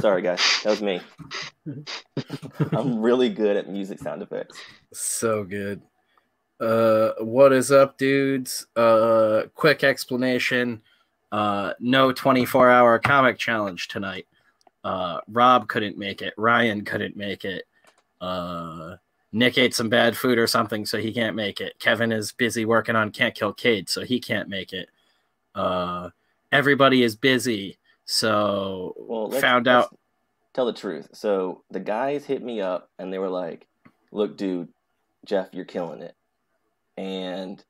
Sorry, guys. That was me. I'm really good at music sound effects. So good. What is up, dudes? Quick explanation. No 24-hour comic challenge tonight. Rob couldn't make it. Ryan couldn't make it. Nick ate some bad food or something, so he can't make it. Kevin is busy working on Can't Kill Cade, so he can't make it. Everybody is busy, so let's tell the truth. So the guys hit me up, and they were like, look, dude, Jeff, you're killing it. And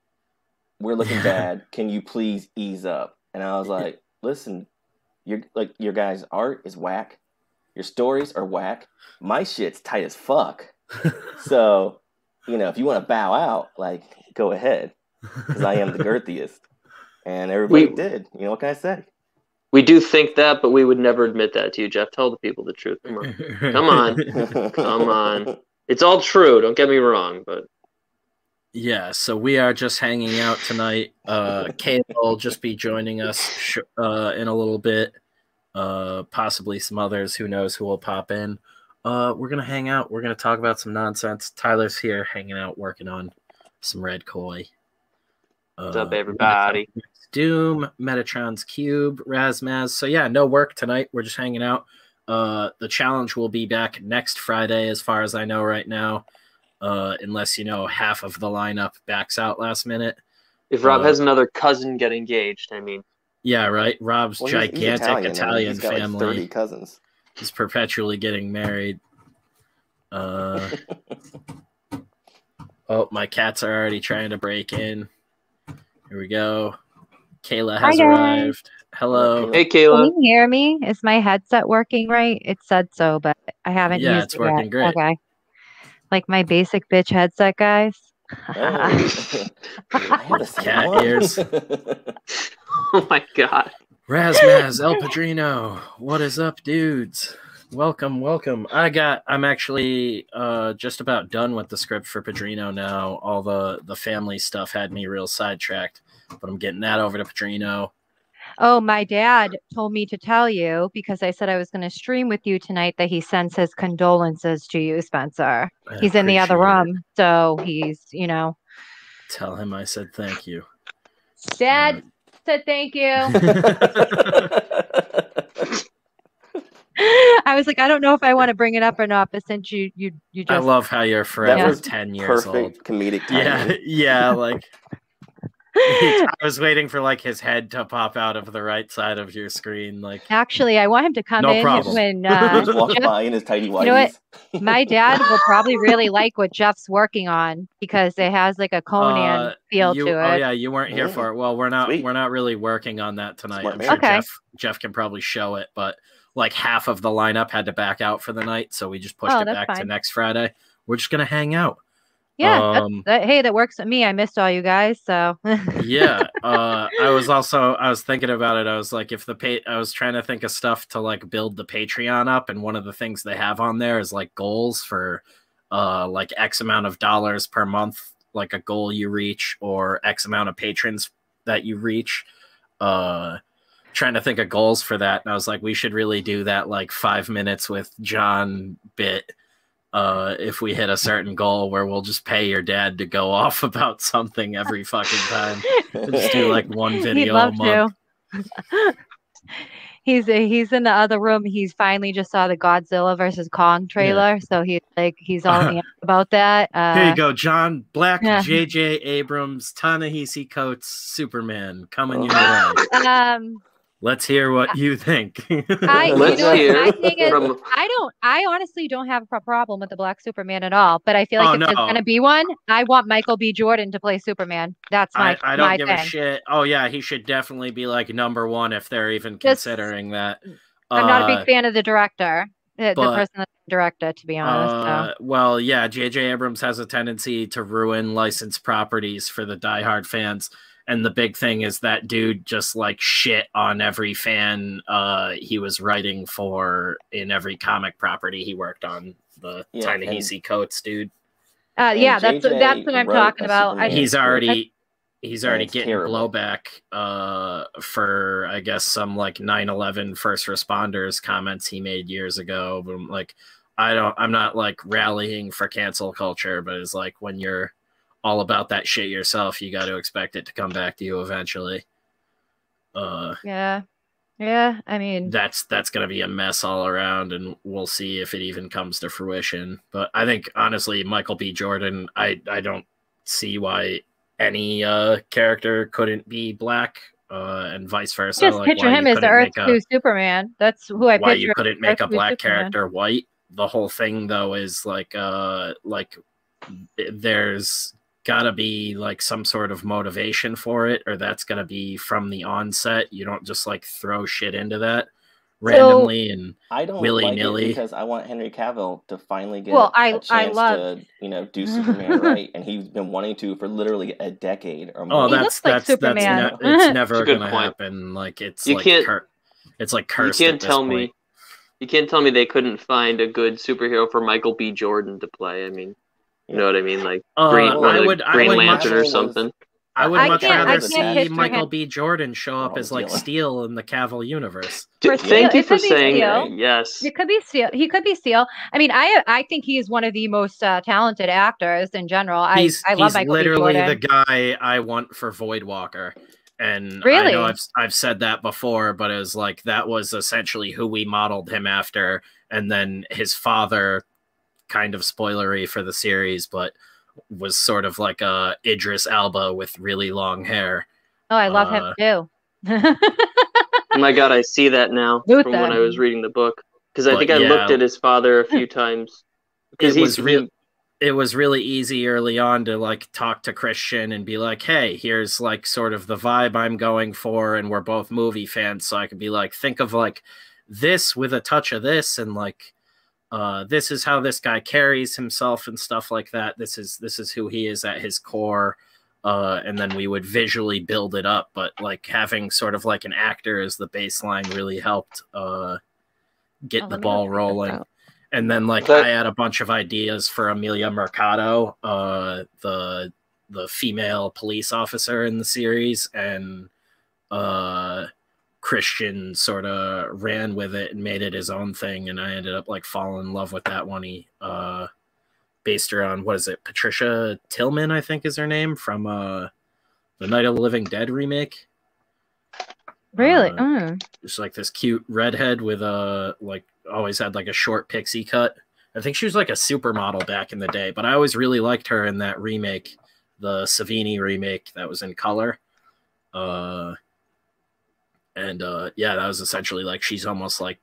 we're looking bad. Can you please ease up? And I was like, listen, your guys' art is whack. Your stories are whack. My shit's tight as fuck. So, if you want to bow out, go ahead. Because I am the girthiest. And everybody did. What can I say? We do think that, but we would never admit that to you, Jeff. Tell the people the truth. Come on. It's all true. Don't get me wrong, but... Yeah, so we are just hanging out tonight. Kayla will just be joining us in a little bit. Possibly some others. Who knows who will pop in. We're going to hang out. We're going to talk about some nonsense. Tyler's here hanging out, working on some Red Koi. What's up, everybody? Doom, Metatron's Cube, Razmaz. So yeah, no work tonight. We're just hanging out. The challenge will be back next Friday, as far as I know right now. Unless half of the lineup backs out last minute. If Rob has another cousin get engaged, I mean. Yeah, right. Rob's gigantic Italian he's got family. 30 cousins. He's perpetually getting married. Oh, my cats are already trying to break in. Here we go. Kayla has arrived. Hello. Hey, Kayla. Can you hear me? Is my headset working right? It said so, but I haven't used it. Yeah, it's working great. Okay. Like my basic bitch headset, guys. I have the cat ears. Oh my god. Razmaz, El Padrino. What is up, dudes? Welcome. I'm actually just about done with the script for Padrino now. All the family stuff had me real sidetracked, but I'm getting that over to Padrino. Oh, my dad told me to tell you, because I said I was going to stream with you tonight, that he sends his condolences to you, Spencer. He's in the other room, so he's, Tell him I said thank you. Dad said thank you. I was like, I don't know if I want to bring it up or not, but since you just... I love how you're forever 10 years old. Perfect comedic timing. Yeah, I was waiting for his head to pop out of the right side of your screen. Actually, I want him to come in when just walk by in his tidy whities. You know what? My dad will probably really like what Jeff's working on, because it has a Conan feel to it. Oh yeah, you weren't here for it. Well, we're not really working on that tonight. I'm sure Jeff can probably show it, but half of the lineup had to back out for the night, so we just pushed it back to next Friday. We're just gonna hang out. Yeah, hey, that works with me. I missed all you guys, so yeah. I was thinking about it. I was like, I was trying to think of stuff to build the Patreon up, and one of the things they have on there is goals for X amount of dollars per month, a goal you reach, or X amount of patrons that you reach. Trying to think of goals for that, and I was like, we should really do that 5 minutes with John bit. If we hit a certain goal where we'll just pay your dad to go off about something every fucking time. Just do one video a month. He's in the other room. He's finally just saw the Godzilla versus Kong trailer, so he's all amped about that. Here you go, John Black, J.J. Abrams, Ta-Nehisi Coates, Superman coming your way. Let's hear what you think. I honestly don't have a problem with the Black Superman at all, but I feel like if there's going to be one, I want Michael B. Jordan to play Superman. That's I don't give a shit. Oh yeah, he should definitely be number one if they're even considering that. I'm not a big fan of the director, the person that directed, to be honest. Well, yeah, J.J. Abrams has a tendency to ruin licensed properties for the diehard fans. And the big thing is that dude just shit on every fan he was writing for in every comic property he worked on. The Ta-Nehisi Coates dude. That's what I'm talking about. He's already He's already it's getting terrible. blowback for, I guess, some like 9/11 first responders comments he made years ago. But like, I'm not like rallying for cancel culture, but it's like when you're all about that shit yourself, you got to expect it to come back to you eventually. Yeah. Yeah. I mean, That's going to be a mess all around, and we'll see if it even comes to fruition. But I think honestly, Michael B. Jordan, I don't see why any character couldn't be black, and vice versa. just Like picture why him you as the couldn't Earth make a 2 Superman. That's who I why you picture. couldn't Earth make a 2 black Superman. character white. The whole thing though is like there's gotta be like some sort of motivation for it, or that's gonna be from the onset. You don't just like throw shit into that randomly and I don't like it willy-nilly. because I want Henry Cavill to finally get Well, a I chance love. to, do Superman right, and he's been wanting to for literally a decade or more. Oh, He looks like Superman. it's never It's a good gonna point. happen. Like it's You like can't- it's like You cursed can't at this tell point. me. You can't tell me they couldn't find a good superhero for Michael B. Jordan to play. I mean, you know what I mean? Like Green Lantern or something. I would much rather see picture Michael him. B. Jordan show up Wrong as like dealer. Steel in the Cavill universe. Thank you It for could be saying Steel. that. Yes. It could be Steel. He could be Steel. I mean, I think he is one of the most talented actors in general. I love Michael B. literally Jordan. the guy I want for Voidwalker. And Really? I know I've said that before, but it was like that was essentially who we modeled him after. And then his father, kind of spoilery for the series, but was sort of like a Idris Elba with really long hair. Oh, I love him too. Oh my God, I see that now from when I was reading the book. Because I think I looked at his father a few times. Because it was really easy early on to like talk to Christian and be like, hey, here's like sort of the vibe I'm going for, and we're both movie fans, so I could be like, think of like this with a touch of this, and like this is how this guy carries himself and stuff like that. This is who he is at his core. And then we would visually build it up, but like having sort of like an actor as the baseline really helped get the ball rolling. And then like I had a bunch of ideas for Amelia Mercado, the female police officer in the series, and Christian sort of ran with it and made it his own thing, and I ended up like falling in love with that one. He based her on, what is it, Patricia Tillman, I think is her name, from the Night of the Living Dead remake. Really? Just like this cute redhead with like always had like a short pixie cut. I think she was like a supermodel back in the day, but I always really liked her in that remake, the Savini remake that was in color. Yeah, that was essentially like she's almost like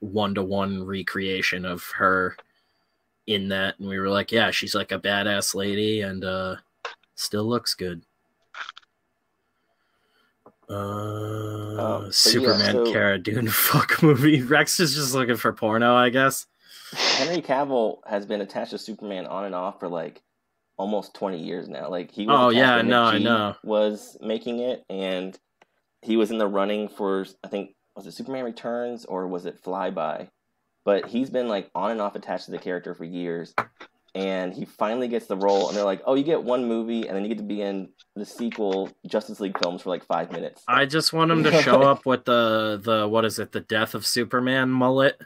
1-to-1 recreation of her in that, and we were like, yeah, she's like a badass lady and still looks good. Superman Cara Dune fuck movie. Rex is just looking for porno, I guess. Henry Cavill has been attached to Superman on and off for like almost 20 years now. Like he was I know. Was making it, and he was in the running for, I think, was it Superman Returns or was it Flyby? But he's been like on and off attached to the character for years, and he finally gets the role, and they're like, oh, you get one movie, and then you get to be in the sequel Justice League films for like 5 minutes. I just want him to show up with the what is it, the Death of Superman mullet.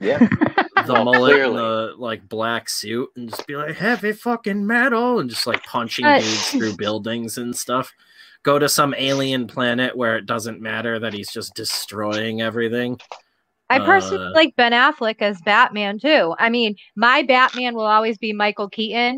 Yeah. The mullet and the like black suit, and just be like heavy fucking metal, and just like punching dudes through buildings and stuff. Go to some alien planet where it doesn't matter that he's just destroying everything. I personally like Ben Affleck as Batman too. I mean, my Batman will always be Michael Keaton,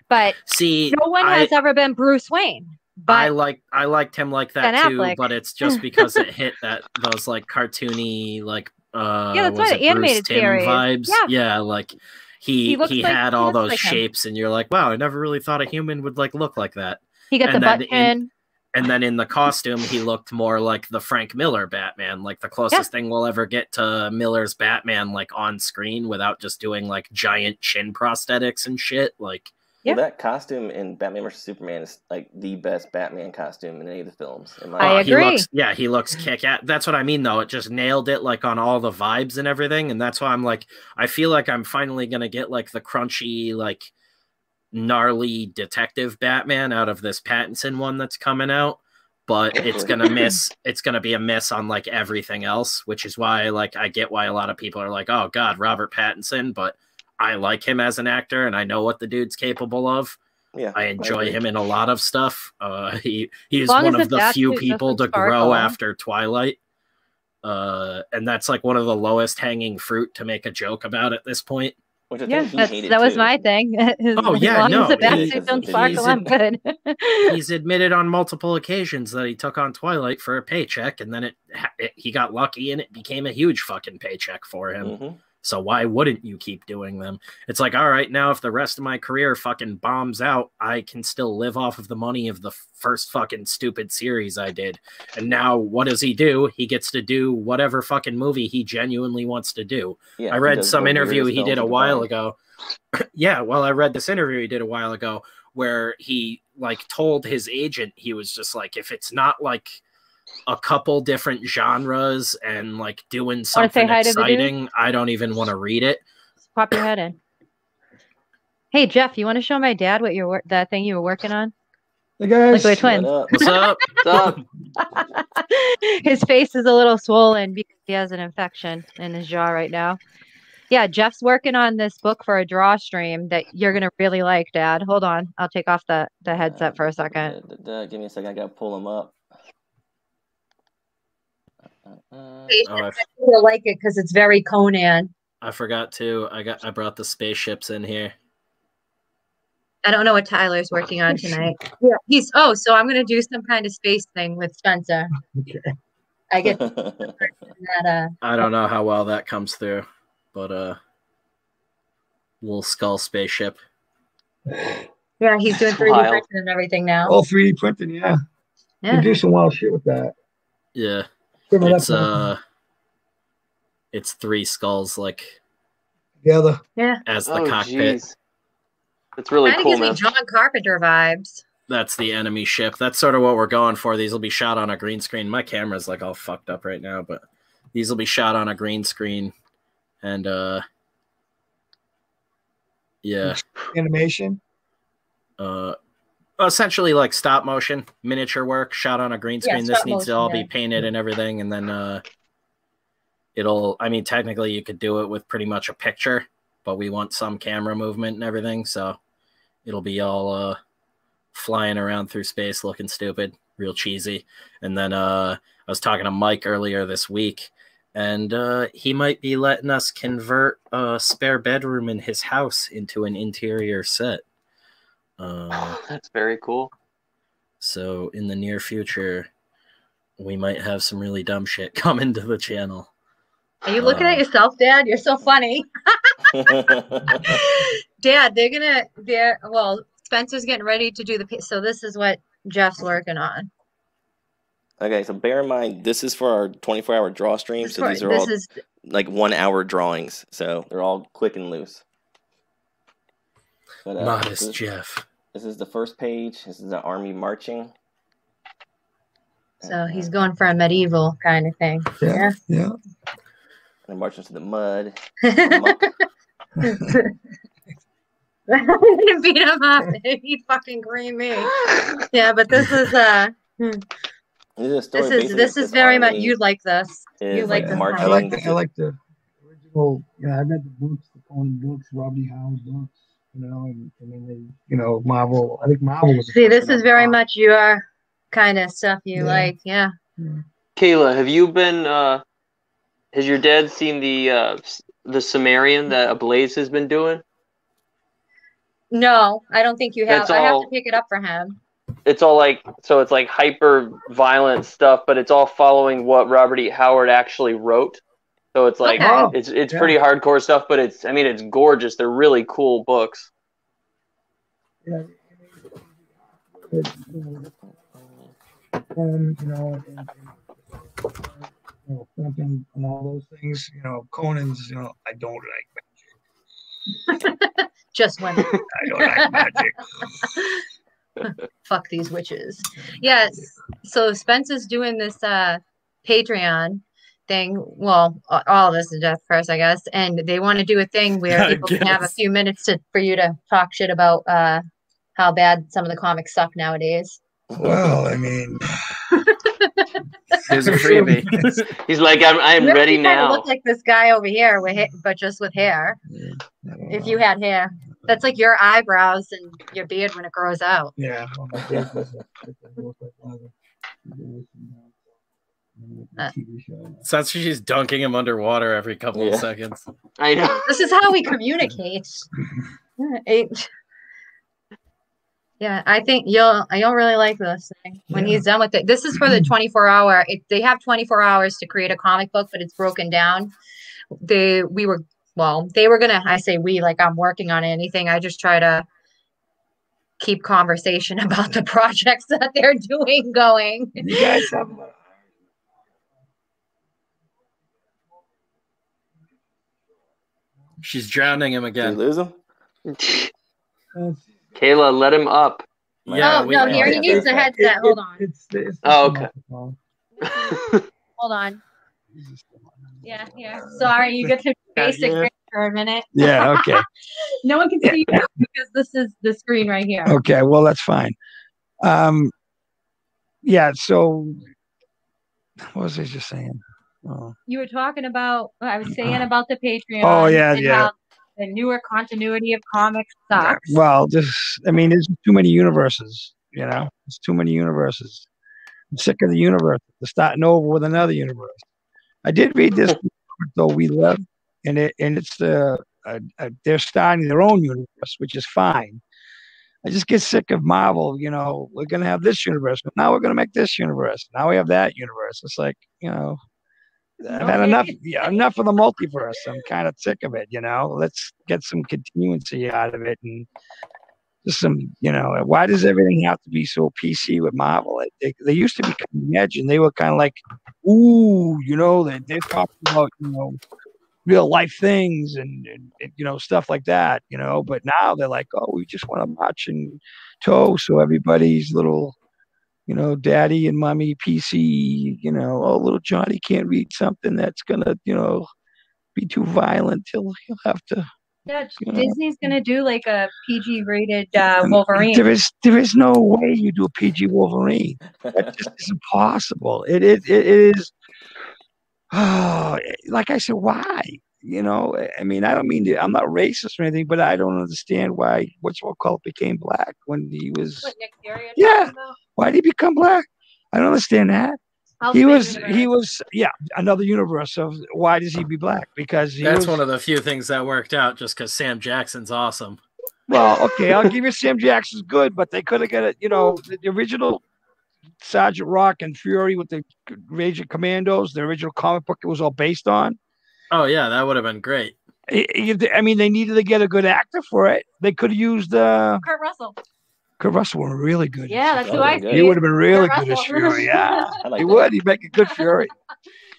but no one has ever been Bruce Wayne. But I liked him like that Ben too, Affleck. but it's just because it hit those like cartoony like that's right, animated series vibes. Yeah, like he had all those shapes, and you're like, wow, I never really thought a human would like look like that. He got the butt chin. And then in the costume, he looked more like the Frank Miller Batman, like the closest thing we'll ever get to Miller's Batman, like on screen without just doing like giant chin prosthetics and shit. Like, well, that costume in Batman vs Superman is like the best Batman costume in any of the films. I agree. He looks kick-ass. That's what I mean, though. It just nailed it, like on all the vibes and everything. And that's why I'm like, I feel like I'm finally gonna get like the crunchy, like gnarly detective Batman out of this Pattinson one that's coming out, but it's gonna miss. It's gonna be a miss on like everything else, which is why like I get why a lot of people are like, oh God, Robert Pattinson, but I like him as an actor and I know what the dude's capable of. Yeah, I enjoy him in a lot of stuff. He's long one as of the the few Batsuit people to doesn't grow sparkle. after Twilight. And that's like one of the lowest hanging fruit to make a joke about at this point. Which I Yeah, think he hated that was too. my thing. Oh, yeah, as long as no, the he- Batsuit don't he's sparkle, I'm good. He's admitted on multiple occasions that he took on Twilight for a paycheck, and then he got lucky and it became a huge fucking paycheck for him. Mhm. So why wouldn't you keep doing them? It's like, all right, now if the rest of my career fucking bombs out, I can still live off of the money of the first fucking stupid series I did. And now what does he do? He gets to do whatever fucking movie he genuinely wants to do. Yeah, I he read does some the interview weirdest he did films a you can while find. ago. Yeah, well, I read this interview he did a while ago where he like told his agent, he was just like, if it's not like a couple different genres and like doing something hi to the dude? exciting, I don't even want to read it. Just pop your head in. Hey Jeff, you want to show my dad what that thing you were working on? Hey guys, Like we're twins. What up? What's up? What's up? His face is a little swollen because he has an infection in his jaw right now. Yeah, Jeff's working on this book for a draw stream that you're gonna really like, Dad. Hold on, I'll take off the headset for a second. Give me a second. I gotta pull him up. You'll like it because it's very Conan. I forgot to. I brought the spaceships in here. I don't know what Tyler's working on tonight. Yeah, so I'm gonna do some kind of space thing with Spencer. okay. I get that. I don't know how well that comes through, but little skull spaceship. Yeah, he's doing 3D Wild. printing and everything now. All 3D printing, yeah. Yeah. You do some wild shit with that. Yeah, Trim it up it's 3 skulls like together. Yeah. as the Oh, cockpit. jeez. It's really Kind of cool, gives me man. John Carpenter vibes. That's the enemy ship. That's sort of what we're going for. These will be shot on a green screen. My camera's like all fucked up right now, but these will be shot on a green screen. And yeah. Animation. Essentially like stop motion, miniature work, shot on a green screen. stop This needs to motion, all yeah. be painted and everything, and then technically you could do it with pretty much a picture, but we want some camera movement and everything, so it'll be all flying around through space looking stupid, real cheesy. And then I was talking to Mike earlier this week, and he might be letting us convert a spare bedroom in his house into an interior set. That's very cool. So in the near future, we might have some really dumb shit coming to the channel. Are you looking at yourself, Dad? You're so funny. Dad, Spencer's getting ready to do so this is what Jeff's working on. Okay, so bear in mind, this is for our 24-hour draw stream, so these are all like 1-hour drawings, so they're all quick and loose. But, Modest Jeff. This is the first page. This is the army marching. So he's going for a medieval kind of thing. Yeah. They're marching through the mud. Beat him up. He'd fucking cream me. Yeah, but this is this is very much you'd like this. You like this. marching. I like the original. Yeah, I read the books, the Conan books, Robert E. Howard books. And then they, Marvel. I think Marvel was. See, this is very much your kind of stuff you like. Yeah. Kayla, have you been? Has your dad seen the Sumerian that Ablaze has been doing? No, I don't think you have. That's I have all- to pick it up for him. It's all it's like hyper violent stuff, but it's all following what Robert E. Howard actually wrote. So it's like Okay. it's pretty hardcore stuff, but it's gorgeous. They're really cool books. Yeah. And all those things. Conan's. I don't like magic. Just women. I don't like magic. Fuck these witches. Yes. So Spencer's doing this Patreon thing. Well, all this is Jeff first, I guess. And they want to do a thing where people can have a few minutes for you to talk shit about how bad some of the comics suck nowadays. Well, I mean, Here's a freebie. He's like, I'm You ready actually kind of now. look like this guy over here, but just with hair. If you had hair, that's like your eyebrows and your beard when it grows out. yeah. Well, my dad was like one of the TV show. Sounds like she's dunking him underwater every couple of seconds. I know. This is how we communicate. Yeah, I think you'll really like this thing when he's done with it. This is for the 24-hour. They have 24 hours to create a comic book, but it's broken down. They were gonna. I say we, like I'm working on anything. I just try to keep conversation about the projects that they're doing going. You guys have. She's drowning him Did again. you lose him? Kayla, let him up. Yeah, no, here he needs the headset. Hold on. It's okay. Hold on. Yeah, here. Sorry, you get to basic for a minute. Yeah, okay. No one can see you because this is the screen right here. Okay, well that's fine. Yeah, so what was I just saying? Oh. You were talking about, I was saying about the Patreon. Oh, yeah, and how the newer continuity of comics sucks. Well, there's too many universes, you know? There's too many universes. I'm sick of the universe. They're starting over with another universe. I did read this, though, We Live, and it's they're starting their own universe, which is fine. I just get sick of Marvel, you know, we're going to have this universe, but now we're going to make this universe. Now we have that universe. It's like, you know, I've had enough of the multiverse. I'm kind of sick of it, you know. Let's get some continuity out of it and just some, you know, why does everything have to be so PC with Marvel? They used to be cutting edge and they were kind of like, ooh, you know, they're talking about, you know, real life things and you know, stuff like that, you know, but now they're like, oh, we just want to march and toe so everybody's little, you know, daddy and mommy PC, you know, oh, little Johnny can't read something that's gonna, you know, be too violent. He'll have to. Yeah, Disney's gonna do like a PG rated Wolverine. There is no way you do a PG Wolverine. That just is impossible. It is. Oh, like I said, why? You know, I mean, I don't mean to, I'm not racist or anything, but I don't understand why whatchamacallit became black when he was. What Nick Fury? Yeah. Why did he become black? I don't understand that. He was another universe of why does he be black? Because that's one of the few things that worked out just because Sam Jackson's awesome. Well, okay, I'll give you Sam Jackson's good, but they could have got it, you know, the original Sergeant Rock and Fury with the Rage of Commandos, the original comic book it was all based on. Oh yeah, that would have been great. I mean, they needed to get a good actor for it. They could have used Kurt Russell. Kurt Russell were really good. Yeah, that's who I see. He would have been really good as Fury. Yeah, he would. He'd make a good Fury.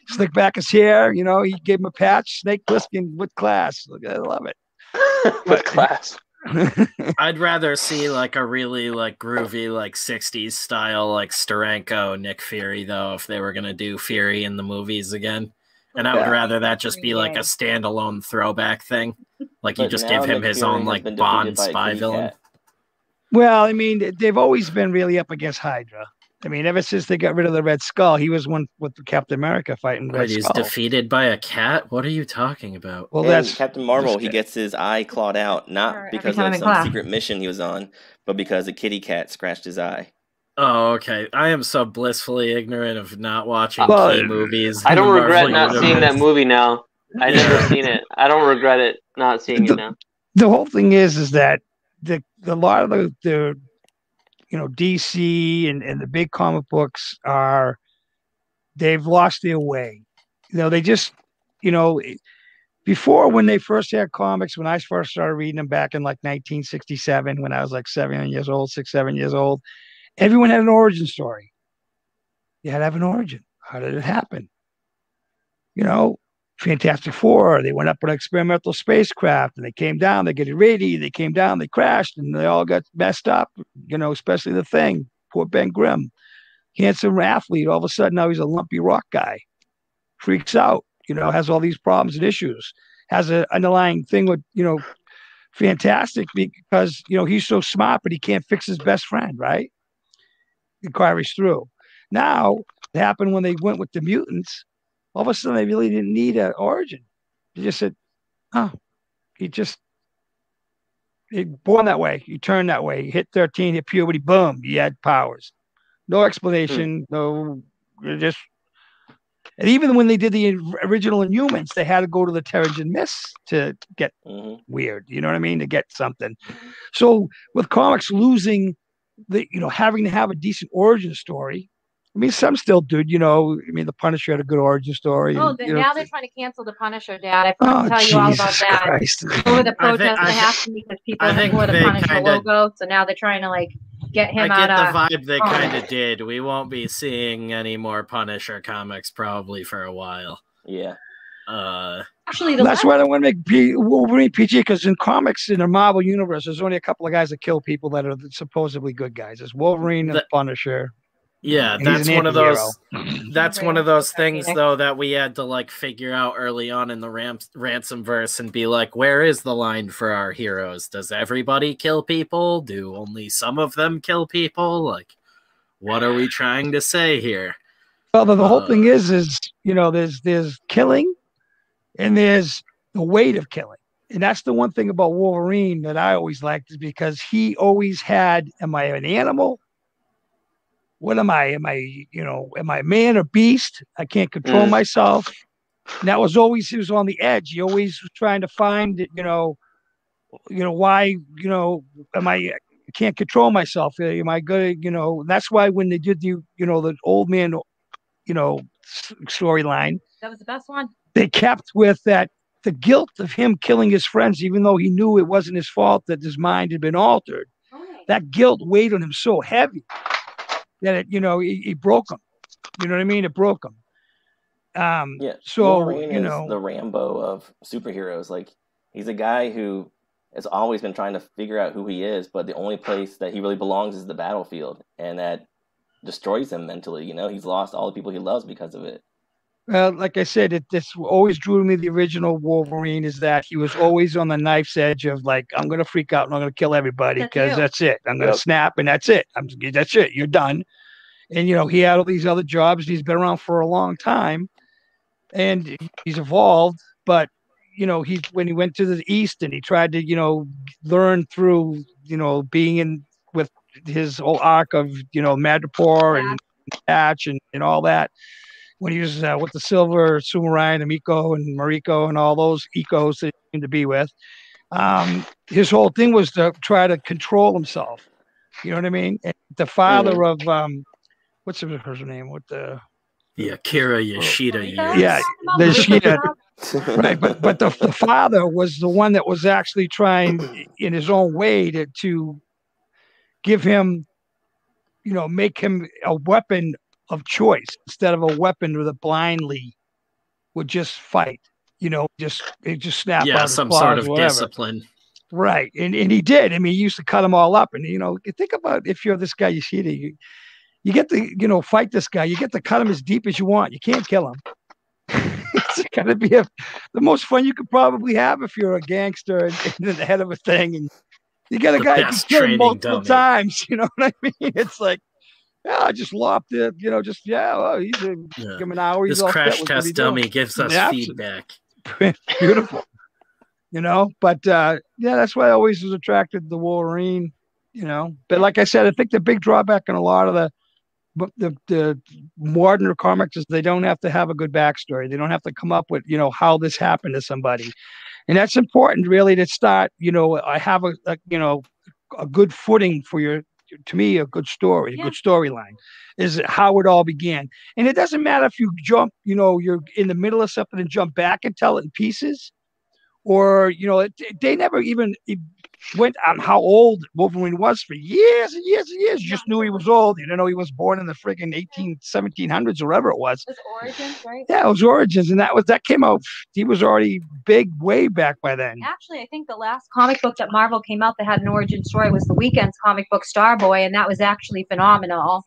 Slick back his hair, you know. He gave him a patch. Snake Plissken with class. Look, I love it. With class. I'd rather see like a really like groovy like 60s style like Steranko Nick Fury though if they were gonna do Fury in the movies again. And I would rather that just be like a standalone throwback thing. Like you just give him his own like Bond spy villain. Well, I mean, they've always been really up against Hydra. I mean, ever since they got rid of the Red Skull, he was one with Captain America fighting Red Skull. He's defeated by a cat? What are you talking about? Well, that's Captain Marvel. He gets his eye clawed out, not because of some secret mission he was on, but because a kitty cat scratched his eye. Oh, okay. I am so blissfully ignorant of not watching key movies. I don't regret not seeing that movie now. I never seen it. I don't regret it not seeing it now. The whole thing is that a lot of the you know, DC and the big comic books they've lost their way. You know, they just, you know, before when they first had comics, when I first started reading them back in like 1967, when I was like 7 years old, 7 years old, everyone had an origin story. You had to have an origin. How did it happen? You know, Fantastic Four, they went up with an experimental spacecraft and they came down, they get irradiated, they came down, they crashed, and they all got messed up, you know, especially the Thing. Poor Ben Grimm. Handsome athlete, all of a sudden now he's a lumpy rock guy. freaks out, has all these problems and issues, has an underlying thing with, Fantastic because, he's so smart, but he can't fix his best friend, right? It carries through. Now, it happened when they went with the mutants. All of a sudden, they really didn't need an origin. They just said, oh, he born that way. You turn that way. You hit 13, hit puberty, boom, you had powers. No explanation, no, just. And even when they did the original Inhumans, they had to go to the Terrigen Mists to get weird. You know what I mean? To get something. So with comics losing having to have a decent origin story. I mean, some still do. The Punisher had a good origin story. Oh, now they're trying to cancel the Punisher, Dad. I forgot to tell you all about that. Christ. Over the protest that happened because people wore the Punisher logo, so now they're trying to get him out of. I get the vibe they kind of did. We won't be seeing any more Punisher comics probably for a while. Yeah. Actually, that's why I want to make Wolverine PG, because in comics in the Marvel universe, there's only a couple of guys that kill people that are supposedly good guys. It's Wolverine and Punisher. Yeah, that's one of those. That's one of those things, though, that we had to figure out early on in the Ransomverse and be like, where is the line for our heroes? Does everybody kill people? Do only some of them kill people? What are we trying to say here? Well, the whole thing is there's killing, and there's the weight of killing, and that's the one thing about Wolverine that I always liked, is because he always had, am I an animal? What am I? Am I man or beast? I can't control myself. And that was always, he was on the edge. He always was trying to find, why, I can't control myself. Am I good? That's why when they did the old man, storyline, that was the best one. They kept with that, the guilt of him killing his friends, even though he knew it wasn't his fault, that his mind had been altered. That guilt weighed on him so heavy that it broke him. You know what I mean? It broke him. So Wolverine is the Rambo of superheroes. He's a guy who has always been trying to figure out who he is, but the only place that he really belongs is the battlefield, and that destroys him mentally. He's lost all the people he loves because of it. Like I said, this always drew me the original Wolverine, is that he was always on the knife's edge of I'm going to freak out and I'm going to kill everybody because that's it. I'm going to snap and that's it. That's it. You're done. And, he had all these other jobs. He's been around for a long time and he's evolved. But, when he went to the East and he tried to, learn through, being with his whole arc of, Madripoor and Patch and all that. When he was with the Silver, Sumarai, and Miko, and Mariko, and all those ecos that he seemed to be with, his whole thing was to try to control himself. You know what I mean? And the father of, what's her name? What the Akira Yoshida? Yeah, the Yoshida. Right, but the father was the one that was actually trying, in his own way, to give him, make him a weapon of choice instead of a weapon that blindly would just fight, just snap. Yeah, some sort of discipline. Right. And he did. I mean, he used to cut them all up. And, think about, if you're this guy, Yoshida, you get to, fight this guy. You get to cut him as deep as you want. You can't kill him. It's got to be the most fun you could probably have if you're a gangster and the head of a thing. And you get a guy who can kill him multiple times. You know what I mean? It's I just lopped it, he's give him an hour. This crash test dummy gives us feedback. Beautiful. But that's why I always was attracted to the Wolverine, But like I said, I think the big drawback in a lot of the modern comics is they don't have to have a good backstory. They don't have to come up with, how this happened to somebody. And that's important, really, to start, I have a good footing for to me, a good story, a good storyline is how it all began. And it doesn't matter if you jump, you're in the middle of something and jump back and tell it in pieces, or, they never even went on how old Wolverine was for years and years and years. You just knew he was old. You didn't know he was born in the friggin' 1700s or whatever it was. It was Origins, right? Yeah, it was Origins. And that came out, he was already big way back by then. Actually, I think the last comic book that Marvel came out that had an origin story was the Weekend's comic book Starboy, and that was actually phenomenal.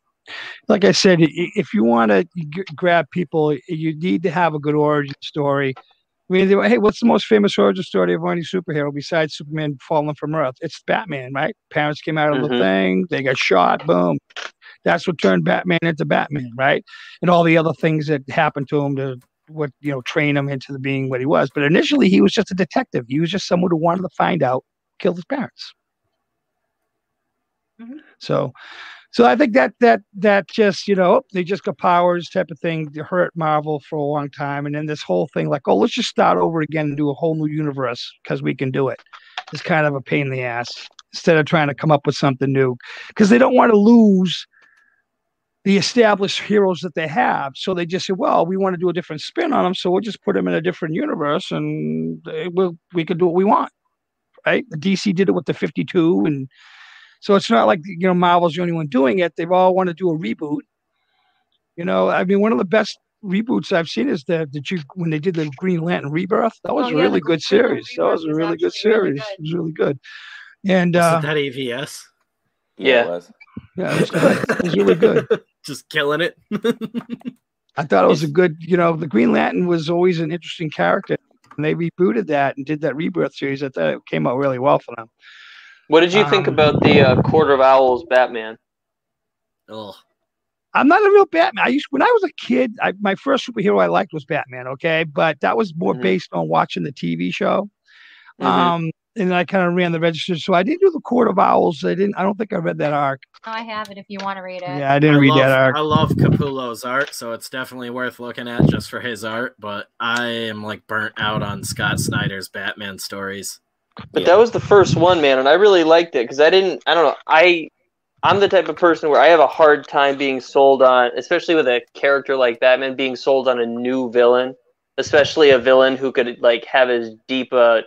like I said, if you want to grab people, you need to have a good origin story. I mean, hey, what's the most famous origin story of any superhero besides Superman falling from Earth? It's Batman, right? Parents came out of the thing, they got shot, boom. That's what turned Batman into Batman, right? And all the other things that happened to him to train him into being what he was. But initially, he was just a detective. He was just someone who wanted to find out, killed his parents. So I think that just, they just got powers type of thing to hurt Marvel for a long time. And then this whole thing like, oh, let's just start over again and do a whole new universe because we can do it. It's kind of a pain in the ass instead of trying to come up with something new because they don't want to lose the established heroes that they have. So they just say, well, we want to do a different spin on them. So we'll just put them in a different universe and we can do what we want. Right. The DC did it with the 52 and so it's not like, Marvel's the only one doing it. They've all want to do a reboot. I mean, one of the best reboots I've seen is when they did the Green Lantern Rebirth. That was a really good series. That was a really good series. It was really good. And wasn't that AVS? Yeah, it was. Yeah, it was good. It was really good. Just killing it. I thought it was a good, the Green Lantern was always an interesting character. And they rebooted that and did that Rebirth series. I thought it came out really well for them. What did you think about the Court of Owls Batman? Oh, I'm not a real Batman. When I was a kid, my first superhero I liked was Batman. Okay, but that was more based on watching the TV show. And I kind of ran the register, so I didn't do the Court of Owls. I don't think I read that arc. Oh, I have it if you want to read it. Yeah, I didn't read that arc. I love Capullo's art, so it's definitely worth looking at just for his art. But I am like burnt out on Scott Snyder's Batman stories. But that was the first one, man, and I really liked it because I don't know, I'm the type of person where I have a hard time being sold on, especially with a character like Batman, being sold on a new villain, especially a villain who could like have as deep a,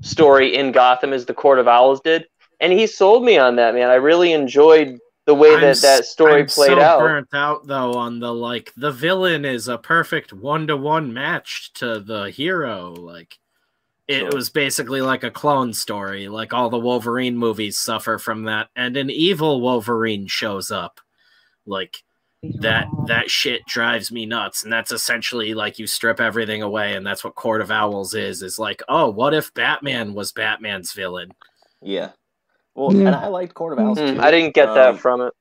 story in Gotham as the Court of Owls did. And he sold me on that, man. I really enjoyed the way that story played out. I'm so burnt out though on the villain is a perfect 1-to-1 match to the hero, like. It was basically like a clone story, like all the Wolverine movies suffer from that, and an evil Wolverine shows up. Like, that shit drives me nuts, and that's essentially like you strip everything away, and that's what Court of Owls is like, oh, what if Batman was Batman's villain? Yeah. Well, and I liked Court of Owls too. I didn't get that from it.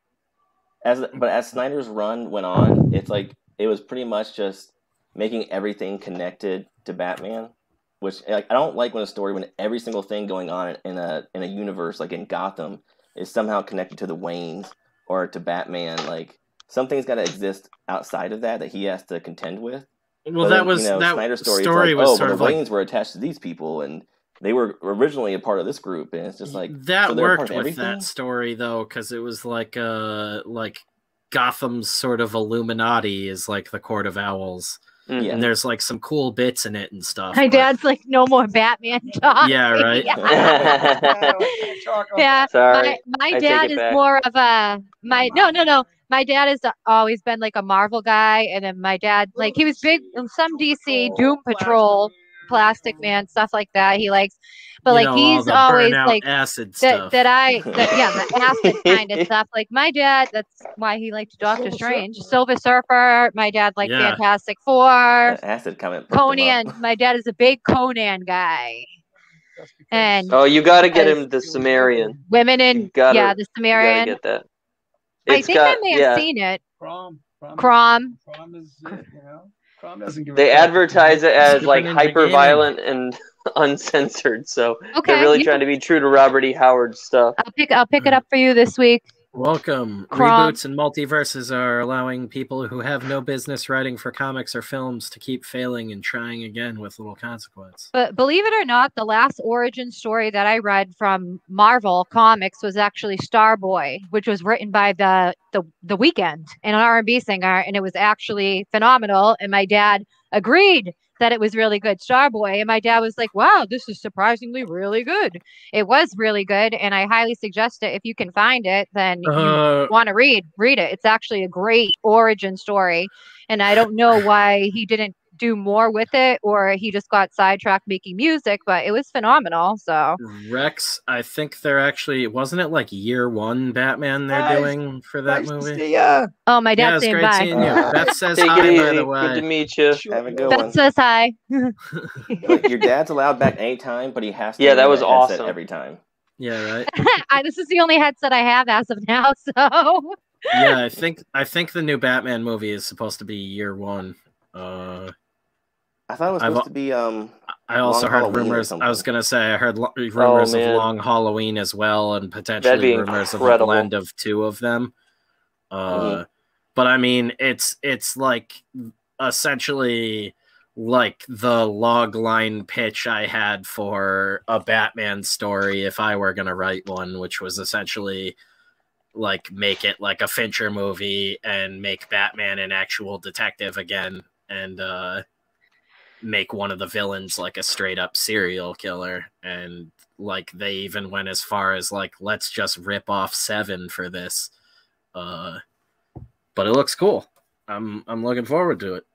But as Snyder's run went on, it's like, it was pretty much just making everything connected to Batman. Which, like, I don't like when every single thing going on in a universe, like in Gotham, is somehow connected to the Waynes or to Batman. Like, something's got to exist outside of that he has to contend with. Well, but that Snyder's story was sort of the Waynes were attached to these people, and they were originally a part of this group, and it's just like that worked with that story though, because it was like Gotham's sort of Illuminati is like the Court of Owls. Yeah. And there's like some cool bits in it and stuff. My dad's like, no more Batman talk. Yeah, right. Yeah. Sorry. My dad is more of no. My dad has always been like a Marvel guy, and then my dad, like, he was big in some DC Doom Patrol, Plastic Man, stuff like that. He likes, but like he's always like acid stuff. the acid kind of stuff. Like my dad, that's why he liked Doctor Strange, Silver Surfer. My dad liked Fantastic Four, acid comment. Conan. My dad is a big Conan guy. And you got to get him the Sumerian. Women in the Sumerian. You gotta get that. I think I may have seen it. Crom is, Crom doesn't give they advertise it as like hyper violent and uncensored, so they're really trying to be true to Robert E. Howard's stuff. I'll pick it up for you this week. Welcome. Reboots and multiverses are allowing people who have no business writing for comics or films to keep failing and trying again with little consequence. But believe it or not, the last origin story that I read from Marvel Comics was actually Starboy, which was written by the Weeknd, an R&B singer, and it was actually phenomenal. And my dad agreed that it was really good, Starboy. And my dad was like, wow, this is surprisingly really good. It was really good, and I highly suggest it. If you can find it, then you want to read it. It's actually a great origin story, and I don't know why he didn't do more with it, or he just got sidetracked making music, but it was phenomenal. So Rex, I think they're actually, wasn't it like year one Batman they're Guys, doing for that Nice to movie? see ya. oh, my Yeah, dad's it's saying great bye. seeing you. Beth says Take hi, it by easy. the way. Good to meet you. Have a good Beth one. says hi. Like, your dad's allowed back anytime, but he has to Yeah, wear that was headset awesome. every time. Yeah, right. This is the only headset I have as of now. So Yeah, I think the new Batman movie is supposed to be year one. I thought it was I've- supposed to be I also Long heard Halloween or rumors. something. I was gonna say I heard rumors of man. Long Halloween as well, and That'd potentially be rumors of a incredible. blend of two of them. Mhm. But I mean, it's like essentially like the log line pitch I had for a Batman story if I were gonna write one, which was essentially like make it like a Fincher movie and make Batman an actual detective again, and make one of the villains like a straight up serial killer. And like they even went as far as like, let's just rip off Seven for this. But it looks cool. I'm looking forward to it.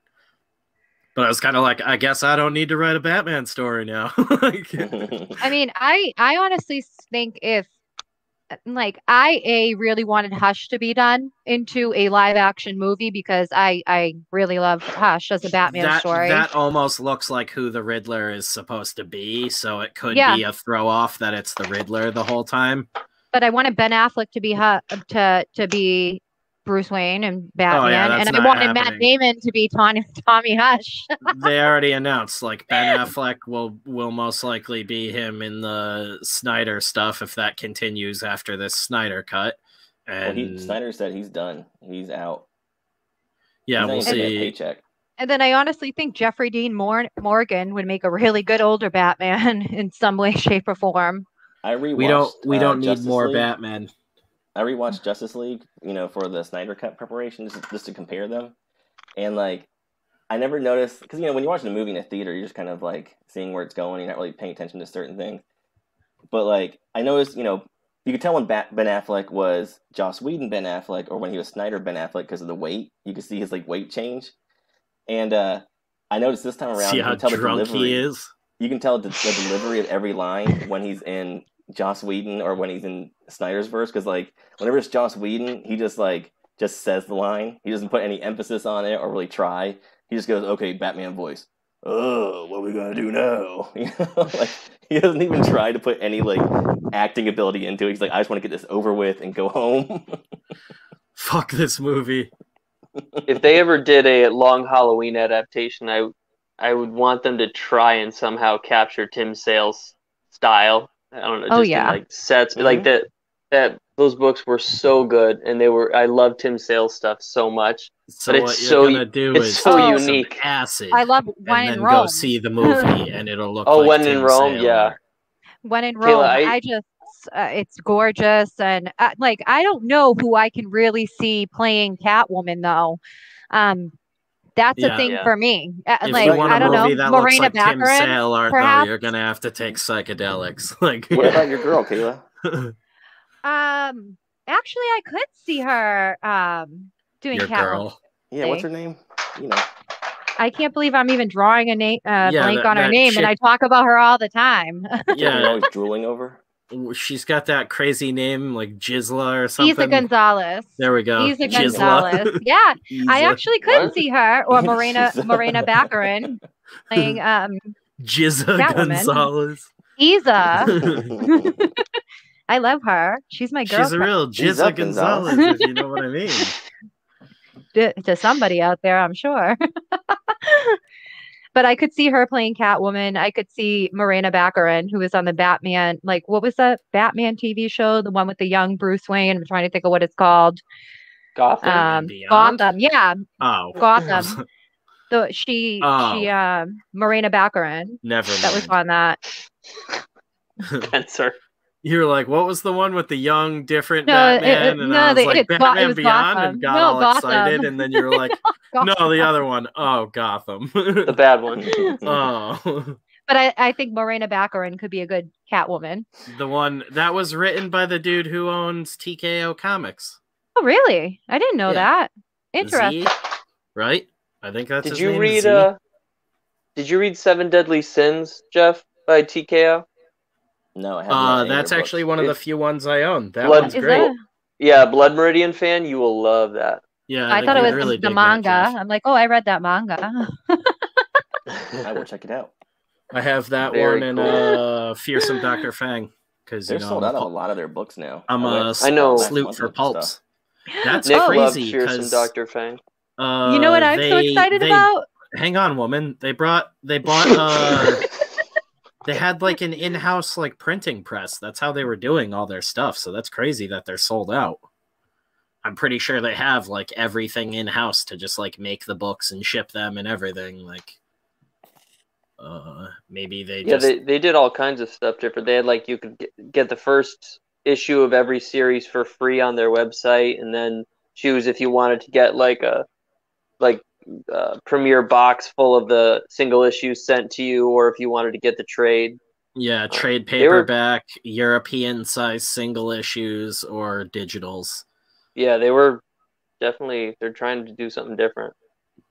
But I was kind of like, I guess I don't need to write a Batman story now. I mean, I honestly think if like I really wanted Hush to be done into a live action movie because I really love Hush as a Batman story. That almost looks like who the Riddler is supposed to be, so it could Yeah. be a throw off that it's the Riddler the whole time. But I wanted Ben Affleck to be to be Bruce Wayne and Batman, that's and I not wanted Matt happening. Damon to be Tommy Hush. They already announced like Ben Affleck will most likely be him in the Snyder stuff if that continues after this Snyder cut. And Snyder said he's done. He's out. yeah, He's not we'll even getting a see. paycheck. And then I honestly think Jeffrey Dean Morgan would make a really good older Batman in some way, shape, or form. I rewatched. We don't need Justice more League. Batman. I rewatched Justice League, for the Snyder Cut preparation, just to compare them. And, like, I never noticed, because, when you're watching a movie in a theater, you're just kind of, like, seeing where it's going. You're not really paying attention to certain things. But, like, I noticed, you could tell when Ben Affleck was Joss Whedon Ben Affleck or when he was Snyder Ben Affleck because of the weight. You could see his, like, weight change. And I noticed this time around, See you how can tell the drunk delivery. he is? You can tell the delivery of every line when he's in Joss Whedon or when he's in Snyder's verse, because like whenever it's Joss Whedon, he just says the line. He doesn't put any emphasis on it or really try. He just goes, "Okay, Batman voice. Oh, what are we gonna do now?" Like he doesn't even try to put any like acting ability into it. He's like, "I just want to get this over with and go home." Fuck this movie. If they ever did a Long Halloween adaptation, I would want them to try and somehow capture Tim Sale's style. I don't know, just in like sets, like that. Those books were so good, and I love Tim Sale's stuff so much. So but what it's you're so gonna do it's is so take some unique. acid. I love When and in then Rome. go see the movie, and it'll look. Oh, like When Tim in Rome, Sale. yeah. When in Rome, Kayla, I just it's gorgeous, and like I don't know who I can really see playing Catwoman though. That's a thing for me. If like you want I a don't movie know, that looks Morena like Tim Baccarin, Sale art, perhaps? though, you're gonna have to take psychedelics. Like, What about your girl, Kayla? Actually, I could see her doing your Catwoman. girl? Yeah, what's her name? I can't believe I'm even drawing a name blank on her that name, and I talk about her all the time. Yeah, you're always drooling over. She's got that crazy name like Gisla or something. Isa Gonzalez. There we go. Isa Gisla. Gonzalez. Yeah, I actually could What? see her or Morena Baccarin playing Gisla Catwoman. Gonzalez. Isa. I love her. She's my girl. She's a real Gisla Gonzalez, if you know what I mean. To somebody out there, I'm sure. But I could see her playing Catwoman. I could see Morena Baccarin, who was on the Batman, like what was that Batman TV show? The one with the young Bruce Wayne. I'm trying to think of what it's called. Gotham. Gotham. Yeah. Oh. Gotham. Morena Baccarin. Never mind. That was on that. Spencer. You're like, what was the one with the young, different Batman? And I was like, Batman Beyond, Gotham. and got all excited. And then you're like, no, the other one. Oh, Gotham. The bad one. Oh. But I think Morena Baccarin could be a good Catwoman. The one that was written by the dude who owns TKO Comics. Oh, really? I didn't know that. Interesting. Z, right? I think that's Did his you name, read Z. Did you read Seven Deadly Sins, Jeff, by TKO? No, I haven't read any of That's their actually books. one of the few ones I own. That Blood- one's Is great. that? Yeah, Blood Meridian fan, you will love that. Yeah, I think thought it you'd was really the dig that, manga. Jeff. I'm like, oh, I read that manga. I will check it out. I have that Very one and cool. Fearsome Dr. Fang because They're you know sold out of a lot of their books now. I'm a I know. last sloop month for with the stuff. pulps. That's Nick loved crazy Fearsome because Dr. Fang. You know what I'm so excited about? Hang on, woman. They bought they had like an in-house like printing press. That's how they were doing all their stuff. So that's crazy that they're sold out. I'm pretty sure they have like everything in-house to just like make the books and ship them and everything. Like maybe they they did all kinds of stuff different. They had like you could get the first issue of every series for free on their website, and then choose if you wanted to get like a premiere box full of the single issues sent to you, or if you wanted to get the trade. Yeah, trade They were- paperback, European size single issues, or digitals. Yeah, they were definitely, they're trying to do something different.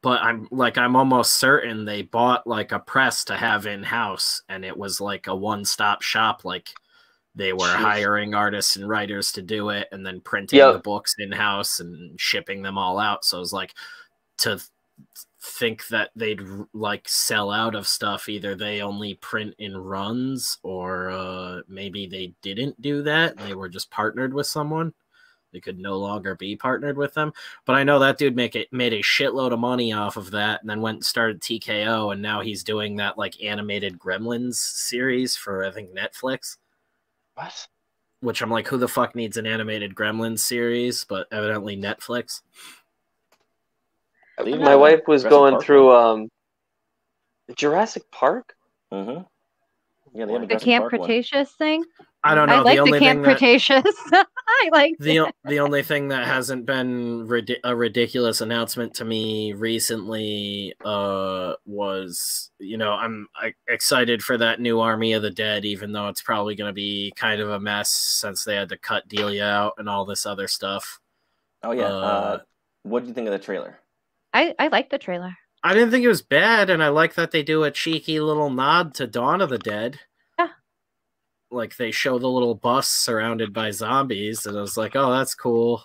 But I'm almost certain they bought like a press to have in house, and it was like a one-stop shop. Like they were Jeez. hiring artists and writers to do it, and then printing Yep. the books in house and shipping them all out. So it was like to think that they'd like sell out of stuff. Either they only print in runs, or maybe they didn't do that. They were just partnered with someone. They could no longer be partnered with them. But I know that dude made a shitload of money off of that, and then went and started TKO, and now he's doing that like animated Gremlins series for I think Netflix. What? Which I'm like, who the fuck needs an animated Gremlins series? But evidently Netflix. My wife was going through Jurassic Park. Mm-hmm. Yeah, they have a The Jurassic Camp Park one. Cretaceous thing? I don't know. I like the only Camp thing that- Cretaceous. I like the only thing that hasn't been a ridiculous announcement to me recently was, you know, I'm excited for that new Army of the Dead, even though it's probably going to be kind of a mess since they had to cut Delia out and all this other stuff. Oh yeah. What did you think of the trailer? I like the trailer. I didn't think it was bad, and I like that they do a cheeky little nod to Dawn of the Dead. Yeah. Like they show the little bus surrounded by zombies, and I was like, oh, that's cool.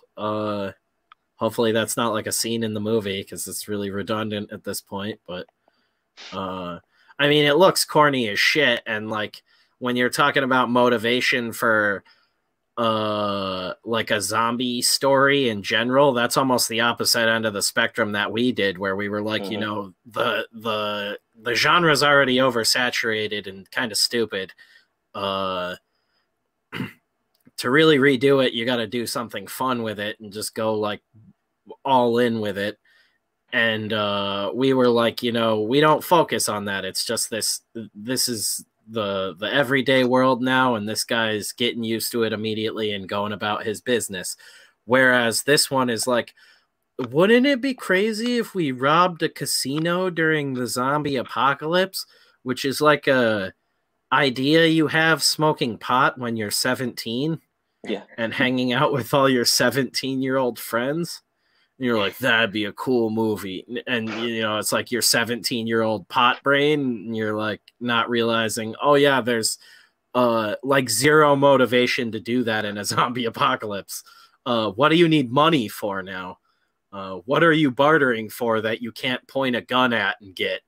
Hopefully that's not like a scene in the movie, because it's really redundant at this point. But I mean, it looks corny as shit, and like when you're talking about motivation for like a zombie story in general, that's almost the opposite end of the spectrum that we did, where we were like, you know, the genre's already oversaturated and kind of stupid. To really redo it, you got to do something fun with it and just go like all in with it. And we were like, you know, we don't focus on that. It's just this is the everyday world now, and this guy's getting used to it immediately and going about his business. Whereas this one is like, wouldn't it be crazy if we robbed a casino during the zombie apocalypse, which is like a idea you have smoking pot when you're 17, yeah, and hanging out with all your 17-year-old friends. And you're like, that'd be a cool movie. And, you know, it's like your 17-year-old pot brain, and you're like not realizing, oh, yeah, there's like zero motivation to do that in a zombie apocalypse. What do you need money for now? What are you bartering for that you can't point a gun at and get?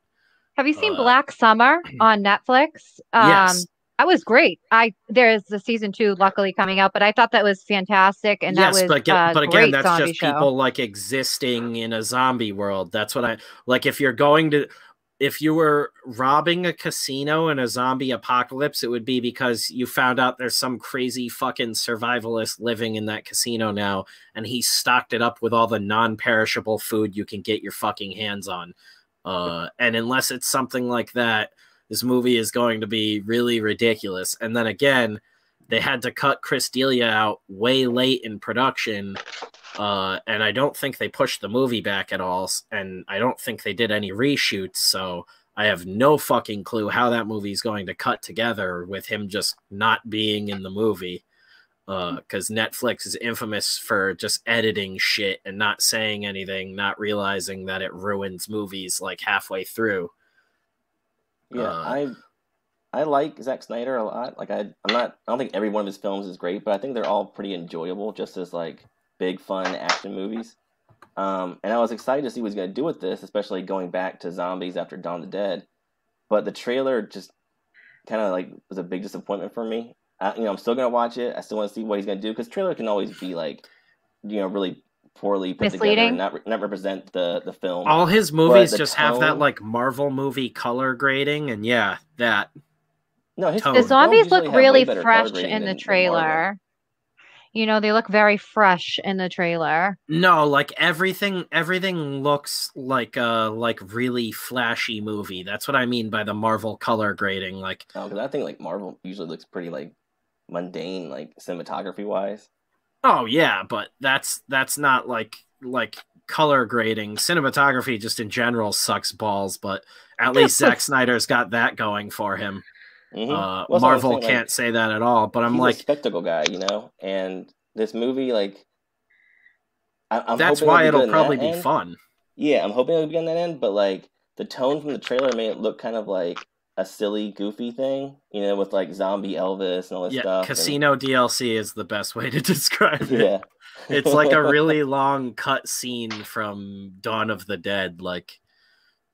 Have you seen Black Summer on Netflix? Yes. That was great. There's the season 2 luckily coming out, but I thought that was fantastic, and yes, that was but again, great that's zombie just show. people like existing in a zombie world. That's what I like. If you were robbing a casino in a zombie apocalypse, it would be because you found out there's some crazy fucking survivalist living in that casino now, and he stocked it up with all the non-perishable food you can get your fucking hands on. And unless it's something like that, this movie is going to be really ridiculous. And then again, they had to cut Chris D'Elia out way late in production, and I don't think they pushed the movie back at all, and I don't think they did any reshoots, so I have no fucking clue how that movie is going to cut together with him just not being in the movie, because Netflix is infamous for just editing shit and not saying anything, not realizing that it ruins movies like halfway through. Yeah, I like Zack Snyder a lot. Like I don't think every one of his films is great, but I think they're all pretty enjoyable, just as like big fun action movies. And I was excited to see what he's going to do with this, especially going back to zombies after Dawn of the Dead. But the trailer just kind of like was a big disappointment for me. I'm still going to watch it. I still want to see what he's going to do, because trailer can always be like, really poorly put Misleading. together and not represent the film. All his movies the just have that tone- like Marvel movie color grading, and yeah, that. No, his The The films zombies usually look have way really better fresh color grading in the than Marvel. trailer. They look very fresh in the trailer. No, like everything looks like really flashy movie. That's what I mean by the Marvel color grading. Like, Because I think like Marvel usually looks pretty like mundane, like cinematography wise. oh yeah, but that's not like color grading. Cinematography just in general sucks balls, but at least Zack Snyder's got that going for him. Mm-hmm. Well, Marvel saying, can't say that at all. But I'm he's like, a spectacle guy, and this movie, like, I'm that's hoping why it'll it'll probably be end. fun. Yeah, I'm hoping it'll be on that end, but like the tone from the trailer made it look kind of like a silly, goofy thing, with like zombie Elvis and all this stuff. Casino DLC is the best way to describe it. Yeah. It's like a really long cut scene from Dawn of the Dead. Like,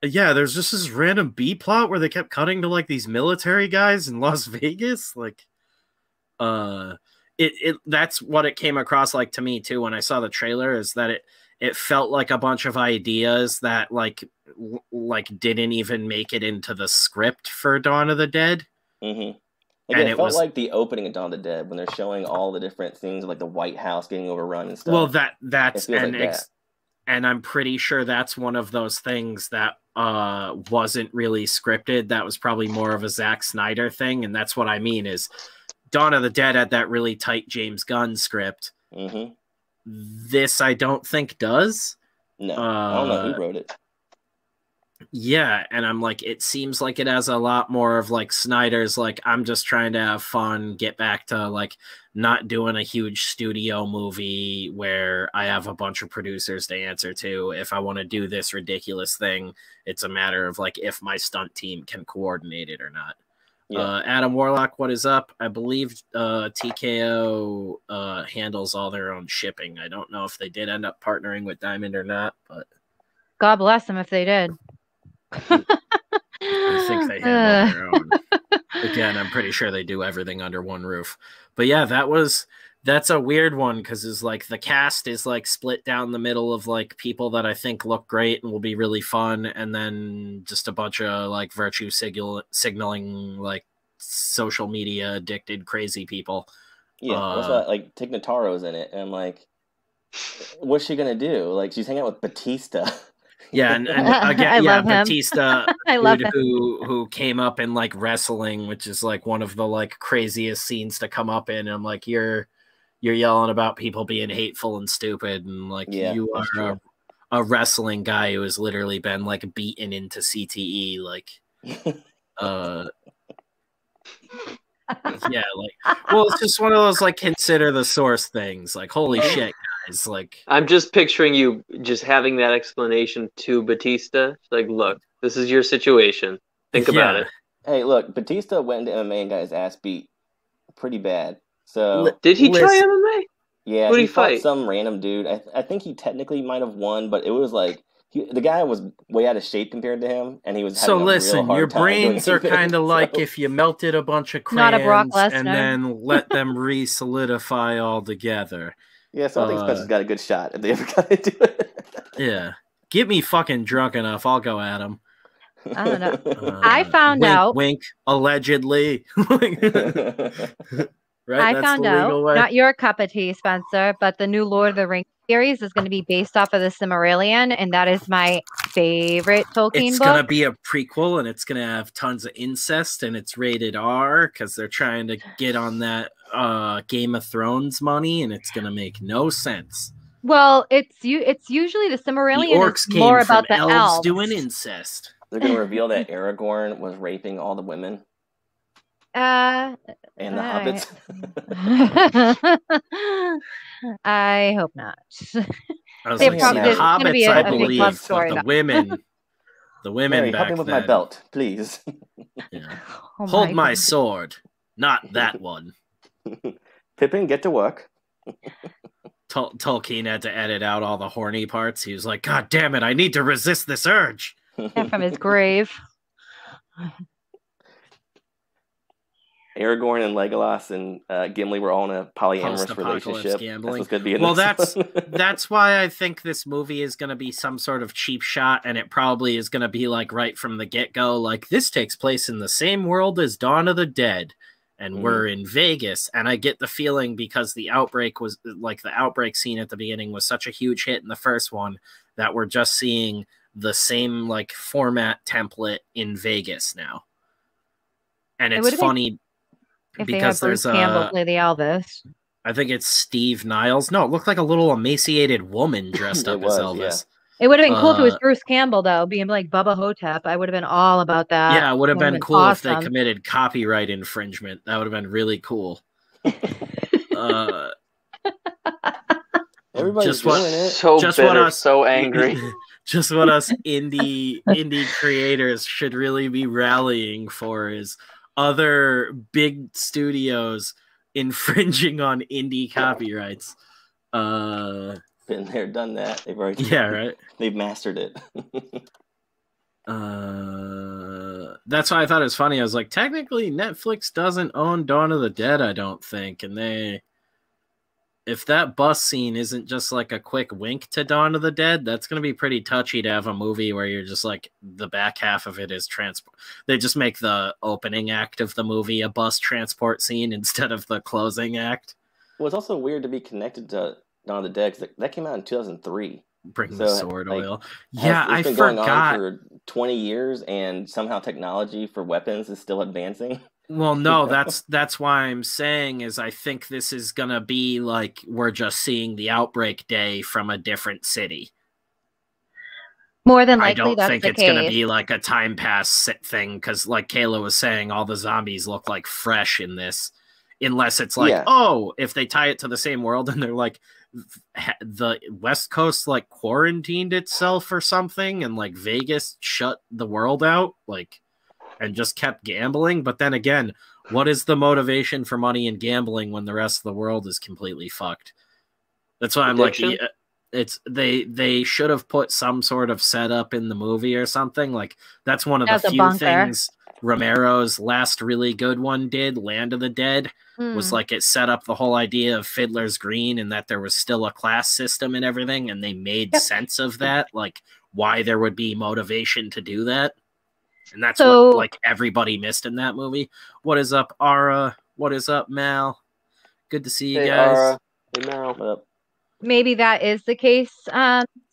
yeah, there's just this random B plot where they kept cutting to like these military guys in Las Vegas. Like, that's what it came across like to me too when I saw the trailer, is that it felt like a bunch of ideas that like didn't even make it into the script for Dawn of the Dead. Mm-hmm. And it felt like the opening of Dawn of the Dead when they're showing all the different things, like the White House getting overrun and stuff. Well, that's that. And I'm pretty sure that's one of those things that wasn't really scripted. That was probably more of a Zack Snyder thing, and that's what I mean is Dawn of the Dead had that really tight James Gunn script. Mm-hmm. This I don't think does. No, I don't know who wrote it. Yeah, and I'm like, it seems like it has a lot more of like Snyder's like, I'm just trying to have fun, get back to like not doing a huge studio movie where I have a bunch of producers to answer to. If I want to do this ridiculous thing, it's a matter of like if my stunt team can coordinate it or not. Yeah. Adam Warlock, what is up? I believe TKO handles all their own shipping. I don't know if they did end up partnering with Diamond or not, but God bless them if they did. I think they handle their own. Again, I'm pretty sure they do everything under one roof. But yeah, that's a weird one, because it's like the cast is like split down the middle of like people that I think look great and will be really fun, and then just a bunch of like virtue signaling like social media addicted crazy people. Yeah, that's why, like Tig Notaro's in it, and I'm like, what's she gonna do? Like, she's hanging out with Batista. Yeah, and again, yeah, Batista, I love him. who came up in like wrestling, which is like one of the like craziest scenes to come up in. And I'm like, you're yelling about people being hateful and stupid, and like you are a wrestling guy who has literally been like beaten into CTE, like, yeah, like, well, it's just one of those like consider the source things. Like, holy shit, guys! Like, I'm just picturing you just having that explanation to Batista. It's like, look, this is your situation. Think about it. Hey, look, Batista went into MMA and got his ass beat pretty bad. So did he try MMA? Yeah, who did he fought fight? some random dude. I think he technically might have won, but it was like the guy was way out of shape compared to him, and he was having a real hard your time brains are doing kind of so. like if you melted a bunch of Not a Brock crayons Lesnar. and then let them re-solidify all together. Yeah, so I think Spencer's got a good shot if they ever got to do it. Yeah, get me fucking drunk enough, I'll go at him. I don't know. I found wink, out. Wink, allegedly. Right? I That's found the legal out, way. not your cup of tea, Spencer, but the new Lord of the Rings series is going to be based off of the Silmarillion, and that is my favorite Tolkien It's book. going to be a prequel, and it's going to have tons of incest, and it's rated R because they're trying to get on that Game of Thrones money, and it's going to make no sense. Well, it's usually the Silmarillion The orcs is more came from about the elves doing incest. They're going to reveal that Aragorn was raping all the women. And the hobbits. I hope not. I was They like, probably- the it's gonna hobbits, be a I big believe, love story, but though. The women Mary, back help me with then. my belt, please. Yeah. Oh Hold my God. sword, not that one. Pippin, get to work. Tolkien had to edit out all the horny parts. He was like, God damn it, I need to resist this urge. Yeah, from his grave. Aragorn and Legolas and Gimli were all in a polyamorous Post-apocalypse relationship. gambling. That's what's going to be in Well, this one. that's why I think this movie is going to be some sort of cheap shot, and it probably is going to be like right from the get-go, like this takes place in the same world as Dawn of the Dead, and we're in Vegas. And I get the feeling because the outbreak was like the outbreak scene at the beginning was such a huge hit in the first one that we're just seeing the same like format template in Vegas now. And it's funny. If because they had Bruce there's Campbell play the Elvis. I think it's Steve Niles. No, it looked like a little emaciated woman dressed up as Elvis. Yeah. It would have been cool if it was Bruce Campbell, though, being like Bubba Hotep. I would have been all about that. Yeah, it would have been cool awesome. if they committed copyright infringement. That would have been really cool. Everybody's doing it. So bitter, so angry. Just what us indie creators should really be rallying for is other big studios infringing on indie copyrights. Been there, done that. They've already right. They've mastered it. That's why I thought it was funny. I was like, technically, Netflix doesn't own Dawn of the Dead, I don't think, and if that bus scene isn't just like a quick wink to Dawn of the Dead, that's going to be pretty touchy to have a movie where you're just like the back half of it is transport. They just make the opening act of the movie a bus transport scene instead of the closing act. Well, it's also weird to be connected to Dawn of the Dead because that came out in 2003. Bring the sword oil. Yeah, I been forgot. Going on for 20 years, and somehow technology for weapons is still advancing. Well, no, that's why I'm saying is I think this is gonna be like we're just seeing the outbreak day from a different city. More than likely, I don't that's think the it's case. gonna be like a time pass thing because, like Kayla was saying, all the zombies look like fresh in this, unless it's like, if they tie it to the same world and they're like the West Coast like quarantined itself or something, and like Vegas shut the world out, like. And just kept gambling. But then again, what is the motivation for money in gambling when the rest of the world is completely fucked? That's why I'm Addiction? like, it's they should have put some sort of setup in the movie or something. Like that's one of the few things Romero's last really good one did, Land of the Dead, was like it set up the whole idea of Fiddler's Green and that there was still a class system and everything, and they made sense of that, like why there would be motivation to do that. And that's what like everybody missed in that movie. What is up, Ara? What is up, Mal? Good to see you guys. Ara. Hey, Mal. Maybe that is the case,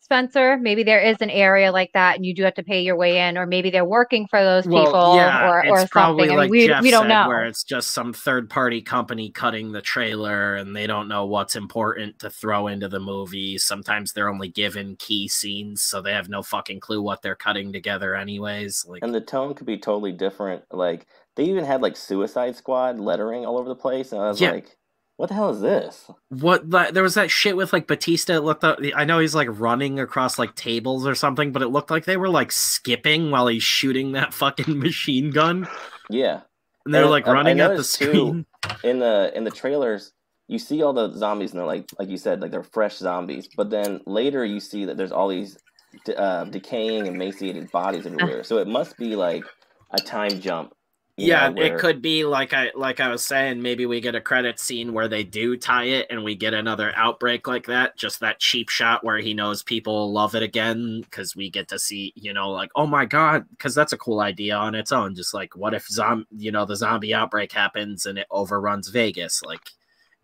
Spencer. Maybe there is an area like that, and you do have to pay your way in, or maybe they're working for those people, or it's probably something. Like I mean, we don't know. Where it's just some third-party company cutting the trailer, and they don't know what's important to throw into the movie. Sometimes they're only given key scenes, so they have no fucking clue what they're cutting together, anyways. Like, and the tone could be totally different. Like they even had like Suicide Squad lettering all over the place, and I was like, what the hell is this? There was that shit with like Batista. It looked up. I know he's like running across like tables or something, but it looked like they were like skipping while he's shooting that fucking machine gun. Yeah, and they're like running at the screen. Too, in the trailers, you see all the zombies, and they're like you said, like they're fresh zombies. But then later, you see that there's all these decaying, emaciated bodies everywhere. So it must be like a time jump. It could be like I was saying, maybe we get a credit scene where they do tie it and we get another outbreak like that, just that cheap shot where he knows people love it again because we get to see, like, oh my god, because that's a cool idea on its own. Just like, what if the zombie outbreak happens and it overruns Vegas? Like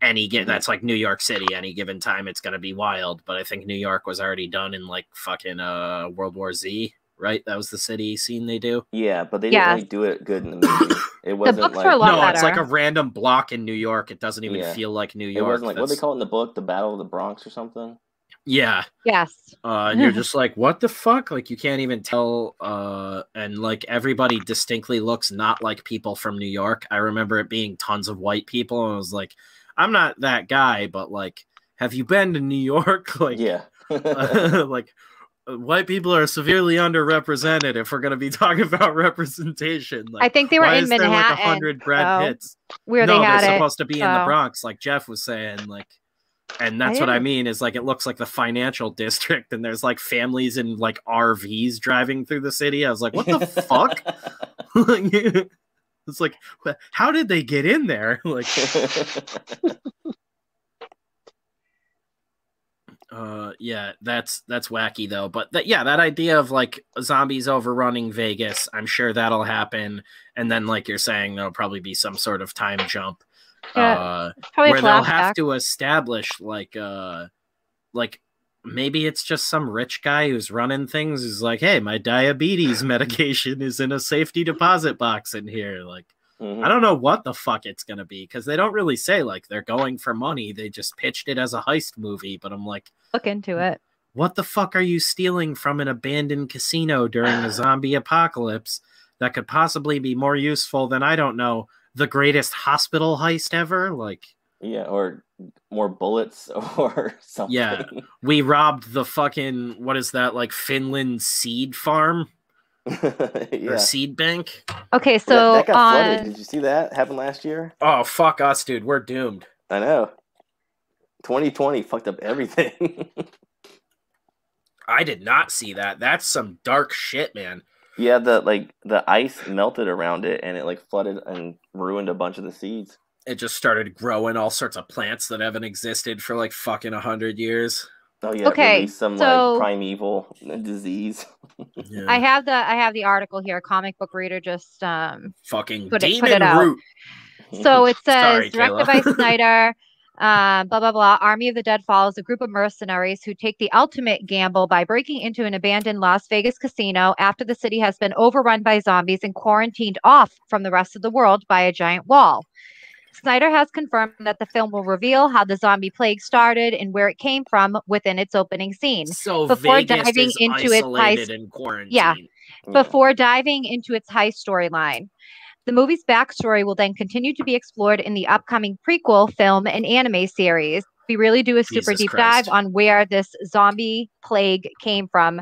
that's like New York City, any given time it's gonna be wild. But I think New York was already done in like fucking World War Z. Right, that was the city scene they do. Yeah, but they didn't really do it good in the movie. It wasn't the books like were a lot better. It's like a random block in New York. It doesn't even feel like New York. It wasn't like what do they call it in the book, the Battle of the Bronx or something. Yeah. Yes. And you're just like, what the fuck? Like you can't even tell. And like everybody distinctly looks not like people from New York. I remember it being tons of white people, and I was like, I'm not that guy, but like, have you been to New York? Like, yeah. like. white people are severely underrepresented if we're going to be talking about representation. Like, I think they were why in is there like Manhattan, 100 Brad Pitts? where no, they had they're it. supposed to be in the so- Bronx, like Jeff was saying. Like, and that's what I mean is like it looks like the financial district, and there's like families in like RVs driving through the city. I was like, what the fuck? It's like, how did they get in there? Like, yeah, that's wacky though. But yeah, that idea of like zombies overrunning Vegas, I'm sure that'll happen. And then, like you're saying, there'll probably be some sort of time jump, probably where they'll have flashback. to establish like maybe it's just some rich guy who's running things who's like, hey, my diabetes medication is in a safety deposit box in here. Like, I don't know what the fuck it's going to be because they don't really say like they're going for money. They just pitched it as a heist movie. But I'm like, Look into it. what the fuck are you stealing from an abandoned casino during a zombie apocalypse that could possibly be more useful than, I don't know, the greatest hospital heist ever? Like, yeah, or more bullets or something. yeah, we robbed the fucking, what is that, like Finland seed farm Yeah. or seed bank? Okay, so that got flooded. Did you see that happen last year? Oh, fuck us, dude. We're doomed. I know. 2020 fucked up everything. I did not see that. That's some dark shit, man. Yeah, the ice melted around it and it like flooded and ruined a bunch of the seeds. It just started growing all sorts of plants that haven't existed for like fucking 100 years. Oh yeah, Okay, released some so- like primeval disease. Yeah. I have the article here. Comic book reader just Fucking put demon it out. root. So it says, Sorry, directed Kayla. by Snyder, blah, blah, blah. Army of the Dead follows a group of mercenaries who take the ultimate gamble by breaking into an abandoned Las Vegas casino after the city has been overrun by zombies and quarantined off from the rest of the world by a giant wall. Snyder has confirmed that the film will reveal how the zombie plague started and where it came from within its opening scene. So Before Vegas diving is into its isolated heist- in quarantine. Yeah. Before diving into its heist storyline. The movie's backstory will then continue to be explored in the upcoming prequel film and anime series. We really do a super Jesus deep Christ. dive on where this zombie plague came from.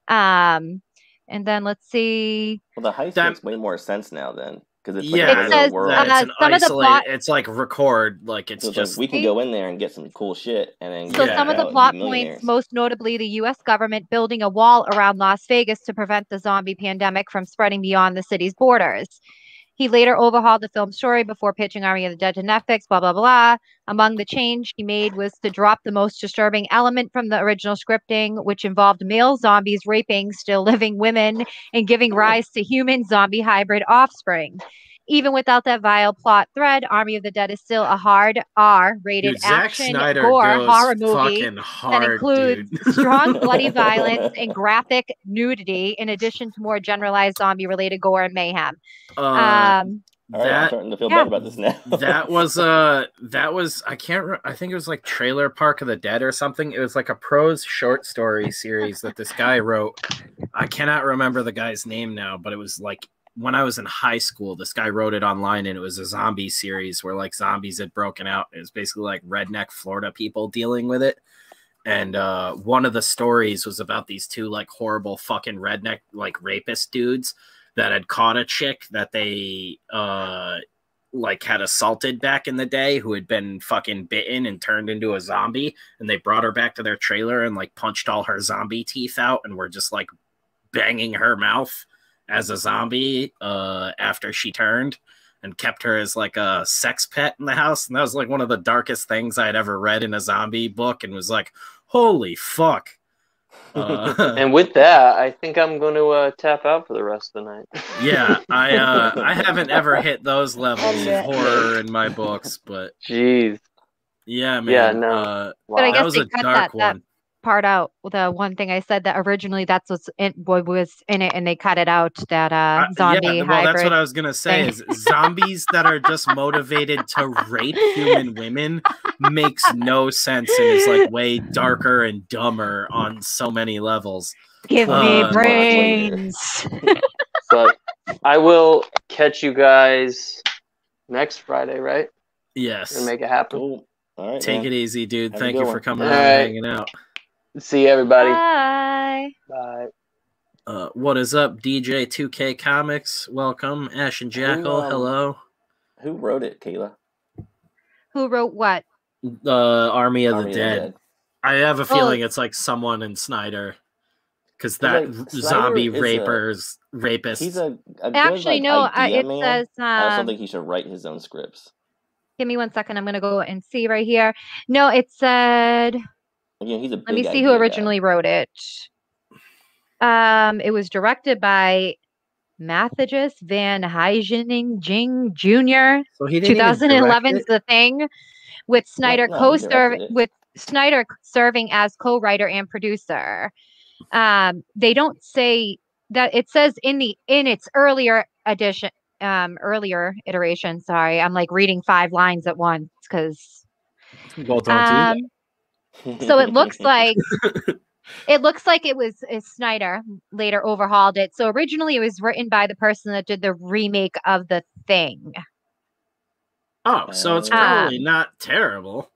And then let's see. Well, the heist That- makes way more sense now then because it's like Yeah, a It says, real world. that it's an some of the isolated. plot- It's like record. Like it's So it's just like we can go in there and get some cool shit and then So Yeah. some of the out and plot be points, millionaires. most notably the U.S. government building a wall around Las Vegas to prevent the zombie pandemic from spreading beyond the city's borders. He later overhauled the film's story before pitching Army of the Dead to Netflix, blah, blah, blah. Among the change he made was to drop the most disturbing element from the original scripting, which involved male zombies raping still living women and giving rise to human zombie hybrid offspring. Even without that vile plot thread, Army of the Dead is still a hard R-rated dude, Zack action Snyder gore goes horror movie fucking that hard, includes dude. strong bloody violence and graphic nudity, in addition to more generalized zombie-related gore and mayhem. All right, I'm That starting to feel yeah. bad about this now. that was I can't I think it was like Trailer Park of the Dead or something. It was like a prose short story series that this guy wrote. I cannot remember the guy's name now, but it was like when I was in high school, this guy wrote it online, and it was a zombie series where like zombies had broken out. It was basically like redneck Florida people dealing with it. And one of the stories was about these two like horrible fucking redneck like rapist dudes that had caught a chick that they like had assaulted back in the day, who had been fucking bitten and turned into a zombie, and they brought her back to their trailer and like punched all her zombie teeth out and were just like banging her mouth as a zombie after she turned, and kept her as like a sex pet in the house. And that was like one of the darkest things I had ever read in a zombie book, and was like, holy fuck. And with that, I think I'm going to tap out for the rest of the night. Yeah, I haven't ever hit those levels of That's it. horror in my books, but Jeez. yeah, man. Yeah, no. But I Wow. That guess was they a cut dark that one. part out. The one thing I said that originally that's what was in it, and they cut it out. That zombie yeah, well, hybrid. that's what I was gonna say. thing. Is zombies that are just motivated to rape human women makes no sense and is like way darker and dumber on so many levels. Give me later. brains. But I will catch you guys next Friday, right? Yes. And make it happen. Cool. All right, Take man. it easy, dude. Have a Thank good you one. for coming All out and right. hanging out. See you, everybody. Bye. Bye. What is up, DJ 2K Comics? Welcome, Ash and Jackal. Hello. Who wrote it, Kayla? Who wrote what? Army of Army the Dead. I have a feeling it's like someone in Snyder, because that Like, zombie Snyder rapist. He's a good Actually, like, no. idea It man. says. I also think he should write his own scripts. Give me 1 second. I'm gonna go and see right here. No, it said. Again, he's a Let me big see who idea originally guy. wrote it. It was directed by Matthews Van Huygening Jr. So he didn't even direct 2011's it? The Thing, with Snyder No, he directed it. with Snyder serving as co-writer and producer. They don't say that. It says in its earlier edition, earlier iteration. Sorry, I'm like reading 5 lines at once because. Well, don't do that. So it looks like it was Snyder later overhauled it. So originally it was written by the person that did the remake of The Thing. Oh, so it's probably not terrible,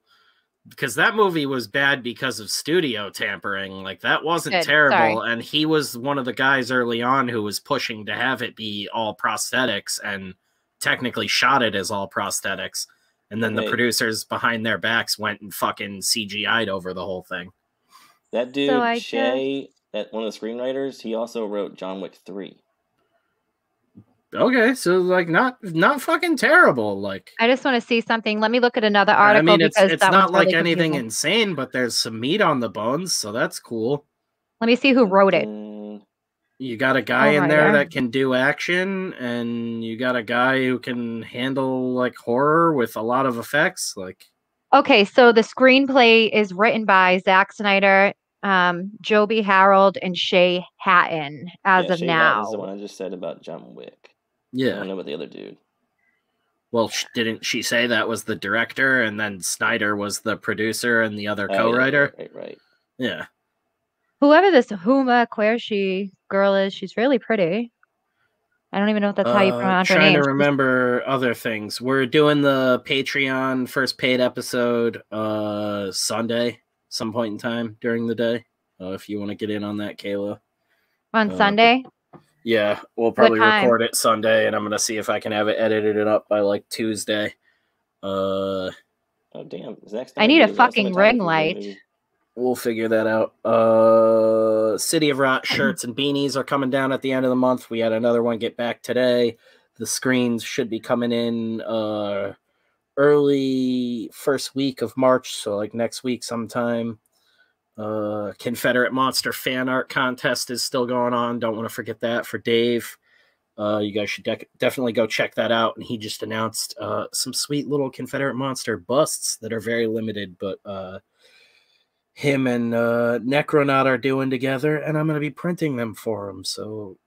because that movie was bad because of studio tampering. Like, that wasn't terrible, and he was one of the guys early on who was pushing to have it be all prosthetics and technically shot it as all prosthetics. And then the producers behind their backs went and fucking CGI'd over the whole thing. That dude, Shay, one of the screenwriters, he also wrote John Wick 3. Okay, so like not fucking terrible. Like, I just want to see something. Let me look at another article. I mean, because it's that not like really anything confusing. insane, but there's some meat on the bones, so that's cool. Let me see who wrote it. You got a guy in there that can do action, and you got a guy who can handle like horror with a lot of effects. Like, okay, so the screenplay is written by Zack Snyder, Joby Harold, and Shay Hatton as of Shay now. Hatton is the one I just said about John Wick. Yeah. I don't know about the other dude. Well, didn't she say that was the director, and then Snyder was the producer and the other co-writer? Yeah, right. Yeah. Whoever this Huma Quershi girl is, she's really pretty. I don't even know if that's how you pronounce her name. Trying to remember other things. We're doing the Patreon first paid episode Sunday, some point in time during the day. If you want to get in on that, Kayla. On Sunday? Yeah, we'll probably record it Sunday, and I'm going to see if I can have it edited up by like Tuesday. Oh, damn. I need a fucking ring light. We'll figure that out. City of Rot shirts and beanies are coming down at the end of the month. We had another one get back today. The screens should be coming in early first week of March, so like next week sometime. Confederate Monster fan art contest is still going on. Don't want to forget that for Dave. You guys should definitely go check that out. And he just announced some sweet little Confederate Monster busts that are very limited, but him and Necronaut are doing together, and I'm going to be printing them for him. So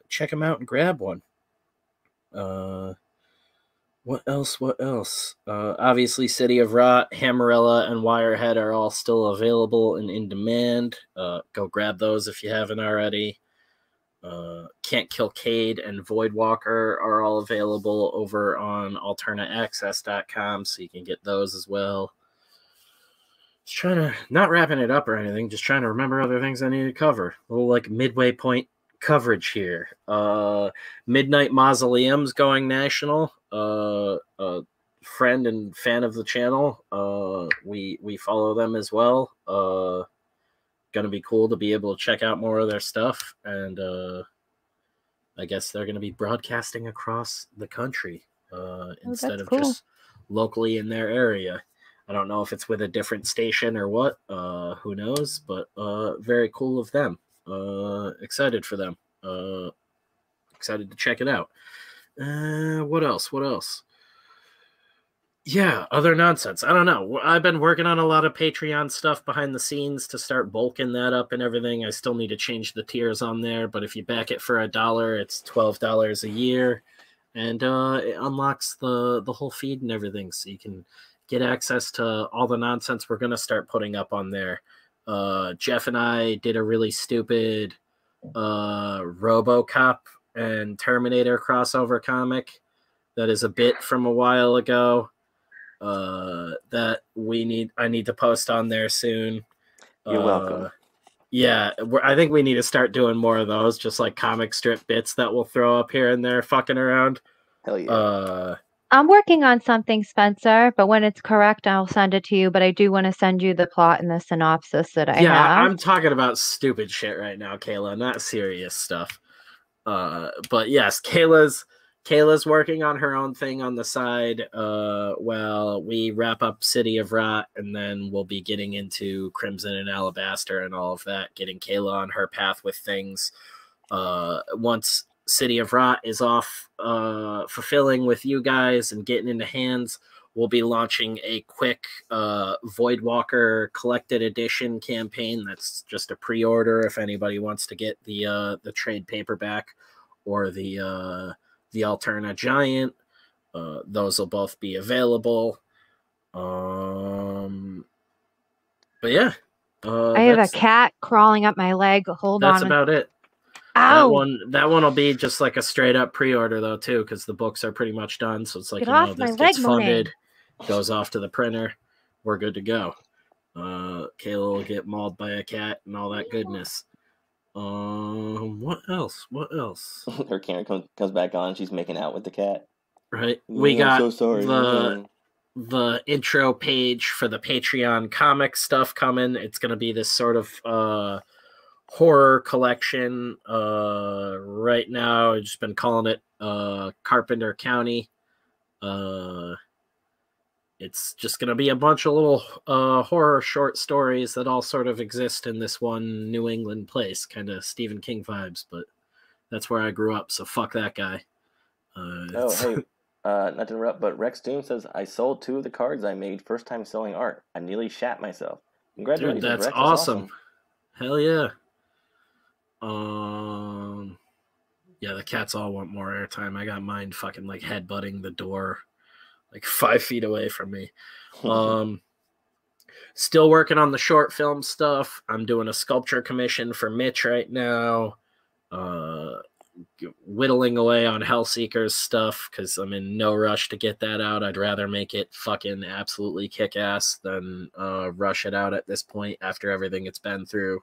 check them out and grab one. What else? Obviously, City of Rot, Hammerella, and Wirehead are all still available and in demand. Go grab those if you haven't already. Can't Kill Cade and Voidwalker are all available over on alternaaccess.com, so you can get those as well. Just trying to, not wrapping it up or anything, just trying to remember other things I need to cover. A little like midway point coverage here. Midnight Mausoleum's going national. A friend and fan of the channel. We follow them as well. Gonna be cool to be able to check out more of their stuff, and I guess they're gonna be broadcasting across the country instead of just locally in their area. I don't know if it's with a different station or what. Who knows? But very cool of them. Excited for them. Excited to check it out. What else? Yeah, other nonsense. I don't know. I've been working on a lot of Patreon stuff behind the scenes to start bulking that up and everything. I still need to change the tiers on there, but if you back it for $1, it's $12 a year, and it unlocks the whole feed and everything, so you can get access to all the nonsense we're going to start putting up on there. Jeff and I did a really stupid RoboCop and Terminator crossover comic that is a bit from a while ago that I need to post on there soon. You're welcome. Yeah, I think we need to start doing more of those, just like comic strip bits that we'll throw up here and there, fucking around. Hell yeah. I'm working on something, Spencer, but when it's correct, I'll send it to you. But I do want to send you the plot and the synopsis that I have. I'm talking about stupid shit right now, Kayla, not serious stuff. But yes, Kayla's working on her own thing on the side. While we wrap up City of Rot, and then we'll be getting into Crimson and Alabaster and all of that, getting Kayla on her path with things. Once City of Rot is off fulfilling with you guys and getting into hands, we'll be launching a quick Voidwalker collected edition campaign. That's just a pre-order if anybody wants to get the trade paperback or the Alterna Giant. Those will both be available. But yeah. I have a cat crawling up my leg. Hold on. That's about it. Ow! That one will be just like a straight up pre-order though too, because the books are pretty much done. So it's like, Get this off gets my leg, funded, goes off to the printer, we're good to go. Kayla will get mauled by a cat and all that goodness. What else? Her camera comes back on. She's making out with the cat. Right. We got so sorry. the intro page for the Patreon comic stuff coming. It's going to be this sort of horror collection. Right now, I've just been calling it Carpenter County. It's just going to be a bunch of little horror short stories that all sort of exist in this one New England place. Kind of Stephen King vibes, but that's where I grew up, so fuck that guy. Hey, not to interrupt, but Rex Doom says, I sold 2 of the cards I made first time selling art. I nearly shat myself. Congratulations, Dude, that's Rex. awesome. Hell yeah. Yeah, the cats all want more airtime. I got mine fucking like headbutting the door like 5 feet away from me. Still working on the short film stuff. I'm doing a sculpture commission for Mitch right now. Whittling away on Hellseeker's stuff because I'm in no rush to get that out. I'd rather make it fucking absolutely kick-ass than rush it out at this point after everything it's been through.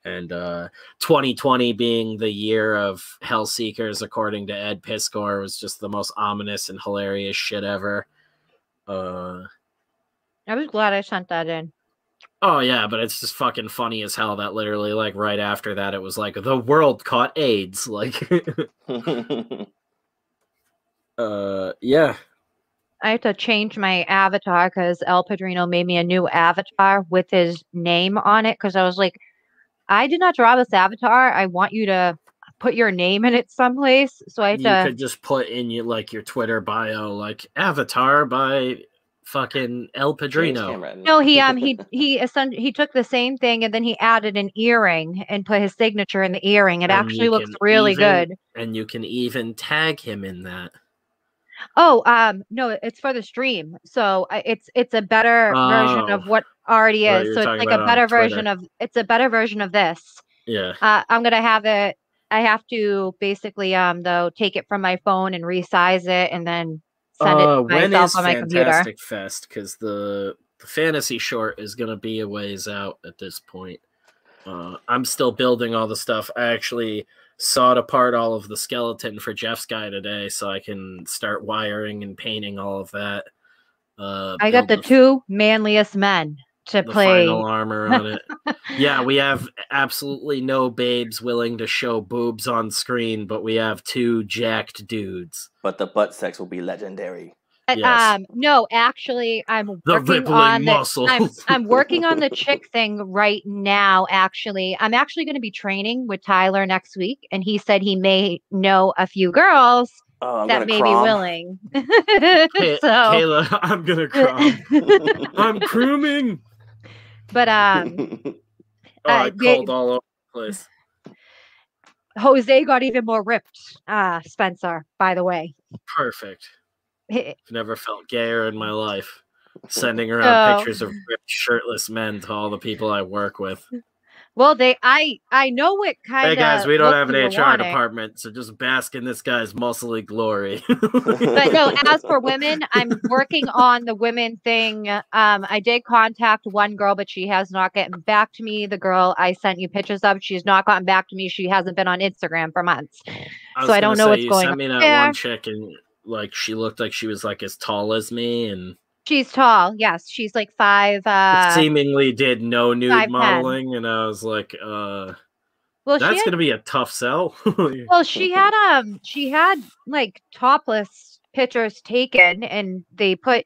And 2020 being the year of Hellseekers, according to Ed Piskor, was just the most ominous and hilarious shit ever. I was glad I sent that in. Oh, yeah, but it's just fucking funny as hell that literally, like, right after that, it was like, the world caught AIDS. Like, yeah. I have to change my avatar because El Padrino made me a new avatar with his name on it because I was like, I did not draw this avatar. I want you to put your name in it someplace. So I have You could just put in your Twitter bio, like, avatar by fucking El Padrino. No, he took the same thing and then he added an earring and put his signature in the earring. It actually looks really good. And you can even tag him in that. Oh, no, it's for the stream. So it's a better version of what already is. So it's like a better version of this. Yeah. I'm gonna have it. I have to basically though take it from my phone and resize it and then send it to myself on my computer. Fantastic Fest? Because the fantasy short is gonna be a ways out at this point. I'm still building all the stuff. I actually sawed apart all of the skeleton for Jeff's guy today, so I can start wiring and painting all of that. I got the 2 manliest men to play final armor on it. Yeah, we have absolutely no babes willing to show boobs on screen, but we have 2 jacked dudes. But the butt sex will be legendary. Yes. No, actually, I'm working on I'm working on the chick thing right now. Actually, I'm actually going to be training with Tyler next week, and he said he may know a few girls that may be willing. Hey, so, Kayla, I'm gonna crom. I'm grooming. But I called all over the place. Jose got even more ripped. Spencer, by the way. Perfect. I've never felt gayer in my life. Sending around pictures of ripped, shirtless men to all the people I work with. Well, I know what kind of. Hey guys, we don't have an you were HR wanting. department, so just bask in this guy's muscly glory. But no, as for women, I'm working on the women thing. I did contact one girl, but she has not gotten back to me. The girl I sent you pictures of, she's not gotten back to me. She hasn't been on Instagram for months. So I don't know what's you going sent me on that there. one chick, and like she looked like she was like as tall as me, and She's tall. Yes, she's like 5. seemingly did no nude 5'10". modeling, and I was like, Well, that's gonna be a tough sell. well, she had like topless pictures taken, and they put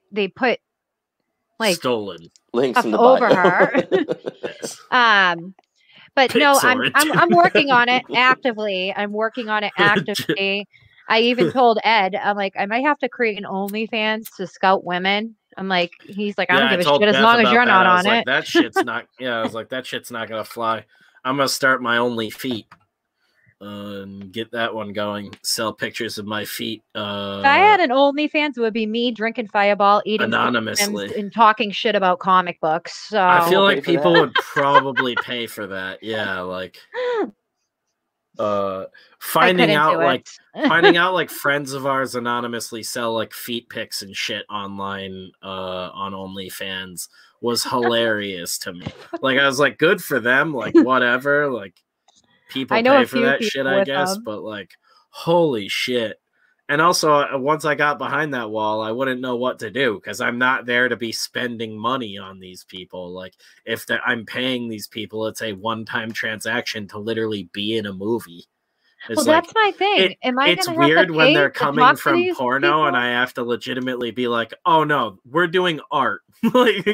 like stolen Links in the over bio. her. Yes. But no, Pics I'm working on it actively. I'm working on it actively. I even told Ed, I'm like, I might have to create an OnlyFans to scout women. I'm like, he's like, I don't give a told shit as Beth long as about you're that. not I was on like, it. that shit's not. Yeah, I was like, that shit's not gonna fly. I'm gonna start my only feet and get that one going. Sell pictures of my feet. If I had an OnlyFans, it would be me drinking Fireball, eating anonymously and talking shit about comic books. So I feel like pay for people that? would probably pay for that. Yeah, like finding out like friends of ours anonymously sell like feet pics and shit online on OnlyFans was hilarious to me. Like I was like, good for them, like whatever, like people I know pay a for few that people shit, I with guess, them. but like holy shit. And also, once I got behind that wall, I wouldn't know what to do because I'm not there to be spending money on these people. Like, if I'm paying these people, it's a one-time transaction to literally be in a movie. It's well, like, that's my thing. Am I it's gonna have weird to when pay they're to coming talk to from these porno people? and I have to legitimately be like, oh no, we're doing art. Like,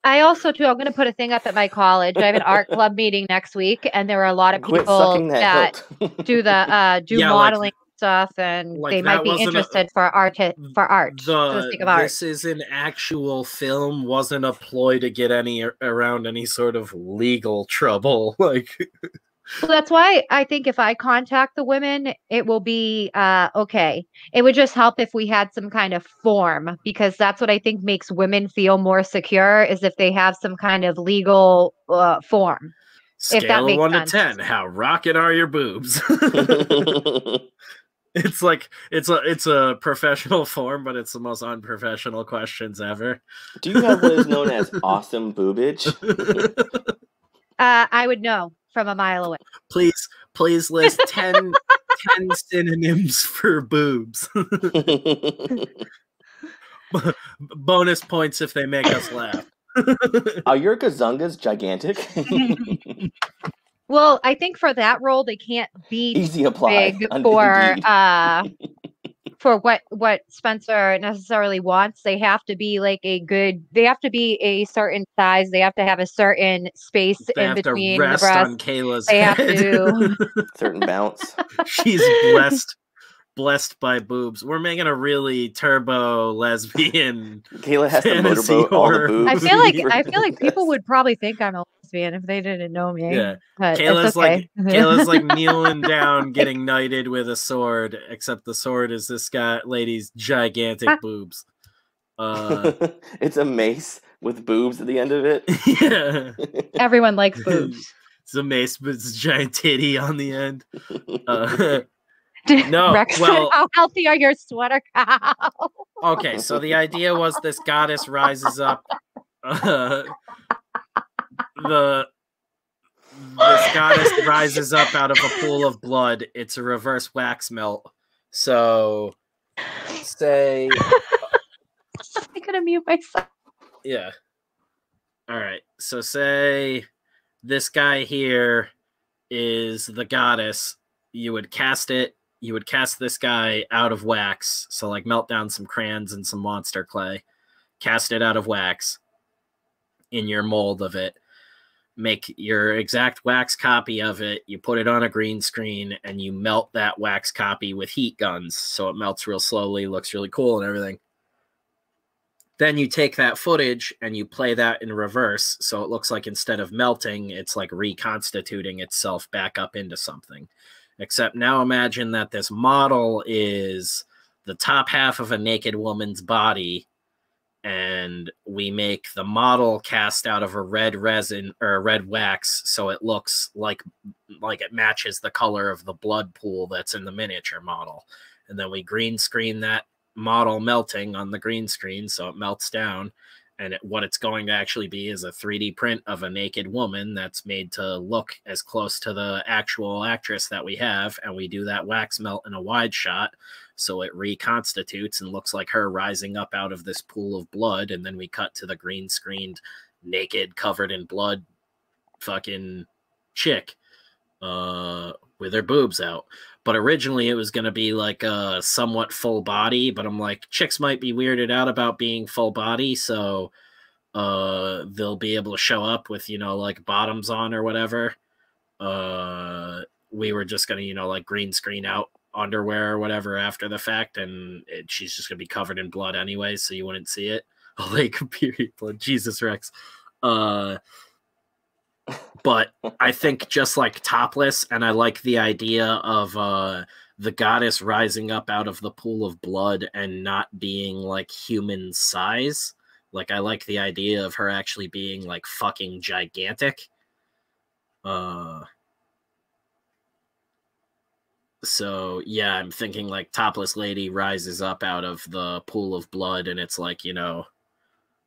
I also too. I'm going to put a thing up at my college. I have an art club meeting next week, and there are a lot of Quit people sucking that that hilt. do the Yeah, modeling stuff, and like they that might be wasn't interested for art for the sake of art. This is an actual film, wasn't a ploy to get around any sort of legal trouble. Like, Well, that's why I think if I contact the women, it will be okay. It would just help if we had some kind of form, because that's what I think makes women feel more secure, is if they have some kind of legal form. If that scale of makes 1 sense. to 10, how rockin' are your boobs? It's like it's a professional form, but it's the most unprofessional questions ever. Do you have what is known as awesome boobage? I would know from a mile away. Please list 10 synonyms for boobs. Bonus points if they make us laugh. Are your gazungas gigantic? Well, I think for that role, they can't be Easy apply. big Indeed. for what Spencer necessarily wants. They have to be like they have to be a certain size. They have to have a certain space They in have between to the rest breasts. on Kayla's They head. have to. Certain bounce. She's blessed by boobs. We're making a really turbo lesbian. Kayla has to fantasy motorboat all the horror. boobs. I feel like people would probably think I'm a lesbian if they didn't know me. Yeah, But Kayla's it's okay. Kayla's like kneeling down, getting knighted with a sword. Except the sword is this lady's gigantic boobs. It's a mace with boobs at the end of it. Yeah, Everyone likes boobs. it's a mace, but it's a giant titty on the end. No, Rex, well, how healthy are your sweater cows? Okay, so the idea was this goddess rises up. This goddess rises up out of a pool of blood. It's a reverse wax melt. So, say. I'm gonna mute myself. Yeah. All right. So, say this guy here is the goddess. You would cast it. You would cast this guy out of wax. So, like, melt down some crayons and some monster clay. Cast it out of wax in your mold of it. Make your exact wax copy of it. You put it on a green screen and you melt that wax copy with heat guns. So it melts real slowly, looks really cool and everything. Then you take that footage and you play that in reverse. So it looks like instead of melting, it's like reconstituting itself back up into something. Except now imagine that this model is the top half of a naked woman's body and we make the model cast out of a red resin or a red wax, so it looks like it matches the color of the blood pool that's in the miniature model. And then we green screen that model melting on the green screen, so it melts down. And what it's going to actually be is a 3D print of a naked woman that's made to look as close to the actual actress that we have. And we do that wax melt in a wide shot, so it reconstitutes and looks like her rising up out of this pool of blood. And then we cut to the green screened, naked, covered in blood fucking chick with her boobs out. But originally it was going to be like a somewhat full body, but I'm like, chicks might be weirded out about being full body, so they'll be able to show up with, you know, like bottoms on or whatever. We were just going to, you know, like green screen out underwear or whatever after the fact, and she's just going to be covered in blood anyway, so you wouldn't see it. Like period blood. Jesus Rex. But I think just like topless, and I like the idea of the goddess rising up out of the pool of blood and not being like human size. Like I like the idea of her actually being like fucking gigantic. So yeah, I'm thinking like topless lady rises up out of the pool of blood, and it's like, you know,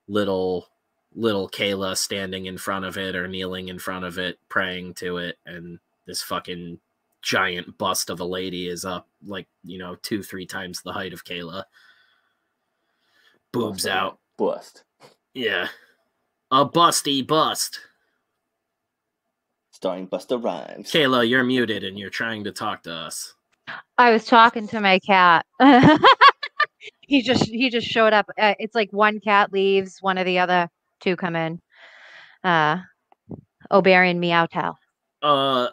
little Kayla standing in front of it or kneeling in front of it, praying to it, and this fucking giant bust of a lady is up, like, you know, 2-3 times the height of Kayla. Boobs out. Bust. Yeah. A busty bust. Starring Busta Rhymes. Kayla, you're muted and you're trying to talk to us. I was talking to my cat. He just showed up. It's like one cat leaves, one of the other two come in. O'Berry and Meowtow.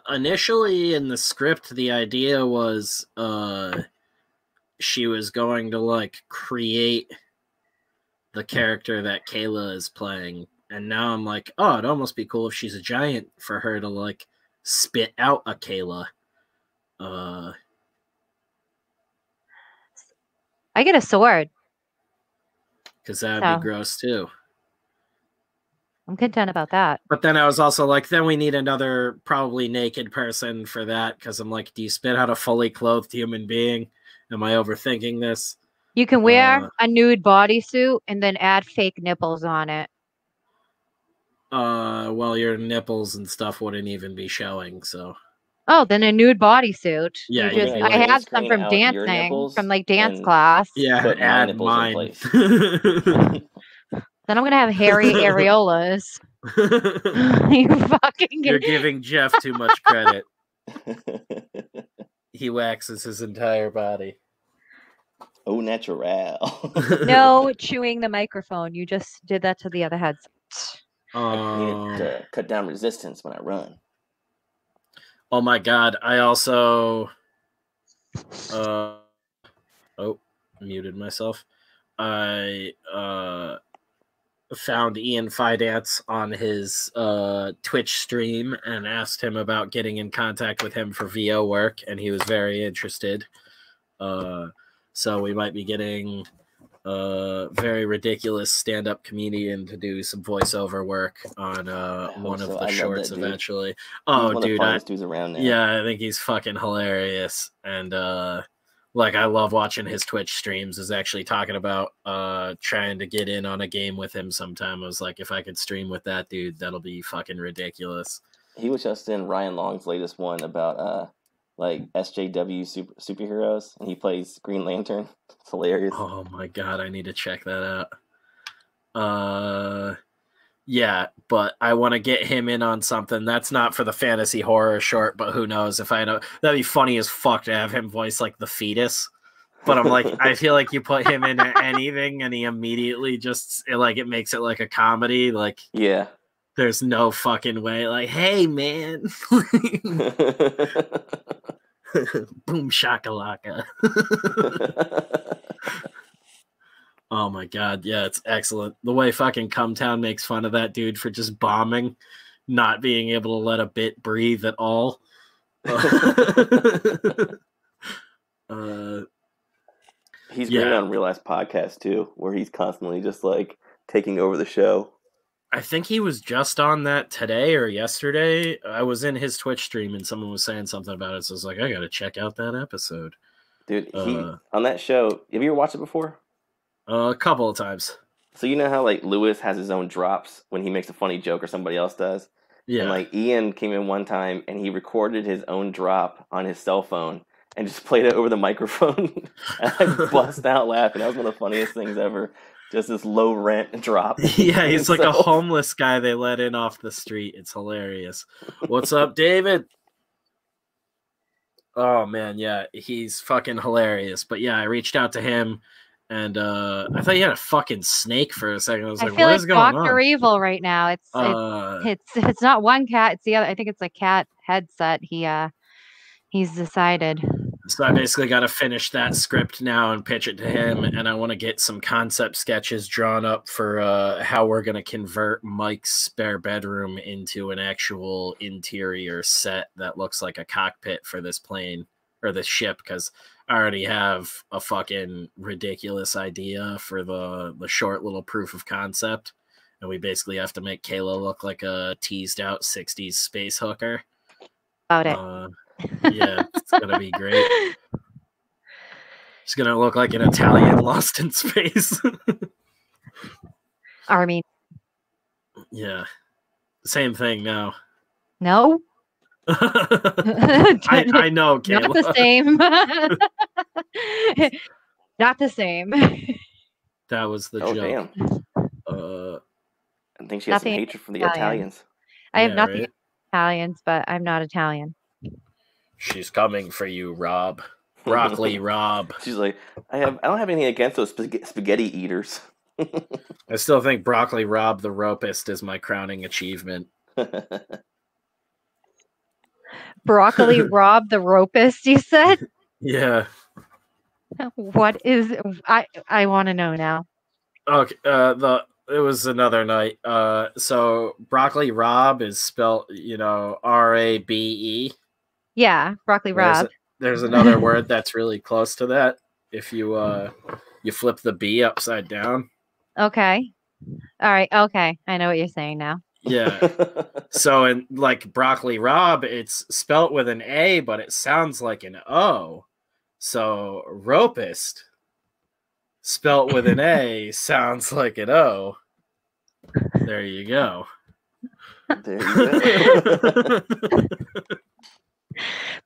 Initially in the script, the idea was she was going to like create the character that Kayla is playing, and now I'm like, oh, it'd almost be cool if she's a giant for her to like spit out a Kayla. I get a sword. Because that'd be gross too. I'm content about that. But then I was also like, then we need another probably naked person for that, because I'm like, do you spit out a fully clothed human being? Am I overthinking this? You can wear a nude bodysuit and then add fake nipples on it. Well, your nipples and stuff wouldn't even be showing, so. Oh, then a nude bodysuit. Yeah, I had some from dancing, from like dance class. Yeah, put add mine. mine. Then I'm gonna have hairy areolas. You're giving Jeff too much credit. He waxes his entire body. Oh, natural. No chewing the microphone. You just did that to the other headset. I needed to cut down resistance when I run. Oh my god, I also muted myself. I found Ian Fidance on his Twitch stream and asked him about getting in contact with him for VO work, and he was very interested. So we might be getting a very ridiculous stand-up comedian to do some voiceover work on one of the shorts eventually. Oh, dude, yeah, I think he's fucking hilarious, and like I love watching his Twitch streams. Is actually talking about trying to get in on a game with him sometime. I was like, if I could stream with that dude, that'll be fucking ridiculous. He was just in Ryan Long's latest one about like SJW superheroes, and he plays Green Lantern. It's hilarious. Oh my god, I need to check that out. Yeah, but I want to get him in on something. That's not for the fantasy horror short, but who knows if I know. That'd be funny as fuck to have him voice like the fetus. But I'm like, I feel like you put him in anything and he immediately just, like, it makes it like a comedy. Like, yeah. There's no fucking way. Like, hey, man. Boom shakalaka. Oh my god, yeah, it's excellent. The way fucking Cumtown makes fun of that dude for just bombing, not being able to let a bit breathe at all. He's great on Real Life Podcast too, where he's constantly just like taking over the show. I think he was just on that today or yesterday. I was in his Twitch stream and someone was saying something about it, so I was like, I gotta check out that episode. Dude, he on that show. Have you ever watched it before? A couple of times. So you know how like Lewis has his own drops when he makes a funny joke or somebody else does? Yeah. And like Ian came in one time and he recorded his own drop on his cell phone and just played it over the microphone. And I bust out laughing. That was one of the funniest things ever. Just this low rent drop. Yeah, he's like a homeless guy they let in off the street. It's hilarious. What's up, David? Oh man, yeah, he's fucking hilarious. But yeah, I reached out to him and I thought he had a fucking snake for a second. I was like, what is going on? Dr. Evil right now. It's not one cat, it's the other. I think it's a cat headset. He's decided. So I basically got to finish that script now and pitch it to him, and I want to get some concept sketches drawn up for how we're going to convert Mike's spare bedroom into an actual interior set that looks like a cockpit for this plane or this ship, because I already have a fucking ridiculous idea for the short little proof of concept, and we basically have to make Kayla look like a teased out 60s space hooker. About it. Yeah, it's gonna be great. It's gonna look like an Italian lost in space. Army. Yeah, same thing now. No. I know, Kayla. Not the same. Not the same. That was the joke. Damn. I think she has some hatred for the Italians. I have nothing against Italians, but I'm not Italian. She's coming for you, Rob. Broccoli Rob. She's like, I don't have anything against those spaghetti eaters. I still think Broccoli Rob the Ropist is my crowning achievement. Broccoli Rob the Ropist, you said? Yeah. What is I want to know now. Okay, it was another night. So Broccoli Rob is spelled, R-A-B-E. Yeah, Broccoli Rob. There's another word that's really close to that. If you flip the B upside down. Okay. All right. Okay. I know what you're saying now. Yeah. So in like Broccoli Rob, it's spelt with an A, but it sounds like an O. So Ropist, spelt with an A, sounds like an O. There you go. There you go.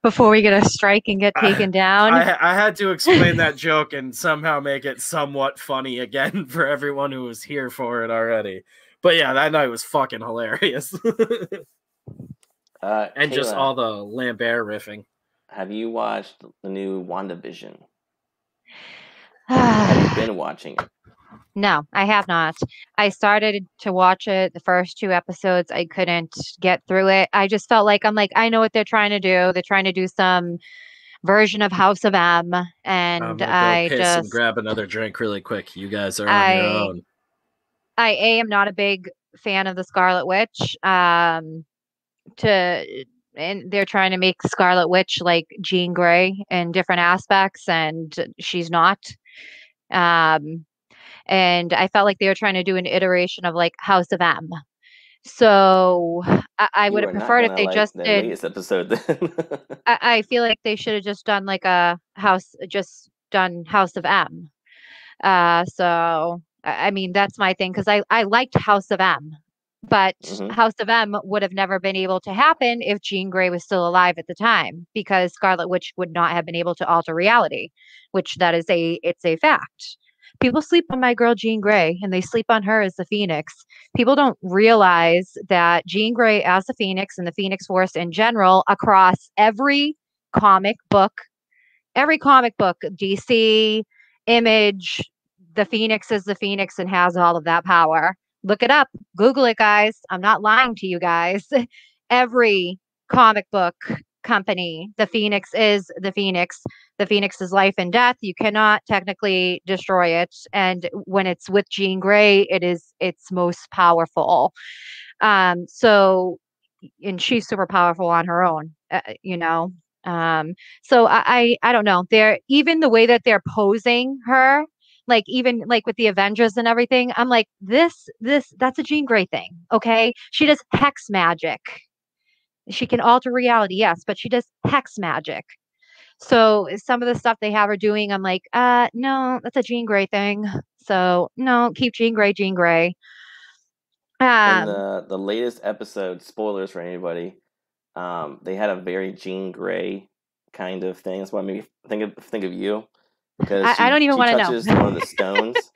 Before we get a strike and get taken down. I had to explain that joke and somehow make it somewhat funny again for everyone who was here for it already. But yeah, that night was fucking hilarious. And just all the Lambert riffing. Have you watched the new WandaVision? Have you been watching it? No, I have not. I started to watch it, the first 2 episodes. I couldn't get through it. I just felt like I know what they're trying to do. They're trying to do some version of House of M, and I piss just and grab another drink really quick. You guys are on your own. I am not a big fan of the Scarlet Witch. And they're trying to make Scarlet Witch like Jean Grey in different aspects, and she's not. And I felt like they were trying to do an iteration of like House of M. So I would have preferred if they just did. Latest episode then. I feel like they should have just done like House of M. So I mean that's my thing, because I liked House of M, but House of M would have never been able to happen if Jean Grey was still alive at the time, because Scarlet Witch would not have been able to alter reality, which it's a fact. People sleep on my girl Jean Grey, and they sleep on her as the Phoenix. People don't realize that Jean Grey as the Phoenix and the Phoenix Force in general, across every comic book, DC, Image, the Phoenix is the Phoenix and has all of that power. Look it up. Google it, guys. I'm not lying to you guys. Every comic book company, the Phoenix is the Phoenix. The Phoenix is life and death. You cannot technically destroy it. And when it's with Jean Grey, it's most powerful. And she's super powerful on her own, So I don't know. They're even the way that they're posing her, like even like with the Avengers and everything. I'm like, that's a Jean Grey thing. Okay. She does hex magic. She can alter reality, yes, but she does hex magic. So some of the stuff they have her doing, I'm like, no, that's a Jean Grey thing. So no, keep Jean Grey, Jean Grey. In Um, the latest episode, spoilers for anybody, they had a very Jean Grey kind of thing. That's why I maybe think of you, because I don't even she want to touches know. one of the stones,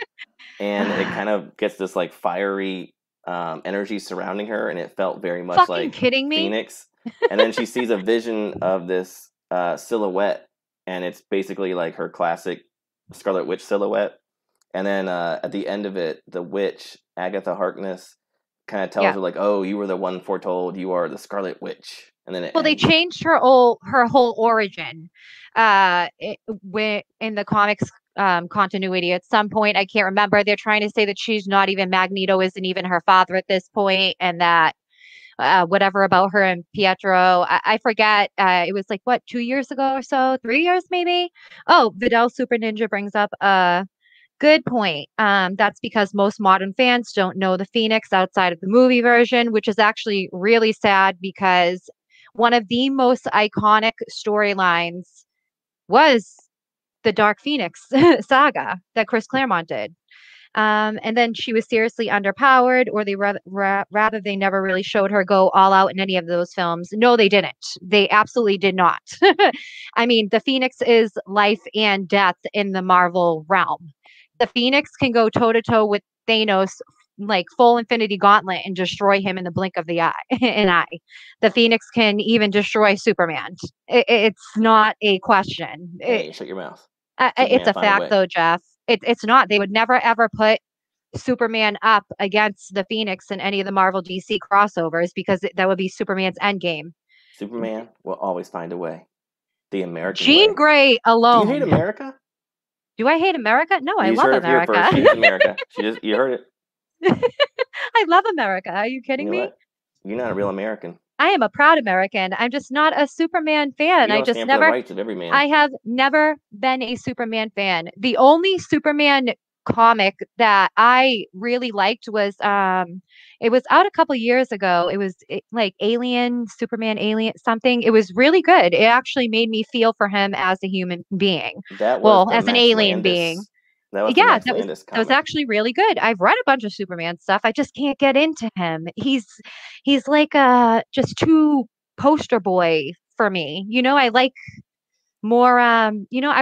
and it kind of gets this like fiery energy surrounding her, and it felt very much Fucking like kidding me? Phoenix. And then she sees a vision of this silhouette, and it's basically like her classic Scarlet Witch silhouette. And then at the end of it, the witch Agatha Harkness kind of tells Yeah. her like, "Oh, you were the one foretold. You are the Scarlet Witch." And then it Well, they ends. changed her whole origin. In the comics continuity, at some point, I can't remember. They're trying to say that she's not even Magneto, isn't even her father at this point, and that whatever about her and Pietro, I forget. It was like what 2 years ago or so, 3 years maybe. Oh, Vidal Super Ninja brings up good point. That's because most modern fans don't know the Phoenix outside of the movie version, which is actually really sad because one of the most iconic storylines was the Dark Phoenix saga that Chris Claremont did. And then she was seriously underpowered, or they rather they never really showed her go all out in any of those films. No, they didn't. They absolutely did not. I mean, the Phoenix is life and death in the Marvel realm. The Phoenix can go toe to toe with Thanos, like full Infinity Gauntlet, and destroy him in the blink of the eye. An eye. The Phoenix can even destroy Superman. It's not a question. Hey, shut your mouth. It's Superman, a find a fact, way. though, Jeff. It's not. They would never ever put Superman up against the Phoenix in any of the Marvel DC crossovers because that would be Superman's endgame. Superman will always find a way. The American Jean way. Grey Do you hate alone. America? Do I hate America? No, I You love heard it here first. She America. hates America. You heard it. I love America. Are you You kidding know me? what? You're not a real American. I am a proud American. I'm just not a Superman fan. You don't stand for the rights of every man. I have never been a Superman fan. The only Superman comic that I really liked was it was out a couple years ago. It was like Alien, Superman Alien something. It was really good. It actually made me feel for him as a human being. That was Well, the as an Max alien Landis. being. That was the Yeah, Max that was Landis that was comic. actually really good. I've read a bunch of Superman stuff. I just can't get into him. He's like just too poster boy for me. You know, I like more I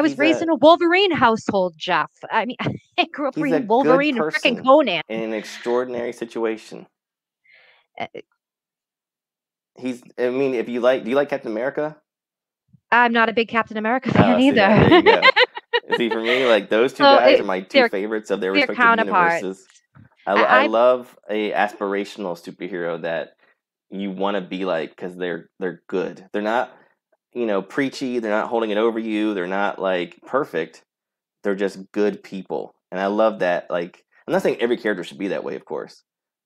was He's raised a in a Wolverine household, Jeff. I mean, I grew up he's a reading good Wolverine and freaking person Conan. in an extraordinary situation. Uh, I mean, if you like, do you like Captain America? I'm not a big Captain America fan Oh, see either. that? There you go. See, for me, like those two Well, guys are my two they're favorites of their they're respective counterparts. universes. I I love a aspirational superhero that you want to be like because they're good. They're not, preachy. They're not holding it over you. They're not like perfect. They're just good people, and I love that. Like, I'm not saying every character should be that way, of course,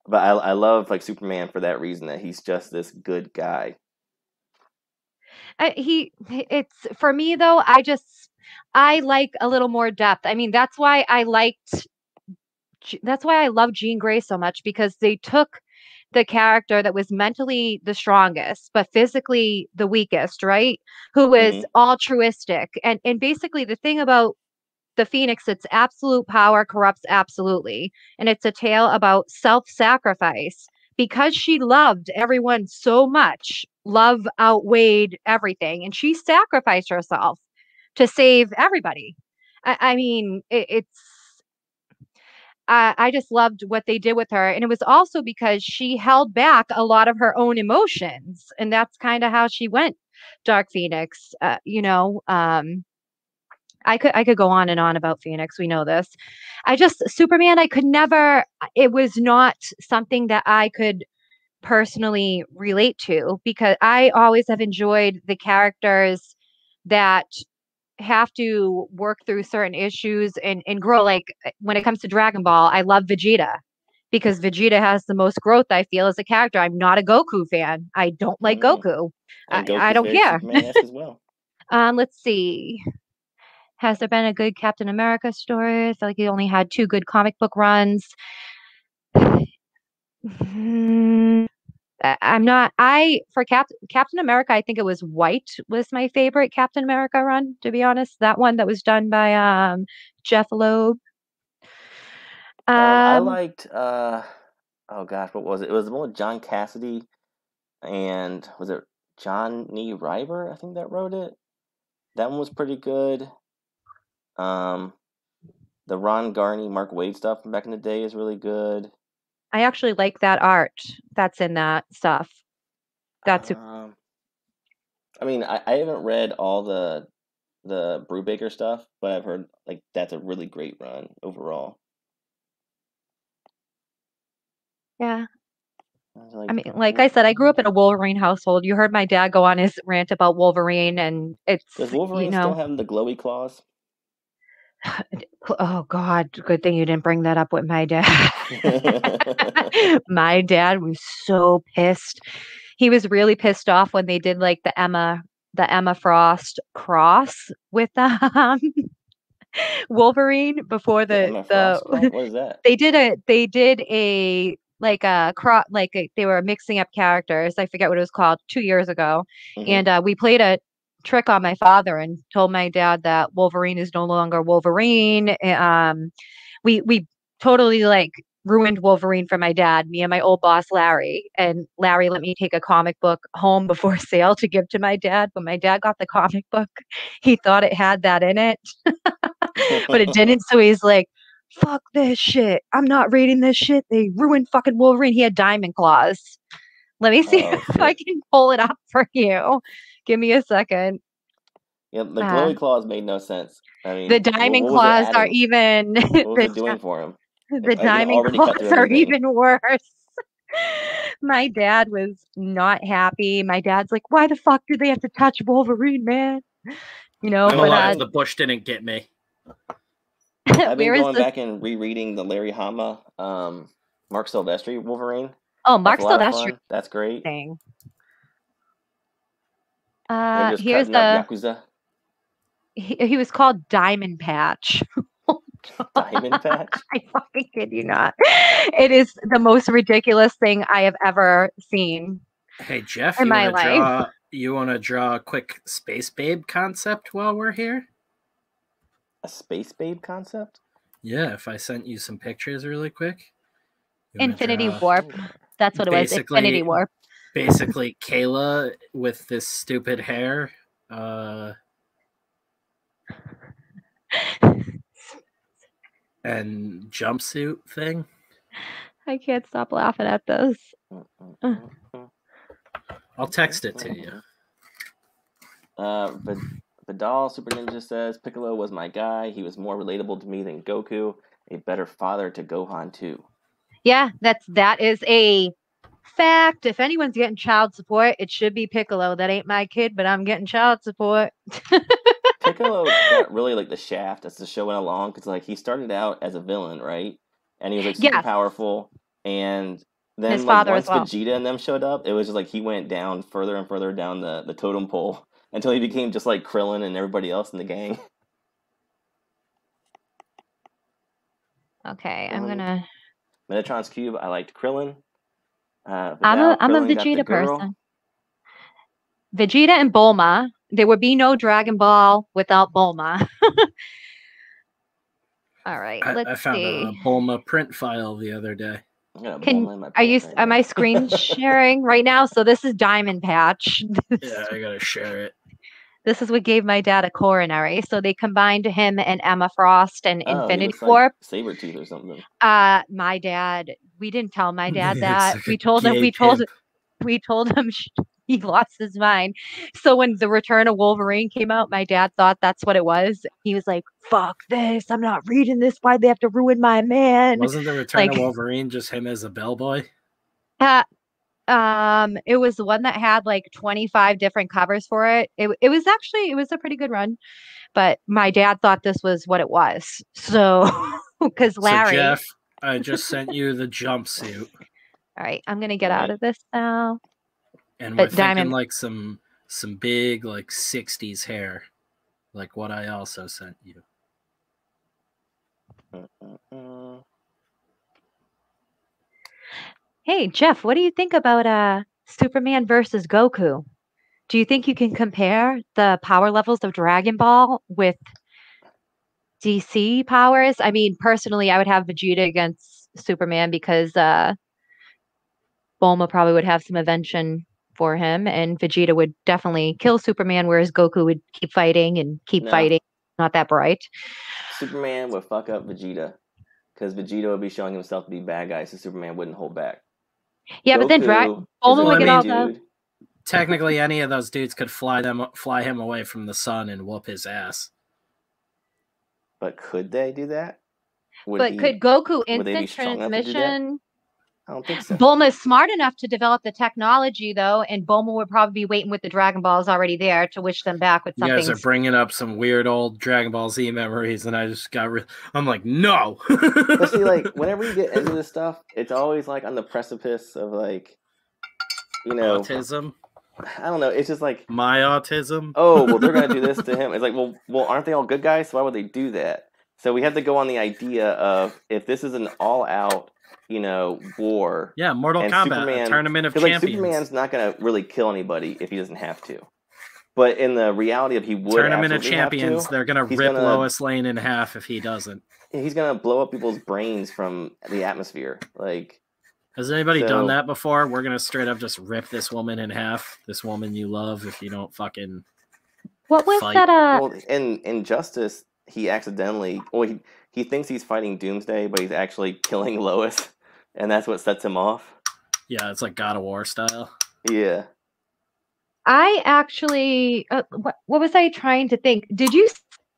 but I love like Superman for that reason, that he's just this good guy. it's for me though. I like a little more depth. I mean, that's why I love Jean Grey so much because they took the character that was mentally the strongest but physically the weakest, right? Who was Hmm. altruistic. And basically the thing about the Phoenix, it's absolute power corrupts absolutely. And it's a tale about self-sacrifice. Because she loved everyone so much, love outweighed everything. And she sacrificed herself to save everybody. I mean, I just loved what they did with her. And it was also because she held back a lot of her own emotions. And that's kind of how she went Dark Phoenix. I could go on and on about Phoenix. We know this. Superman, I could never, it was not something that I could personally relate to because I always have enjoyed the characters that have to work through certain issues and grow. Like when it comes to Dragon Ball, I love Vegeta because Vegeta has the most growth, I feel, as a character. I'm not a Goku fan. I don't like Goku. And I Goku's don't very care. Superman-esque as well. Let's see. Has there been a good Captain America story? I feel like he only had 2 good comic book runs. I'm not. For Captain America, I think it was White was my favorite Captain America run. To be honest, that one that was done by Jeff Loeb. I liked. Oh gosh, what was it? It was the one with John Cassidy, and was it Johnny River? I think that wrote it. That one was pretty good. The Ron Garney, Mark Waid stuff from back in the day is really good. I actually like that art that's in that stuff. That's I mean, I haven't read all the Brubaker stuff, but I've heard like that's a really great run overall. Yeah. I mean, like I said, I grew up in a Wolverine household. You heard my dad go on his rant about Wolverine, and it's, Does Wolverine still have the glowy claws? Oh God, good thing you didn't bring that up with my dad. My dad was so pissed. He was really pissed off when they did like the Emma Frost cross with Wolverine before The Emma Frost cross? What is that? they did a like a they were mixing up characters. I forget what it was called 2 years ago. Mhm. And we played a trick on my father and told my dad that Wolverine is no longer Wolverine. We totally like ruined Wolverine for my dad, me and my old boss Larry. And Larry let me take a comic book home before sale to give to my dad. When my dad got the comic book, he thought it had that in it, but it didn't. So he's like, fuck this shit. I'm not reading this shit. They ruined fucking Wolverine. He had diamond claws. Let me see if I can pull it up for you. Give me a second. Yeah, the glowy claws made no sense. I mean, the diamond claws are even. What was it doing for him? The diamond claws are even worse. My dad was not happy. My dad's like, "Why the fuck do they have to touch Wolverine, man?" You know, I'm alive. The bush didn't get me. I've been going back and rereading the Larry Hama, Mark Silvestri Wolverine. Oh, Mark Silvestri. That's great. Thing. Here's the Yakuza. He was called Diamond Patch. Diamond Patch? I fucking kid you not. It is the most ridiculous thing I have ever seen. Hey Jeff, in my life. You want to draw a quick Space Babe concept while we're here? A Space Babe concept? Yeah, if I sent you some pictures really quick. Infinity Warp. That's what it was. Infinity Warp. Basically, Kayla with this stupid hair. And jumpsuit thing. I can't stop laughing at this. I'll text it to you. Vidal Super Ninja says Piccolo was my guy. He was more relatable to me than Goku. A better father to Gohan too. Yeah, that is a fact. If anyone's getting child support, it should be Piccolo. That ain't my kid, but I'm getting child support. Piccolo got really like the shaft as the show went along because like he started out as a villain, right? And he was like super powerful, and then his father once as well. Vegeta and them showed up, it was just like he went down further and further down the totem pole until he became just like Krillin and everybody else in the gang. Okay, I'm gonna. Metatron's Cube. I liked Krillin. I'm a Vegeta person. Vegeta and Bulma. There would be no Dragon Ball without Bulma. All right, I found a Bulma print file the other day. Am I screen sharing right now? So this is Diamond Patch. Yeah, I gotta share it. This is what gave my dad a coronary. So they combined him and Emma Frost and Infinity Warp. Like Sabretooth or something. My dad. We didn't tell my dad that. We told him. We told him he lost his mind. So when the Return of Wolverine came out, my dad thought that's what it was. He was like, "Fuck this! I'm not reading this. Why'd they have to ruin my man?" Wasn't the Return of Wolverine just him as a bellboy? It was the one that had like 25 different covers for it. It was a pretty good run, but my dad thought this was what it was. So, because Larry. So Jeff, I just sent you the jumpsuit. All right, I'm gonna get out of this now. And we're thinking like some some big like 60s hair, like what I also sent you. Hey, Jeff, what do you think about Superman versus Goku? Do you think you can compare the power levels of Dragon Ball with DC powers? I mean, personally, I would have Vegeta against Superman because Bulma probably would have some invention for him, and Vegeta would definitely kill Superman, whereas Goku would keep fighting and keep fighting. Not that bright. Superman would fuck up Vegeta because Vegeta would be showing himself to be bad guy, so Superman wouldn't hold back. Yeah, but then Bulma would get all the. Technically, any of those dudes could fly him away from the sun and whoop his ass. But could they do that? Could Goku instant transmission? I don't think so. Bulma is smart enough to develop the technology, though, and Bulma would probably be waiting with the Dragon Balls already there to wish them back with something. You guys are bringing up some weird old Dragon Ball Z memories, and I just got I'm like, no! But see, like, whenever you get into this stuff, it's always, like, on the precipice of, like, you know... Autism? I don't know. It's just like... My autism? Oh, well, they're going to do this to him. It's like, well, aren't they all good guys? So why would they do that? So we have to go on the idea of, if this is an all-out... you know, war. Yeah, Mortal Kombat, a tournament of champions. Like, Superman's not going to really kill anybody if he doesn't have to. But in the reality of he would tournament of champions, they're going to rip Lois Lane in half if he doesn't. He's going to blow up people's brains from the atmosphere. Like, has anybody done that before? We're going to straight up just rip this woman in half. This woman you love, if you don't fucking. What was fight. That? Well, in Justice, he accidentally. Well, he thinks he's fighting Doomsday, but he's actually killing Lois. And that's what sets him off. Yeah, it's like God of War style. Yeah. I actually, what was I trying to think? Did you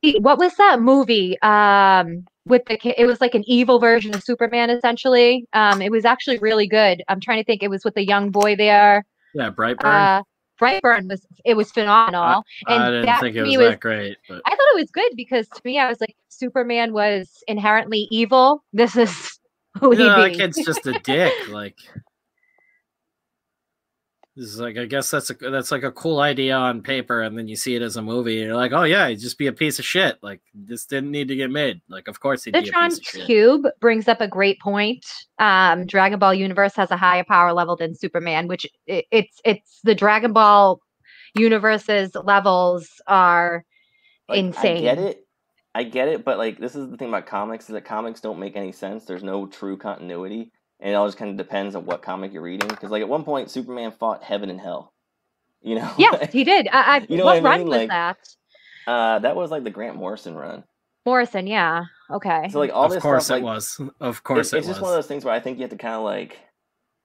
see, what was that movie? It was like an evil version of Superman, essentially. It was actually really good. I'm trying to think. It was with the young boy there. Yeah, Brightburn. Brightburn was phenomenal. I didn't think it was that great. But I thought it was good because to me, I was like, Superman was inherently evil. This is. That kid's just a dick. Like, this is like, I guess that's like a cool idea on paper, and then you see it as a movie, and you're like, oh yeah, he'd just be a piece of shit. Like, this didn't need to get made. Like, of course he'd be a piece of shit. The Cube brings up a great point. Dragon Ball universe has a higher power level than Superman, which it's the Dragon Ball universe's levels are insane. I get it, but like this is the thing about comics is that comics don't make any sense. There's no true continuity, and it all just kind of depends on what comic you're reading. Because like at one point, Superman fought heaven and hell. You know? Yes, he did. You know what what I run mean? was like, that? That was like the Grant Morrison run. Morrison, yeah. Okay. So like all this stuff, it was. Of course, it's just one of those things where I think you have to kind of like,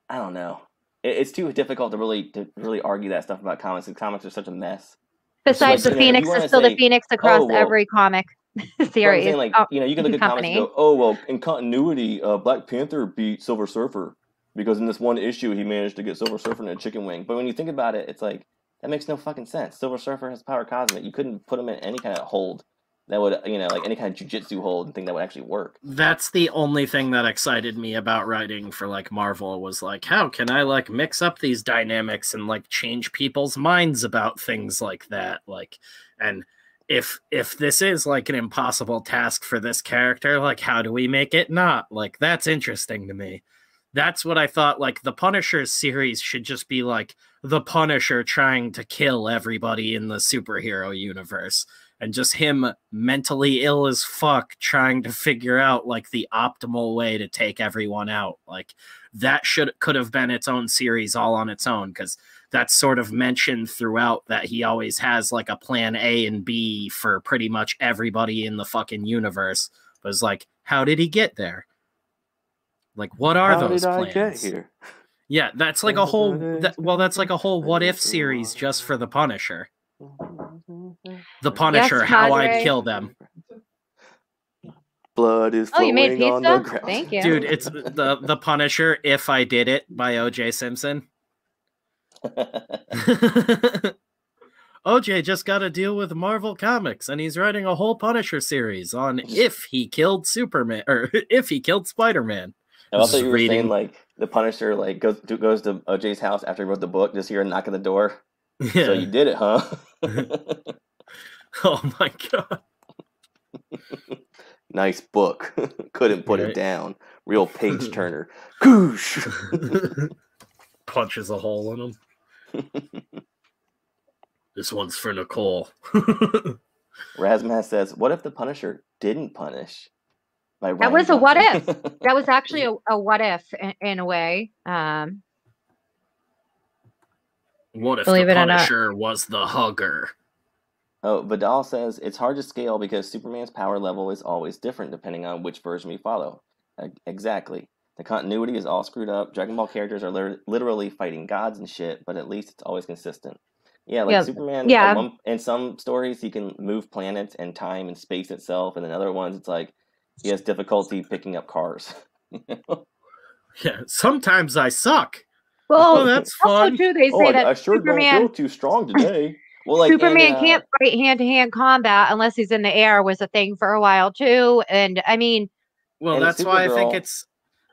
I don't know. It's too difficult to really argue that stuff about comics. Because comics are such a mess. Besides, the Phoenix is still the Phoenix across every comic series. Saying, like, you know, you can look at comics and go, oh, well, in continuity, Black Panther beat Silver Surfer because in this one issue he managed to get Silver Surfer in a chicken wing. But when you think about it, it's like, that makes no fucking sense. Silver Surfer has power cosmic. You couldn't put him in any kind of hold that would, you know, like any kind of jujitsu hold and think that would actually work. That's the only thing that excited me about writing for like Marvel was like, how can I like mix up these dynamics and like change people's minds about things like that? Like, and if this is like an impossible task for this character, like how do we make it not? Like, that's interesting to me. That's what I thought. Like, the Punisher series should just be like the Punisher trying to kill everybody in the superhero universe, and just him mentally ill as fuck trying to figure out like the optimal way to take everyone out. Like, that could have been its own series all on its own, because that's sort of mentioned throughout that he always has like a plan A and B for pretty much everybody in the fucking universe. But it's like, how did he get there? Like, what are those plans? How did I get here? Yeah, that's like a whole. That's like a whole what if series just for the Punisher. The Punisher, yes, how I'd kill them. Blood is flowing you made pizza? on the ground. Thank you. Dude, it's the Punisher, If I Did It by O.J. Simpson. OJ just got to deal with Marvel Comics, and he's writing a whole Punisher series on if he killed Superman, or if he killed Spider-Man. I also you were saying like the Punisher like goes to OJ's house after he wrote the book, just hear a knock at the door, Yeah. So you did it, huh? Oh my god. Nice book. Couldn't put Right. it down. Real page turner. Goosh. Punches a hole in him. This one's for Nicole. Razmaz says, "What if the Punisher didn't punish?" By That Ryan was a what if. Johnson. That was actually a what if in a way. What if Believe the it or not. Punisher was the hugger? Oh, Vidal says it's hard to scale because Superman's power level is always different depending on which version we follow. Exactly. The continuity is all screwed up. Dragon Ball characters are literally fighting gods and shit, but at least it's always consistent. Yeah, like Yeah. Superman, Yeah. in some stories, he can move planets and time and space itself, and in other ones, it's like he has difficulty picking up cars. Yeah, sometimes I suck. Well, Oh, that's also fun. too, they say that I sure don't Superman feel too strong today. Well, like Superman can't fight hand-to-hand combat unless he's in the air was a thing for a while too. And I mean, Well, in that's why I think Supergirl, it's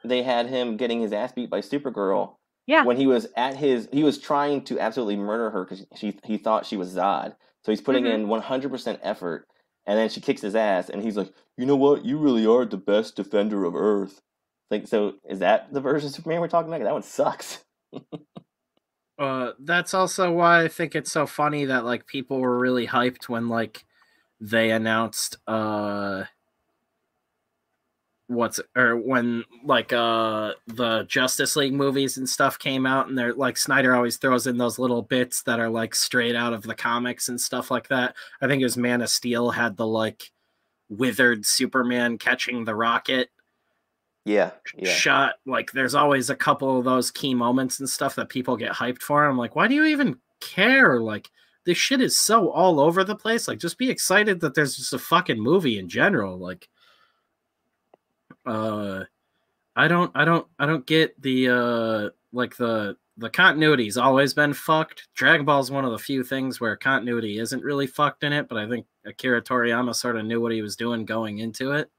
they had him getting his ass beat by Supergirl. yeah. When he was he was trying to absolutely murder her because he thought she was Zod. So he's putting in 100% effort, and then she kicks his ass, and he's like, "You know what? You really are the best defender of Earth." Like, so is that the version of Superman we're talking about? That one sucks. that's also why I think it's so funny that like people were really hyped when like they announced when like the Justice League movies and stuff came out, and they're like Snyder always throws in those little bits that are like straight out of the comics and stuff like that. I think it was Man of Steel had the like withered Superman catching the rocket Yeah. shot. Like there's always a couple of those key moments and stuff that people get hyped for. I'm like, why do you even care? Like this shit is so all over the place. Like just be excited that there's just a fucking movie in general. Like I don't get the like the continuity's always been fucked. Dragon Ball is one of the few things where continuity isn't really fucked in it, but I think Akira Toriyama sort of knew what he was doing going into it.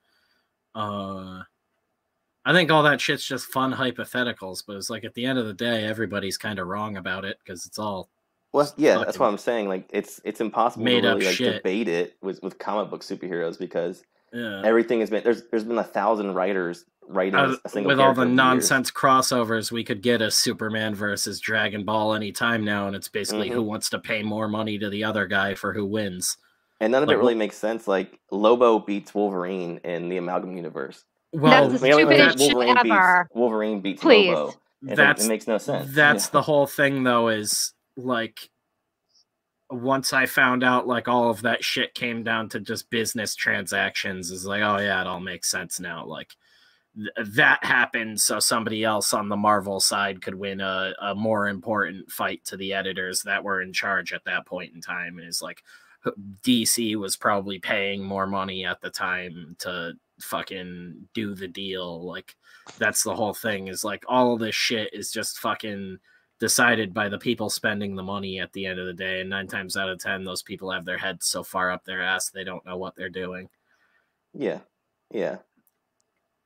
I think all that shit's just fun hypotheticals, but it's like at the end of the day, everybody's kind of wrong about it because it's all Well, yeah, that's what I'm saying. Like, it's impossible to really like debate it with comic book superheroes because everything has been there's been 1,000 writers writing a single with all the character nonsense crossovers. We could get a Superman versus Dragon Ball anytime now, and it's basically who wants to pay more money to the other guy for who wins. And none of it really makes sense. Like Lobo beats Wolverine in the Amalgam universe. Well, that's the stupidest shit ever. Wolverine beats Please. Lobo. It makes no sense. That's the whole thing, though. Is like once I found out, like all of that shit came down to just business transactions. Is like, oh yeah, it all makes sense now. Like that happened, so somebody else on the Marvel side could win a more important fight to the editors that were in charge at that point in time. And it's like DC was probably paying more money at the time to fucking do the deal. Like that's the whole thing, is like all of this shit is just fucking decided by the people spending the money at the end of the day, and 9 times out of 10 those people have their heads so far up their ass they don't know what they're doing. Yeah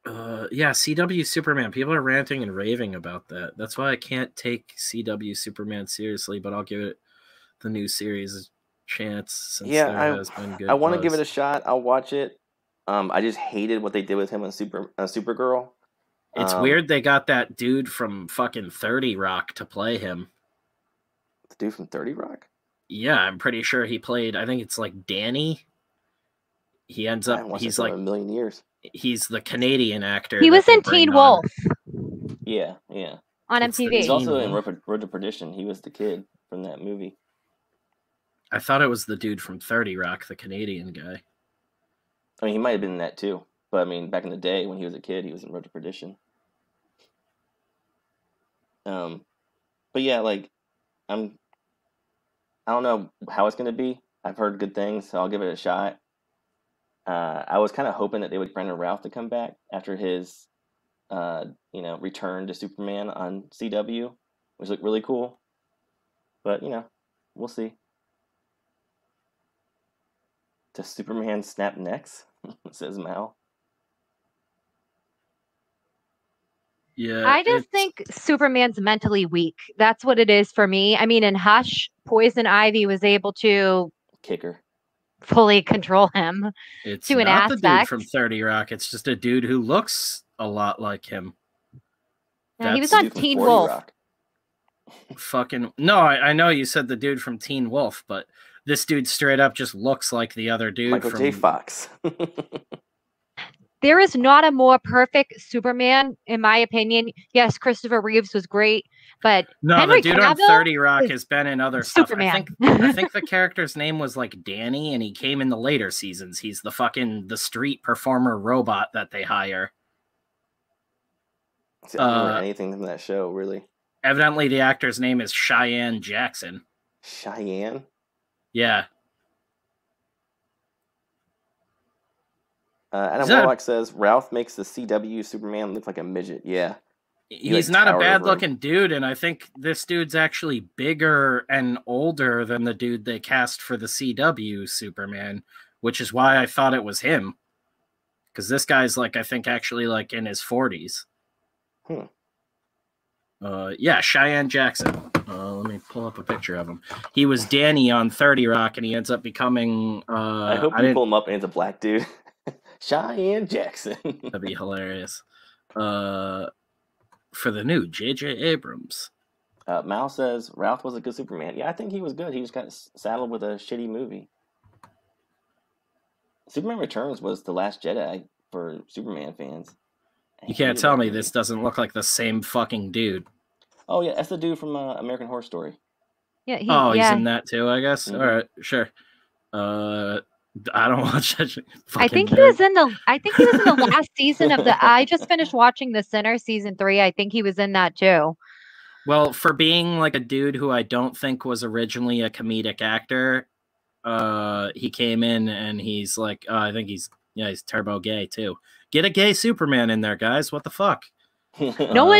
CW Superman, people are ranting and raving about that. That's why I can't take CW Superman seriously, but I'll give it the new series a chance since there has been good I want to give it a shot. I'll watch it. I just hated what they did with him on Supergirl. It's weird they got that dude from fucking 30 Rock to play him. The dude from 30 Rock? Yeah, I'm pretty sure he played, I think it's like Danny. He ends up, he's like a million years. He's the Canadian actor. He was in Teen Wolf. Yeah. On MTV. He's also in Road to Perdition. He was the kid from that movie. I thought it was the dude from 30 Rock, the Canadian guy. I mean, he might have been in that too. But I mean, back in the day when he was a kid, he was in Road to Perdition. But yeah, like, I don't know how it's going to be. I've heard good things, so I'll give it a shot. I was kind of hoping that they would Brandon Routh to come back after his, return to Superman on CW, which looked really cool. But, we'll see. Does Superman snap necks? Says Mal. Yeah. I just think Superman's mentally weak. That's what it is for me. I mean, in Hush, Poison Ivy was able to Kicker. fully control him It's to an not the dude aspect. from 30 Rock. It's just a dude who looks a lot like him. He was That's on Dude from Teen 40 Wolf. Rock. fucking no. I know you said the dude from Teen Wolf, but this dude straight up just looks like the other dude Michael from J. Fox. There is not a more perfect Superman, in my opinion. Yes, Christopher Reeves was great, but No, Henry the dude on Cavill 30 Rock is has been in other stuff. Superman. I think the character's name was like Danny, and he came in the later seasons. He's the street performer robot that they hire. See, I don't remember anything from that show, really. Evidently, the actor's name is Cheyenne Jackson. Cheyenne? Yeah. Adam Warlock says, Ralph makes the CW Superman look like a midget. Yeah. He's like, not a tower bad over him. looking dude, and I think this dude's actually bigger and older than the dude they cast for the CW Superman, which is why I thought it was him. Because this guy's like, I think actually like in his 40s. Yeah, Cheyenne Jackson. Let me pull up a picture of him. He was Danny on 30 Rock, and he ends up becoming. I hope you pull him up and it's a black dude. Cheyenne Jackson. That'd be hilarious. For the new J.J. Abrams. Mal says Ralph was a good Superman. Yeah, I think he was good. He just got saddled with a shitty movie. Superman Returns was the Last Jedi for Superman fans. You can't tell me this doesn't look like the same fucking dude. Oh yeah, that's the dude from American Horror Story. Yeah. He's in that too, I guess. Mm-hmm. All right, sure. I don't watch that. I think he was in the last season of the. I just finished watching The Sinner season 3. I think he was in that too. Well, for being like a dude who I don't think was originally a comedic actor, he came in and he's like, I think he's turbo gay too. Get a gay Superman in there, guys. What the fuck? No,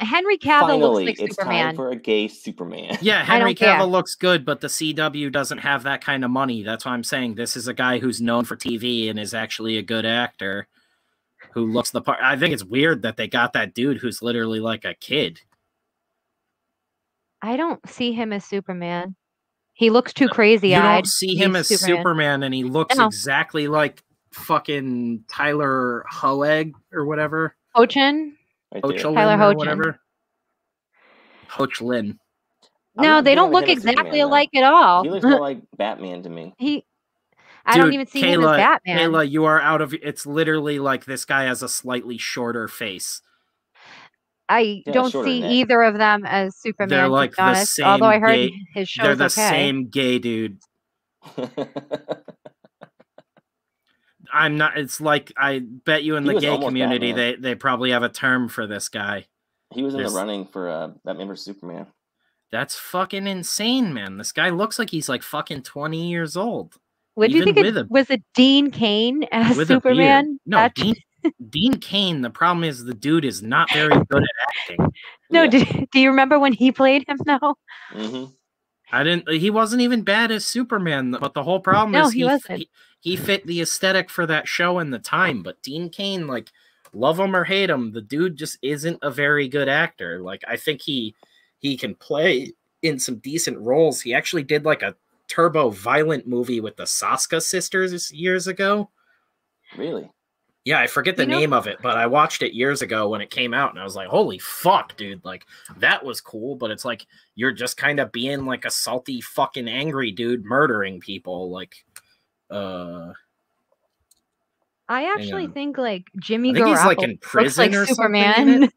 Henry Cavill Finally, looks like it's Superman. time for a gay Superman. Yeah, Henry care. Cavill looks good, but the CW doesn't have that kind of money. That's why I'm saying this is a guy who's known for TV and is actually a good actor who looks the part. I think it's weird that they got that dude who's literally like a kid. I don't see him as Superman. He looks too crazy. You don't see him as Superman, and he looks No. exactly like fucking Tyler Hoeg or whatever. Hochin? Right there. Hochlin Tyler or Hochin. whatever. Hochlin. I'm No, not they big don't on look him as exactly Superman, though. alike at all. He looks more like Batman to me. I don't even see him as Batman. Kayla, you are out of. It's literally like this guy has a slightly shorter face. I Yeah, don't shorter see neck. either of them as Superman. They're like to be the honest. same Although I heard gay- his show's They're the okay. same gay dude. I'm not. It's like I bet you in He the was gay almost community Batman. they probably have a term for this guy. He was in There's- the running for Batman vs Superman. That's fucking insane, man. This guy looks like he's like fucking 20 years old. What do you even think with it was? It Dean Cain as with a beard. Superman? No, That- Dean Cain. The problem is the dude is not very good at acting. No, Yeah. do you remember when he played him though? Mm-hmm. He wasn't even bad as Superman, but the whole problem No, is he wasn't. he fit the aesthetic for that show and the time. But Dean Cain, like, love him or hate him, the dude just isn't a very good actor. Like, I think he can play in some decent roles. He actually did like a turbo violent movie with the Saska sisters years ago. Really? Yeah, I forget the name of it, but I watched it years ago when it came out, and I was like, holy fuck, dude. Like, that was cool, but it's like, you're just kind of being like a salty fucking angry dude murdering people. Like, I actually on. think like Jimmy I think he's like Garoppolo in prison looks like or Superman. something in it.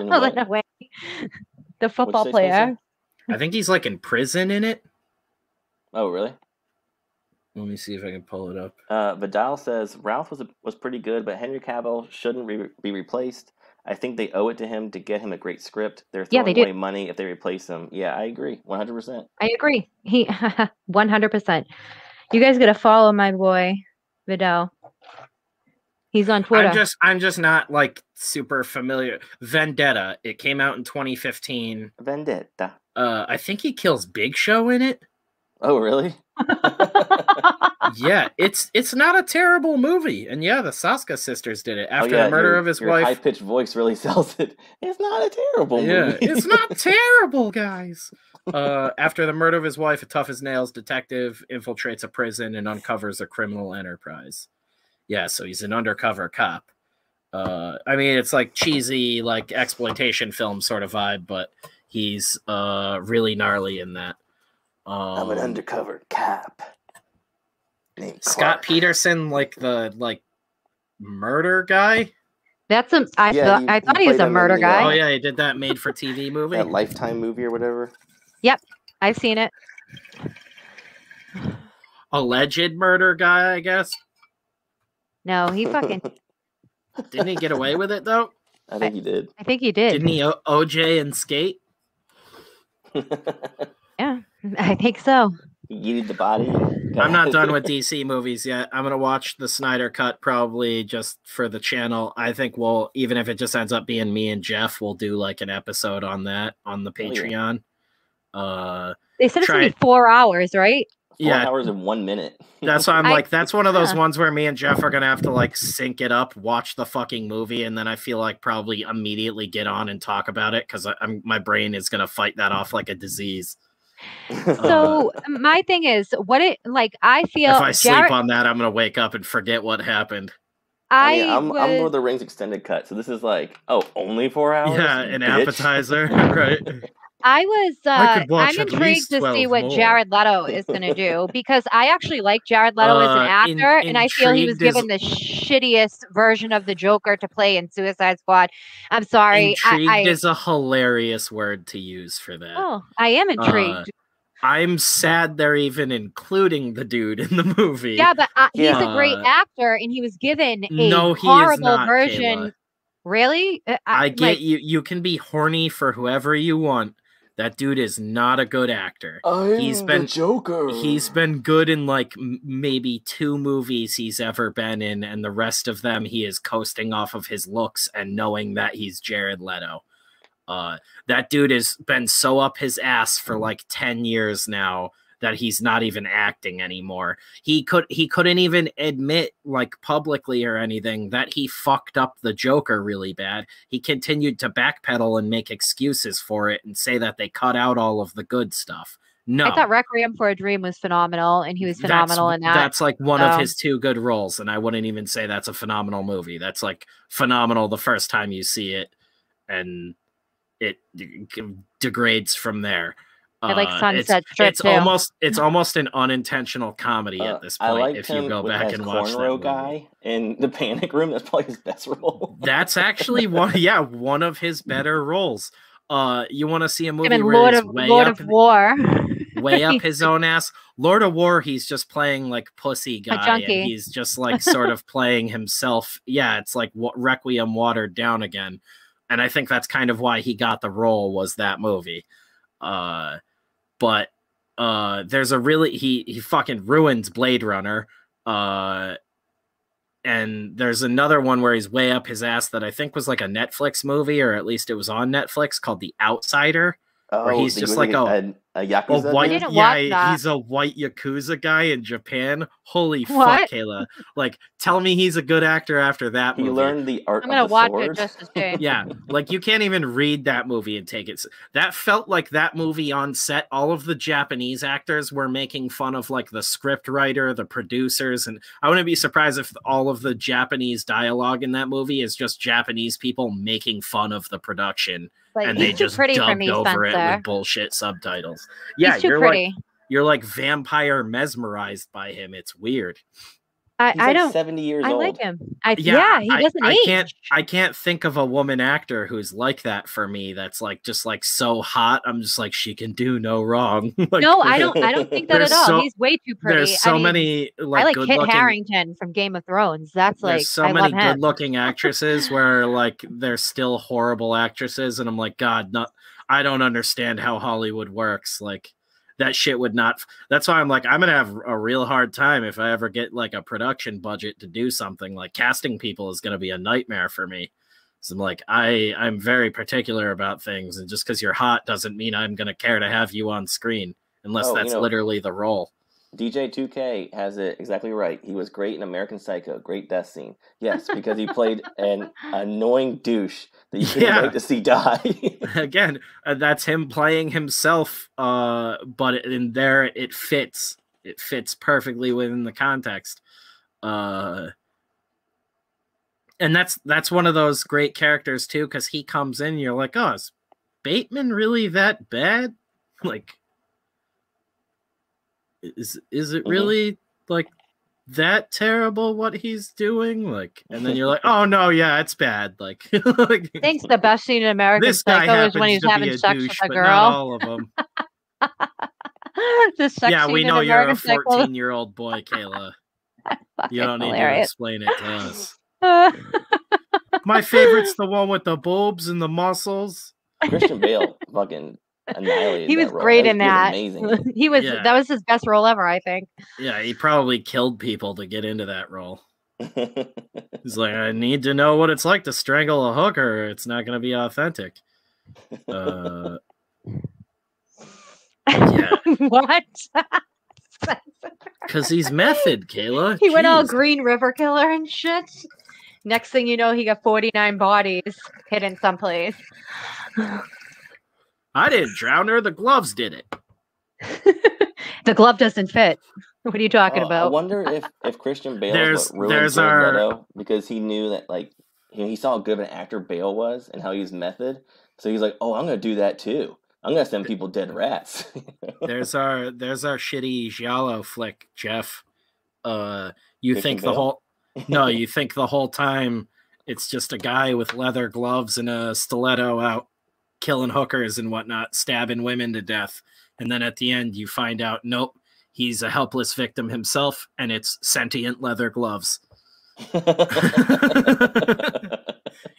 In Well, what? in a way. The football What'd you say, player. I think he's like in prison in it. Oh, really? Let me see if I can pull it up. Vidal says Ralph was pretty good, but Henry Cavill shouldn't be replaced. I think they owe it to him to get him a great script. They're Yeah, throwing they do. away money if they replace him. Yeah, I agree, 100%. I agree. He 100%. You guys gotta follow my boy Vidal. He's on Twitter. I'm just not like super familiar. Vendetta. It came out in 2015. Vendetta. I think he kills Big Show in it. Oh, really? Yeah, it's not a terrible movie. And yeah, the Saska sisters did it after the murder of his your wife. high-pitched voice really sells it. It's not a terrible movie. Yeah, it's not terrible, guys. After the murder of his wife, a tough as nails detective infiltrates a prison and uncovers a criminal enterprise. Yeah, so he's an undercover cop. I mean, it's like cheesy, like exploitation film sort of vibe, but he's really gnarly in that. I'm an undercover cop. Scott Peterson, like the murder guy. That's I thought he was a murder guy. Oh yeah, he did that made-for-TV movie, that Lifetime movie or whatever. Yep, I've seen it. Alleged murder guy, I guess. No, he fucking didn't he get away with it though? I think he did. I think he did. Didn't he OJ and Skate? Yeah, I think so. He yeeted the body. I'm not done with DC movies yet. I'm gonna watch the Snyder Cut probably just for the channel. I think we'll, even if it just ends up being me and Jeff, we'll do like an episode on that on the Patreon. They said it's gonna be 4 hours, right? 4 hours and 1 minute. That's why I'm like, that's one of those ones where me and Jeff are gonna have to like sync it up, watch the fucking movie, and then I feel like probably immediately get on and talk about it because my brain is gonna fight that off like a disease. So my thing is, I feel if I sleep on that, I'm gonna wake up and forget what happened. I'm Lord of the Rings extended cut, so this is like, only 4 hours. Yeah, an appetizer, right? I'm intrigued to see what Jared Leto is going to do because I actually like Jared Leto as an actor, and I feel he was given the shittiest version of the Joker to play in Suicide Squad. I'm sorry. Intrigued is a hilarious word to use for that. Oh, I am intrigued. I'm sad they're even including the dude in the movie. Yeah, but he's a great actor, and he was given a horrible version. Kayla. Really? I get you. You can be horny for whoever you want. That dude is not a good actor. He's been the Joker. He's been good in like maybe 2 movies he's ever been in, and the rest of them he is coasting off of his looks and knowing that he's Jared Leto. That dude has been so up his ass for like 10 years now that he's not even acting anymore. He couldn't even admit like publicly or anything that he fucked up the Joker really bad. He continued to backpedal and make excuses for it and say that they cut out all of the good stuff. No. I thought Requiem for a Dream was phenomenal, and he was phenomenal in that. That's like one of his 2 good roles, and I wouldn't even say that's a phenomenal movie. That's like phenomenal the first time you see it, and it degrades from there. I like Sunset Strip too. It's almost an unintentional comedy at this point. If you go back and watch that movie. Guy in The Panic Room, that's probably his best role. That's actually one of his better roles. You want to see a movie where Lord he's of War, way up his own ass. Lord of War, he's just playing like pussy guy, and he's just like sort of playing himself. Yeah, it's like Requiem watered down again, and I think that's kind of why he got the role was that movie. But there's a really he fucking ruins Blade Runner. And there's another one where he's way up his ass that I think was like a Netflix movie, or at least it was on Netflix, called The Outsider. Where he's just like a Yakuza white, dude? he's a white Yakuza guy in Japan. Holy fuck, Kayla. Like, tell me he's a good actor after that movie. He learned the art I'm gonna of the watch sword. it just to see. Yeah, like you can't even read that movie and take it. That felt like that movie on set. All of the Japanese actors were making fun of like the script writer, the producers, and I wouldn't be surprised if all of the Japanese dialogue in that movie is just Japanese people making fun of the production. And they just dubbed over it with bullshit subtitles. Yeah, you're like vampire mesmerized by him. It's weird. I don't 70 years old. I like him. He doesn't age. I can't think of a woman actor who's like that for me. That's like just like so hot. I'm just like, she can do no wrong. Like, no, I don't think that at all. He's way too pretty. There's so many like, I like Kit Harington from Game of Thrones. That's like there's so many good looking actresses where like they're still horrible actresses, and I'm like, God, I don't understand how Hollywood works. Like, that shit would not. That's why I'm like, I'm gonna have a real hard time if I ever get like a production budget to do something. Like, casting people is gonna be a nightmare for me. So I'm like, I'm very particular about things, and just because you're hot doesn't mean I'm gonna care to have you on screen unless that's literally the role. DJ 2K has it exactly right. He was great in American Psycho. Great death scene. Yes, because he played an annoying douche that you couldn't Yeah. wait to see die. Again, that's him playing himself, but in there it fits. It fits perfectly within the context. And that's one of those great characters too, because he comes in and you're like, oh, is Bateman really that bad? Like, is it really like that terrible what he's doing? Like, and then you're like, oh no, yeah, it's bad. Like, I think the best scene in American this guy Psycho is when happens he's to be having a sex douche, with a but not girl. all of them. The sex Yeah, scene we in know you're a American Psycho. 14-year-old boy, Kayla. You don't need to explain it to us. My favorite's the one with the boobs and the muscles. Christian Bale fucking annihilated He was that role. great in that. He was amazing. He was Yeah. That was his best role ever, I think. Yeah, he probably killed people to get into that role. He's like, I need to know what it's like to strangle a hooker. It's not going to be authentic. Yeah. What? Because he's method, Kayla. He went all Jeez. Green River Killer and shit. Next thing you know, he got 49 bodies hidden someplace. I didn't drown her. The gloves did it. The glove doesn't fit. What are you talking I about? wonder if Christian Bale There's ruined Jared our- Leto because he knew that like he saw how good of an actor Bale was and how he was method. So he's like, oh, I'm gonna do that too. I'm gonna send people dead rats. There's our shitty Giallo flick, Jeff. You Christian think the Bale? whole you think the whole time it's just a guy with leather gloves and a stiletto out killing hookers and whatnot, stabbing women to death, and then at the end you find out, nope, he's a helpless victim himself, and it's sentient leather gloves.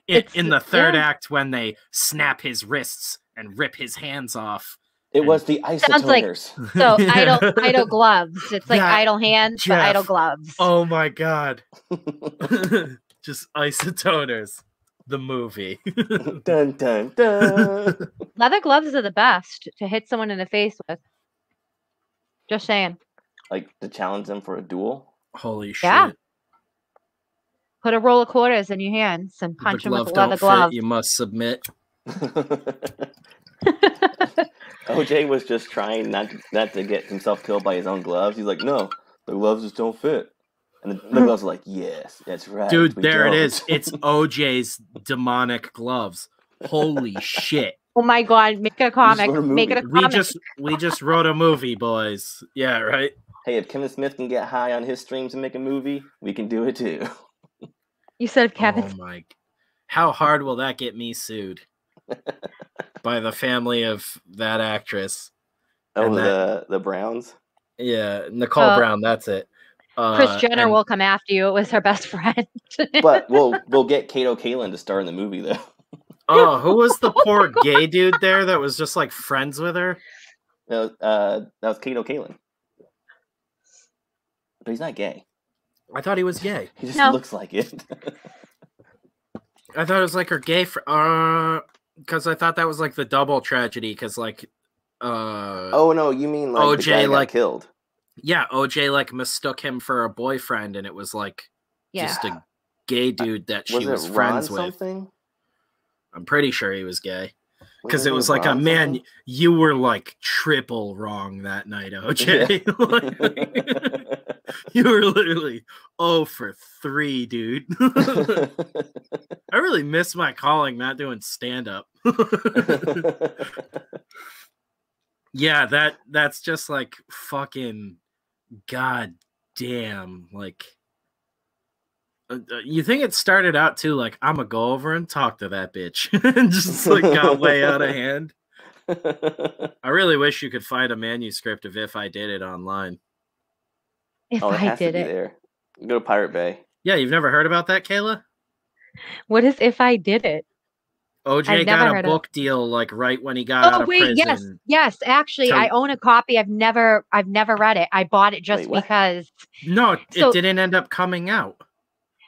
In the third act, when they snap his wrists and rip his hands off. It was the Sounds like- isotoners. So idle gloves. It's like That- idle hands, but Jeff. idle gloves. Oh my god. Just isotoners. The movie. Dun dun dun. Leather gloves are the best to hit someone in the face with. Just saying. Like to challenge them for a duel. Holy shit. Yeah. Put a roll of quarters in your hands and punch the them glove with a leather don't glove. fit, you must submit. OJ was just trying not to get himself killed by his own gloves. He's like, no, the gloves just don't fit. And the gloves are like, yes, that's right. Dude, we there don't." it is. It's OJ's demonic gloves. Holy shit. Oh my god, make it a comic. wrote a Make it a movie. comic. We just wrote a movie, boys. Yeah, right? Hey, if Kevin Smith can get high on his streams and make a movie, we can do it too. You said Kevin. Oh my. How hard will that get me sued? By the family of that actress. Oh, And the Browns? Yeah, Nicole Brown, that's it. Chris Jenner and- will come after you. It was her best friend. But we'll get Kato Kaelin to star in the movie though. Oh, who was the poor gay dude there that was just like friends with her? That was Kato Kaelin. But he's not gay. I thought he was gay. He just No. looks like it. I thought it was like her gay because I thought that was like the double tragedy because like Oh no, you mean like the OJ guy got like killed? Yeah, OJ like mistook him for a boyfriend and it was like just a gay dude that she was it friends Ron with. something? I'm pretty sure he was gay. Because Wasn't it was like Ron man, something? you were like triple wrong that night, OJ. You were literally 0 for 3, dude. I really miss my calling, not doing stand up. Yeah, that's just like fucking goddamn. Like, you think it started out too like I'm gonna go over and talk to that bitch, and just like got way out of hand. I really wish you could find a manuscript of If I Did It online. If Oh, it I has to did be it. there. You go to Pirate Bay. Yeah, you've never heard about that, Kayla? What is If I Did It? OJ I've never got a heard of- book deal like right when he got out Oh of wait, prison. yes. Actually, So- I own a copy. I've never read it. I bought it just Wait, what? because. No, So- it didn't end up coming out.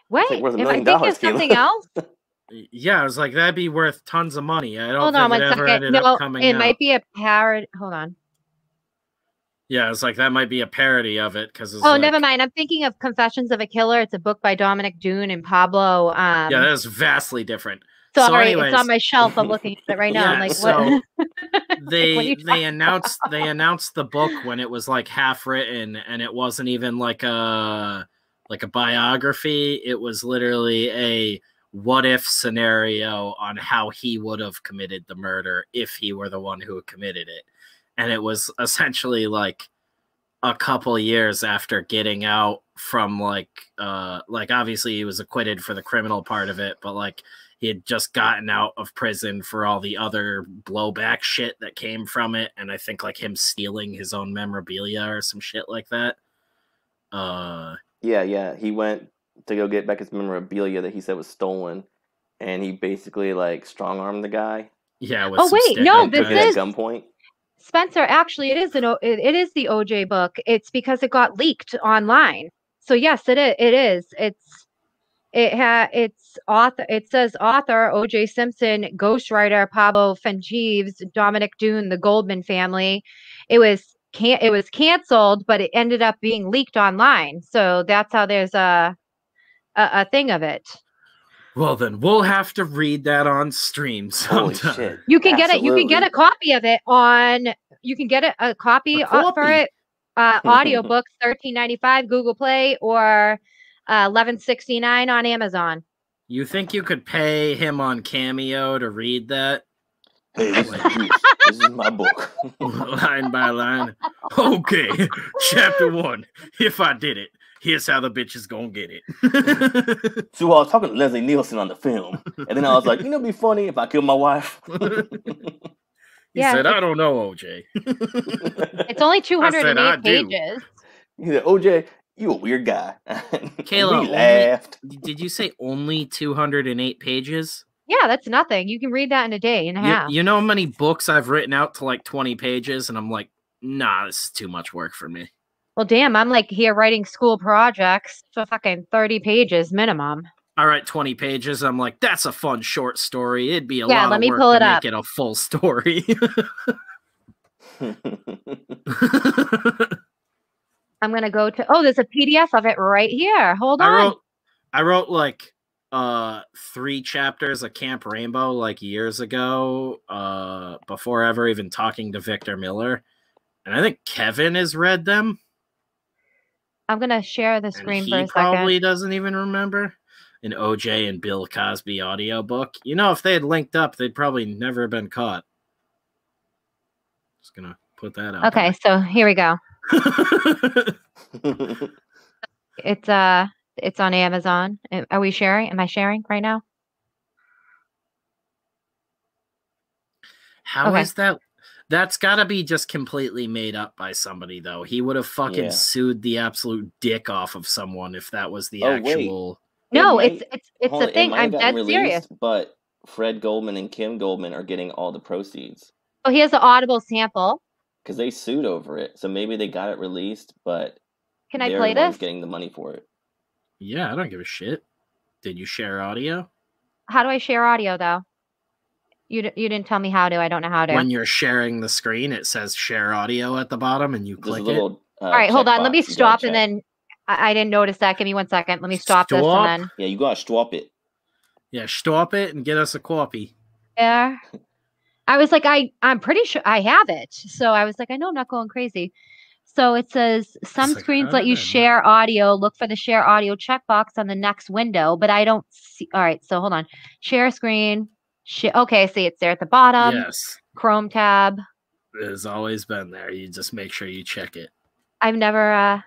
Wait, like worth $1 if I million, think it's Kayla. something else. Yeah, I was like, that'd be worth tons of money. I don't Hold on think one it ever second. ended No, up coming it out. might be a parody. Hold on. Yeah, it's like that might be a parody of it because Oh, never mind. I'm thinking of Confessions of a Killer. It's a book by Dominic Dune and Pablo. Yeah, that is vastly different. Sorry, so anyways, it's on my shelf. I'm looking at it right now. Yeah, I'm like, so what? they announced the book when it was like half written, and it wasn't even like a biography. It was literally a what if scenario on how he would have committed the murder if he were the one who committed it. And it was essentially like a couple years after getting out from like obviously he was acquitted for the criminal part of it, but like he had just gotten out of prison for all the other blowback shit that came from it, and I think like him stealing his own memorabilia or some shit like that. Yeah, he went to go get back his memorabilia that he said was stolen, and he basically like strong-armed the guy. Yeah. Oh wait, no, this is at gunpoint. Spencer. Actually, it is it is the OJ book. It's because it got leaked online. So yes, it is. It's author. It says author OJ Simpson, ghostwriter Pablo Fengives, Dominic Dune, the Goldman family. It was canceled, but it ended up being leaked online. So that's how there's a thing of it. Well, then we'll have to read that on stream sometime. Holy shit. You can get it. You can get a copy of it on. You can get a copy for it. Audiobooks, $13.95 Google Play or $11.69 on Amazon. You think you could pay him on Cameo to read that? Hey, this is my book. Line by line. Okay, chapter 1. If I did it, here's how the bitch is gonna get it. So I was talking to Leslie Nielsen on the film, and then I was like, it'd be funny if I killed my wife. He said, I don't know, OJ. It's only 208 pages. He said, OJ, you a weird guy. Kayla, we laughed. Did you say only 208 pages? Yeah, that's nothing. You can read that in a day and a half. You know how many books I've written out to like 20 pages, and I'm like, nah, this is too much work for me. Well, damn, I'm like here writing school projects for fucking 30 pages minimum. I write 20 pages. I'm like, that's a fun short story. It'd be a lot of work pull it to up. make it a full story. I'm going to go to, there's a PDF of it right here. Hold on. I wrote like 3 chapters of Camp Rainbow like years ago before ever even talking to Victor Miller. And I think Kevin has read them. I'm going to share the screen for a second. He probably doesn't even remember. An OJ and Bill Cosby audiobook. You know, if they had linked up, they'd probably never have been caught. Just gonna put that out. Okay, so here we go. It's on Amazon. Are we sharing? Am I sharing right now? How is that? That's got to be just completely made up by somebody, though. He would have fucking sued the absolute dick off of someone if that was the actual. Wait. No, it's a thing. I'm dead serious. But Fred Goldman and Kim Goldman are getting all the proceeds. Oh, here's the Audible sample. Because they sued over it, so maybe they got it released, but can I play this? Getting the money for it. Yeah, I don't give a shit. Did you share audio? How do I share audio though? You didn't tell me how to. I don't know how to. When you're sharing the screen, it says share audio at the bottom, and you click it. All right, hold on. Let me stop, and then I didn't notice that. Give me 1 second. Let me stop this, and then yeah, you gotta stop it. Yeah, stop it and get us a copy. Yeah. I was like, I'm pretty sure I have it. So I was like, I know I'm not going crazy. So it says some screens let you share audio. Look for the share audio checkbox on the next window, but I don't see. All right, so hold on. Share screen. Okay, see, it's there at the bottom. Yes. Chrome tab. It has always been there. You just make sure you check it. I've never.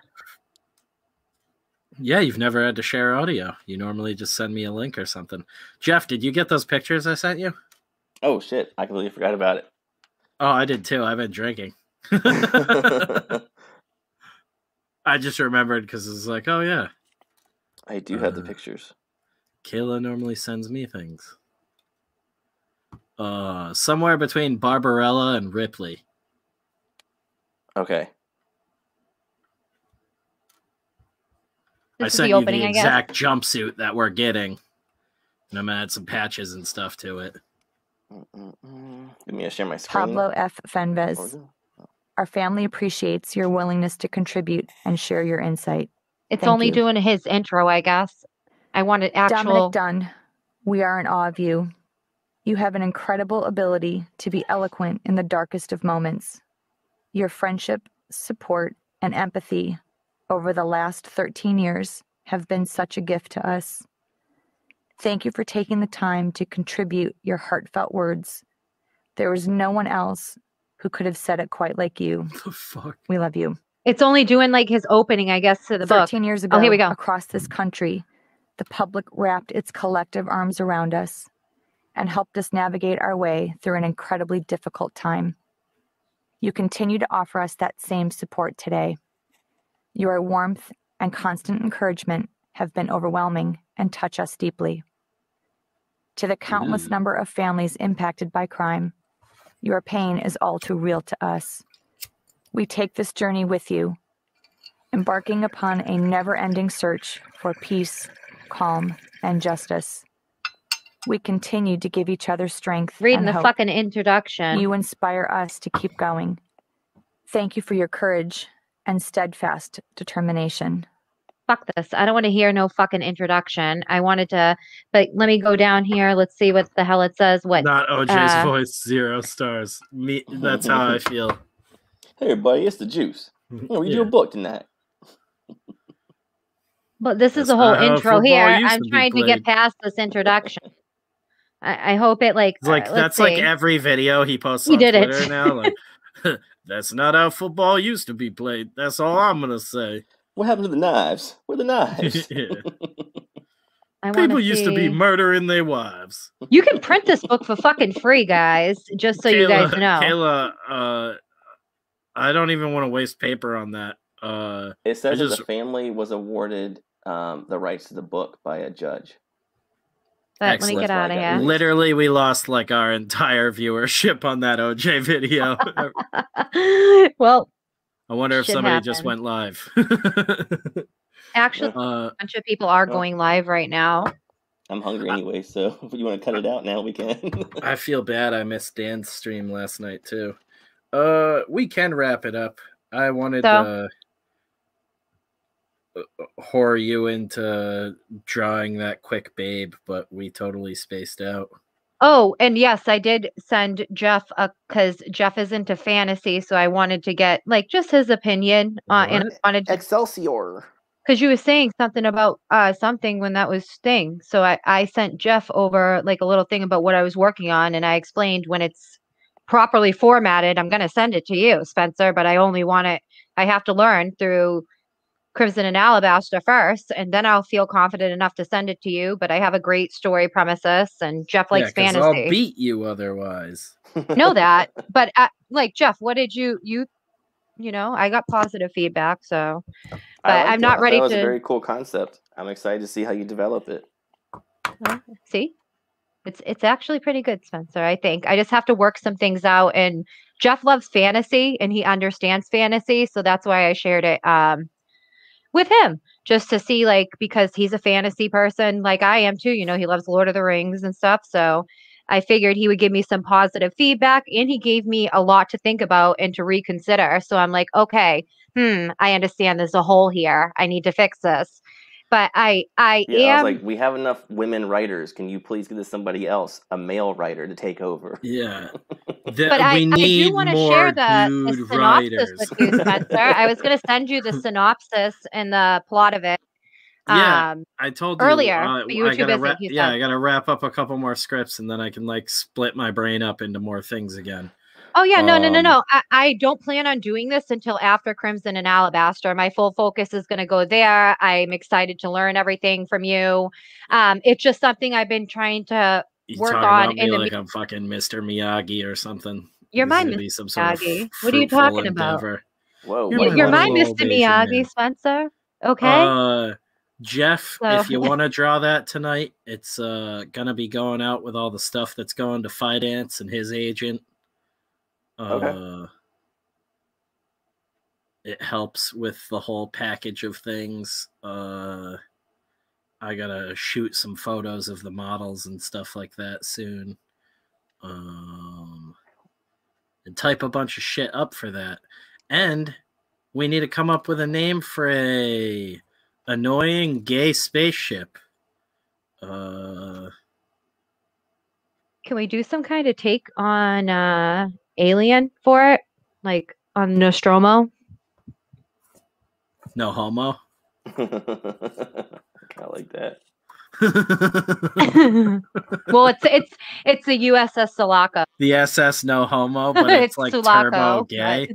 Yeah, you've never had to share audio. You normally just send me a link or something. Jeff, did you get those pictures I sent you? Oh, shit. I completely forgot about it. Oh, I did too. I've been drinking. I just remembered because it's like, oh, yeah. I do have the pictures. Kayla normally sends me things. Somewhere between Barbarella and Ripley. Okay. I sent you the exact jumpsuit that we're getting. And I'm going to add some patches and stuff to it. Give me a share my screen. Pablo F. Fenves. Our family appreciates your willingness to contribute and share your insight. It's Thank only you. doing his intro, I guess. I wanted actual. Dominic Dunn, we are in awe of you. You have an incredible ability to be eloquent in the darkest of moments. Your friendship, support, and empathy over the last 13 years have been such a gift to us. Thank you for taking the time to contribute your heartfelt words. There was no one else who could have said it quite like you. The fuck? We love you. It's only doing like his opening, I guess, to the book. 13 years ago, Oh, here we go. across this country, the public wrapped its collective arms around us and helped us navigate our way through an incredibly difficult time. You continue to offer us that same support today. Your warmth and constant encouragement have been overwhelming and touch us deeply. To the countless number of families impacted by crime, your pain is all too real to us. We take this journey with you, embarking upon a never-ending search for peace, calm, and justice. We continue to give each other strength Reading and the hope. fucking introduction. You inspire us to keep going. Thank you for your courage and steadfast determination. Fuck this. I don't want to hear no fucking introduction. I wanted to, but let me go down here. Let's see what the hell it says. What? Not OJ's voice, 0 stars. Me, that's how I feel. Hey, everybody, it's the Juice. We'll read you a book tonight. But this is That's the whole not how intro football here. used I'm to be trying to get played. past this introduction. I hope it like. It's like let's that's see. like every video he posts He on did it. Twitter now. Like, that's not how football used to be played. That's all I'm gonna say. What happened to the knives? Where are the knives? Yeah. I wanna People used to be see- murdering their wives. You can print this book for fucking free, guys. Just so you guys know. Kayla, I don't even want to waste paper on that. It says that just- the family was awarded the rights to the book by a judge. But let me Excellent. get out of here. Literally, we lost like our entire viewership on that OJ video. Well, I wonder if shit somebody just happened. went live. Actually, a bunch of people are going live right now. I'm hungry anyway, so if you want to cut it out now, we can. I feel bad I missed Dan's stream last night too. We can wrap it up. I wanted to whore you into drawing that quick babe, but we totally spaced out. Oh, and yes, I did send Jeff because Jeff is into fantasy, so I wanted to get like just his opinion. And I wanted to, Excelsior. because you were saying something about something when that was thing. So I sent Jeff over like a little thing about what I was working on, and I explained when it's properly formatted, I'm going to send it to you, Spencer, but I only want it. I have to learn through Crimson and Alabaster first, and then I'll feel confident enough to send it to you. But I have a great story premises, and Jeff likes fantasy. I'll beat you otherwise. Know that, but like Jeff, what did you know? I got positive feedback, so. But I'm not ready That was to. a very cool concept. I'm excited to see how you develop it. See, it's actually pretty good, Spencer. I think I just have to work some things out. And Jeff loves fantasy, and he understands fantasy, so that's why I shared it with him, just to see, like, because he's a fantasy person like I am too. You know, he loves Lord of the Rings and stuff. So I figured he would give me some positive feedback, and he gave me a lot to think about and to reconsider. So I'm like, okay, I understand there's a hole here. I need to fix this. But I I was am like, we have enough women writers. Can you please give this somebody else, a male writer, to take over? Yeah. But I do want to share the synopsis writers. with you, Spencer. I was going to send you the synopsis and the plot of it. Yeah, I told you earlier, but you were too busy. I gotta wrap up a couple more scripts, and then I can like split my brain up into more things again. Oh yeah, no. I don't plan on doing this until after Crimson and Alabaster. My full focus is going to go there. I'm excited to learn everything from you. It's just something I've been trying to work on. In like I'm fucking Mr. Miyagi or something. You're my Mr. Miyagi. What are you talking about? Whoa, you're my Mr. Miyagi, Spencer. Okay. Jeff, if you want to draw that tonight, it's gonna be going out with all the stuff that's going to Finance and his agent. Okay. It helps with the whole package of things. I gotta shoot some photos of the models and stuff like that soon. and type a bunch of shit up for that. And we need to come up with a name for a annoying gay spaceship. Can we do some kind of take on Alien for it? Like on Nostromo? No homo. I like that. Well, it's the USS Sulaco. The SS no homo, but it's like Sulaco, turbo gay.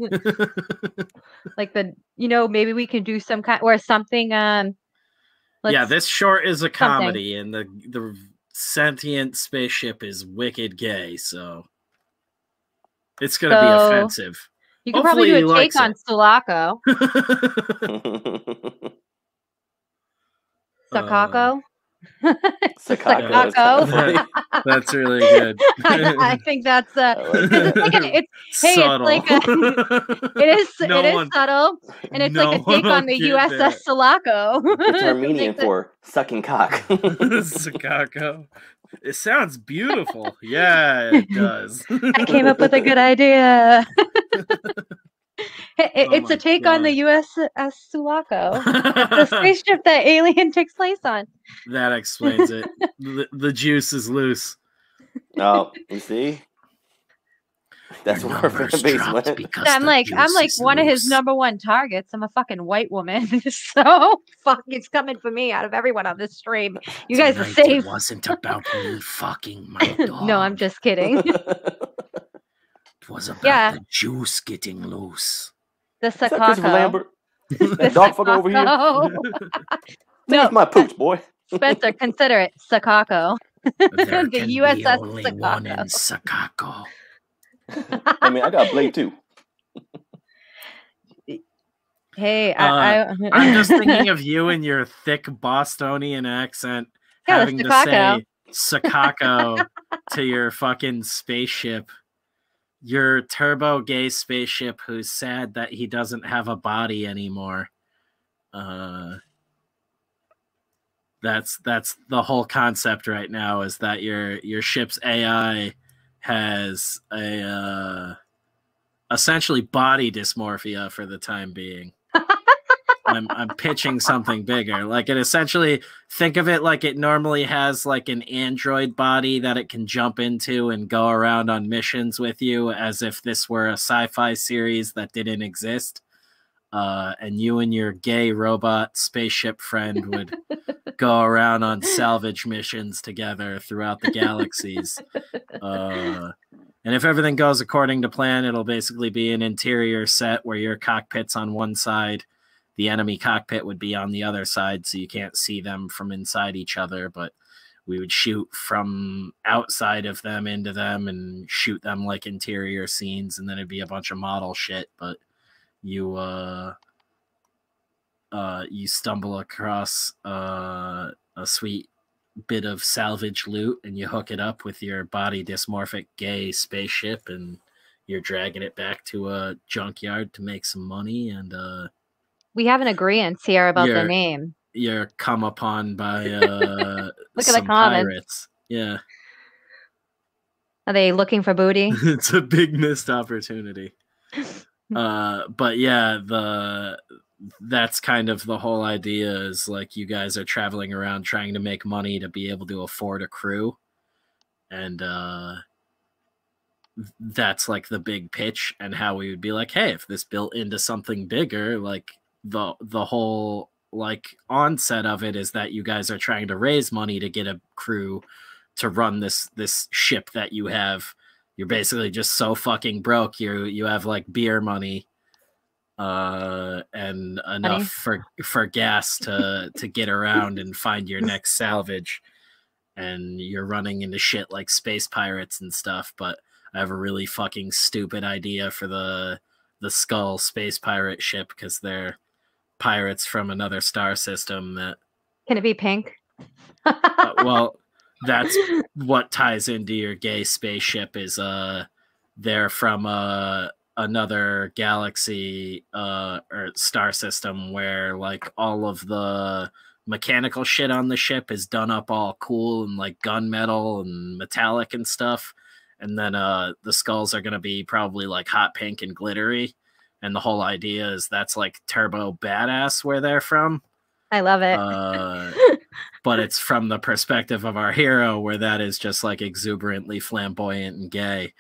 Like maybe we can do some kind or something. Yeah, this short is a comedy, and the sentient spaceship is wicked gay, so it's gonna be offensive. You can probably do a take on Sulaco. Sakako. Sakako. That's really good. I think that's it is subtle, and it's like a take on the USS Sulaco. It's Armenian for sucking cock. Sakako. It sounds beautiful. Yeah, it does. I came up with a good idea. It's a take on the USS Sulaco, the spaceship that Alien takes place on. That explains it. The juice is loose. Oh, you see? That's where our fan base went. I'm like one of his number one targets. I'm a fucking white woman, so fuck, it's coming for me out of everyone on this stream. You guys are safe. It wasn't about me fucking my dog. No, I'm just kidding. It was about the juice getting loose. The Sakako. That dog fucker over here. No, my pooch, boy. Spencer, consider it Sakako. There The can USS be only Sakako. one in Sakako. I mean, I got a blade too. Hey, I'm just thinking of you and your thick Bostonian accent having to say Sakako to your fucking spaceship. Your turbo gay spaceship who's sad that he doesn't have a body anymore. That's the whole concept right now, is that your ship's AI has a essentially body dysmorphia for the time being. I'm pitching something bigger. Like, it essentially, think of it like it normally has like an android body that it can jump into and go around on missions with you, as if this were a sci-fi series that didn't exist. And you and your gay robot spaceship friend would go around on salvage missions together throughout the galaxies. And if everything goes according to plan, it'll basically be an interior set where your cockpit's on one side, the enemy cockpit would be on the other side, so you can't see them from inside each other, but we would shoot from outside of them into them and shoot them like interior scenes, and then it'd be a bunch of model shit, but you stumble across a sweet bit of salvage loot and you hook it up with your body dysmorphic gay spaceship, and you're dragging it back to a junkyard to make some money, and we have an agreement here about the name. You're come upon by Look some at the comments. pirates. Yeah. Are they looking for booty? It's a big missed opportunity. But yeah, that's kind of the whole idea, is like you guys are traveling around trying to make money to be able to afford a crew. And that's like the big pitch, and how we would be like, hey, if this built into something bigger, like the whole like onset of it is that you guys are trying to raise money to get a crew to run this ship that you have. You're basically just so fucking broke. You have like beer money and enough for gas to get around and find your next salvage, and you're running into shit like space pirates and stuff. But I have a really fucking stupid idea for the Skull space pirate ship, because they're pirates from another star system. That can it be pink? Well, that's what ties into your gay spaceship, is they're from another galaxy or star system where like all of the mechanical shit on the ship is done up all cool and like gunmetal and metallic and stuff, and then the skulls are going to be probably like hot pink and glittery, and the whole idea is that's like turbo badass where they're from. I love it. But it's from the perspective of our hero, where that is just like exuberantly flamboyant and gay.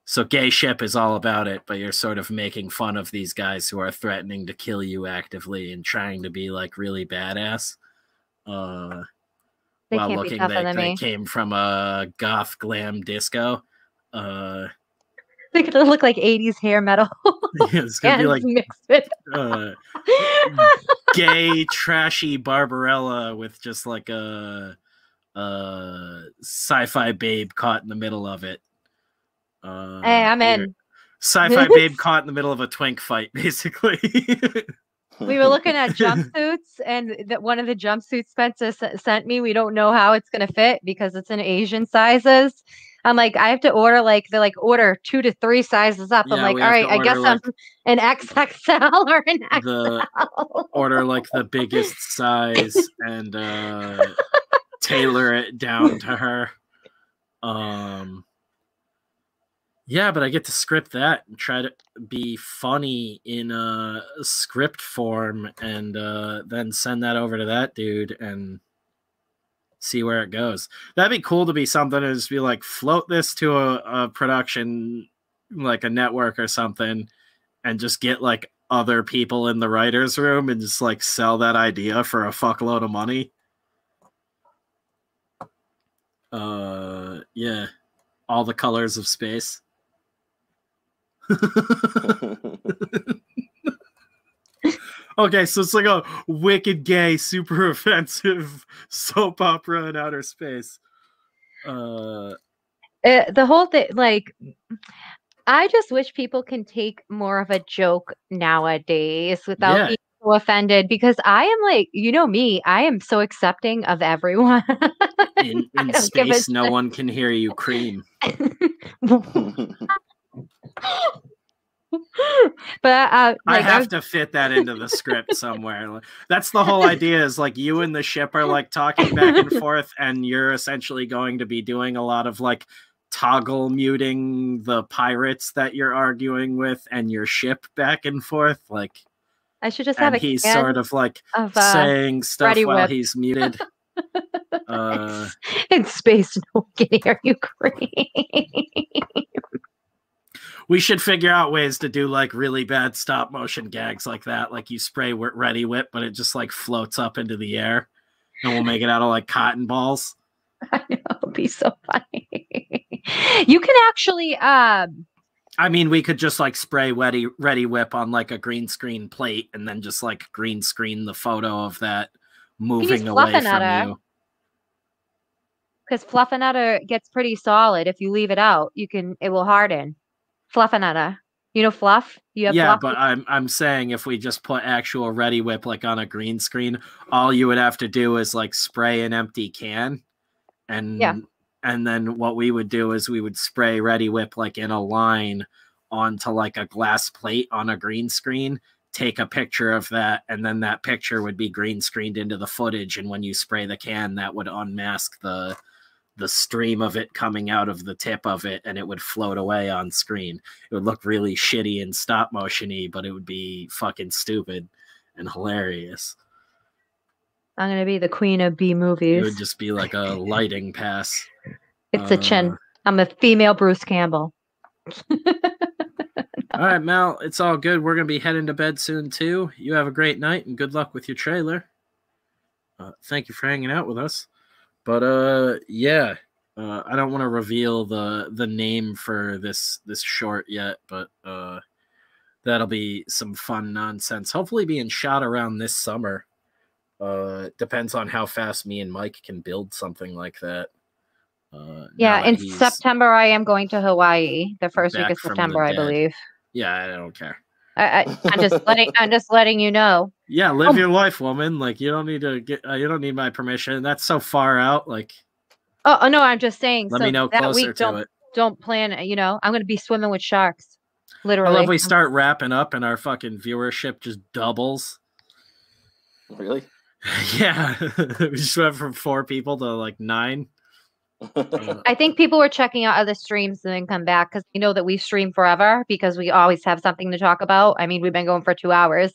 So gay ship is all about it, but you're sort of making fun of these guys who are threatening to kill you actively and trying to be like really badass. While looking they came from a goth glam disco. They're gonna look like 80s hair metal. It's gonna be like mixed with gay, trashy Barbarella with just like a sci-fi babe caught in the middle of it. Hey, I'm in. Sci-fi babe caught in the middle of a twink fight, basically. We were looking at jumpsuits, and one of the jumpsuits Spencer sent me, we don't know how it's going to fit because it's in Asian sizes. I'm like, I have to order order 2 to 3 sizes up. I'm like, all right, I guess I'm an XXL or an XL. Order like the biggest size and tailor it down to her. Yeah, but I get to script that and try to be funny in a script form and then send that over to that dude and see where it goes. That'd be cool to be something to just be like, float this to a production, like a network or something, and just get like other people in the writer's room and just like sell that idea for a fuckload of money. Yeah. All the colors of space. Okay, so it's like a wicked gay, super offensive soap opera in outer space. The whole thing, like, I just wish people can take more of a joke nowadays without being so offended, because I am like, you know me, I am so accepting of everyone. In space, no one can hear you cream. But I have to fit that into the script somewhere. That's the whole idea, is like you and the ship are like talking back and forth, and you're essentially going to be doing a lot of like toggle muting the pirates that you're arguing with and your ship back and forth. Like, I should just have a he's sort of like saying stuff while whip. he's muted. In space, no one can hear you scream. We should figure out ways to do like really bad stop motion gags like that. Like you spray Ready Whip, but it just like floats up into the air, and we'll make it out of like cotton balls. I know, it'll be so funny. You can actually I mean, we could just like spray Ready Whip on like a green screen plate and then just like green screen the photo of that moving away from you. Because Fluffernutter gets pretty solid. If you leave it out, it will harden. Fluffernutter. You know Fluff? You have Fluff? But I'm saying if we just put actual Ready Whip like on a green screen, all you would have to do is like spray an empty can, and then what we would do is we would spray Ready Whip like in a line onto like a glass plate on a green screen, take a picture of that, and then that picture would be green screened into the footage, and when you spray the can, that would unmask the stream of it coming out of the tip of it, and it would float away on screen. It would look really shitty and stop motion-y, but it would be fucking stupid and hilarious. I'm going to be the queen of B movies. It would just be like a lighting pass. It's a chin. I'm a female Bruce Campbell. All right, Mel, it's all good. We're going to be heading to bed soon, too. You have a great night, and good luck with your trailer. Thank you for hanging out with us. But I don't want to reveal the name for this short yet, but that'll be some fun nonsense. Hopefully being shot around this summer. Depends on how fast me and Mike can build something like that. In September I am going to Hawaii. The first week of September, I believe. Yeah, I don't care. I'm just letting you know. Yeah, live your life, woman. Like you don't need to you don't need my permission. That's so far out. Like, oh no, I'm just saying. Let me know that closer week, to it. Don't plan. You know, I'm going to be swimming with sharks. Literally. I love we start wrapping up and our fucking viewership just doubles. Really? Yeah, we just went from 4 people to like 9. I think people were checking out other streams and then come back because we know that we stream forever because we always have something to talk about. I mean, we've been going for 2 hours.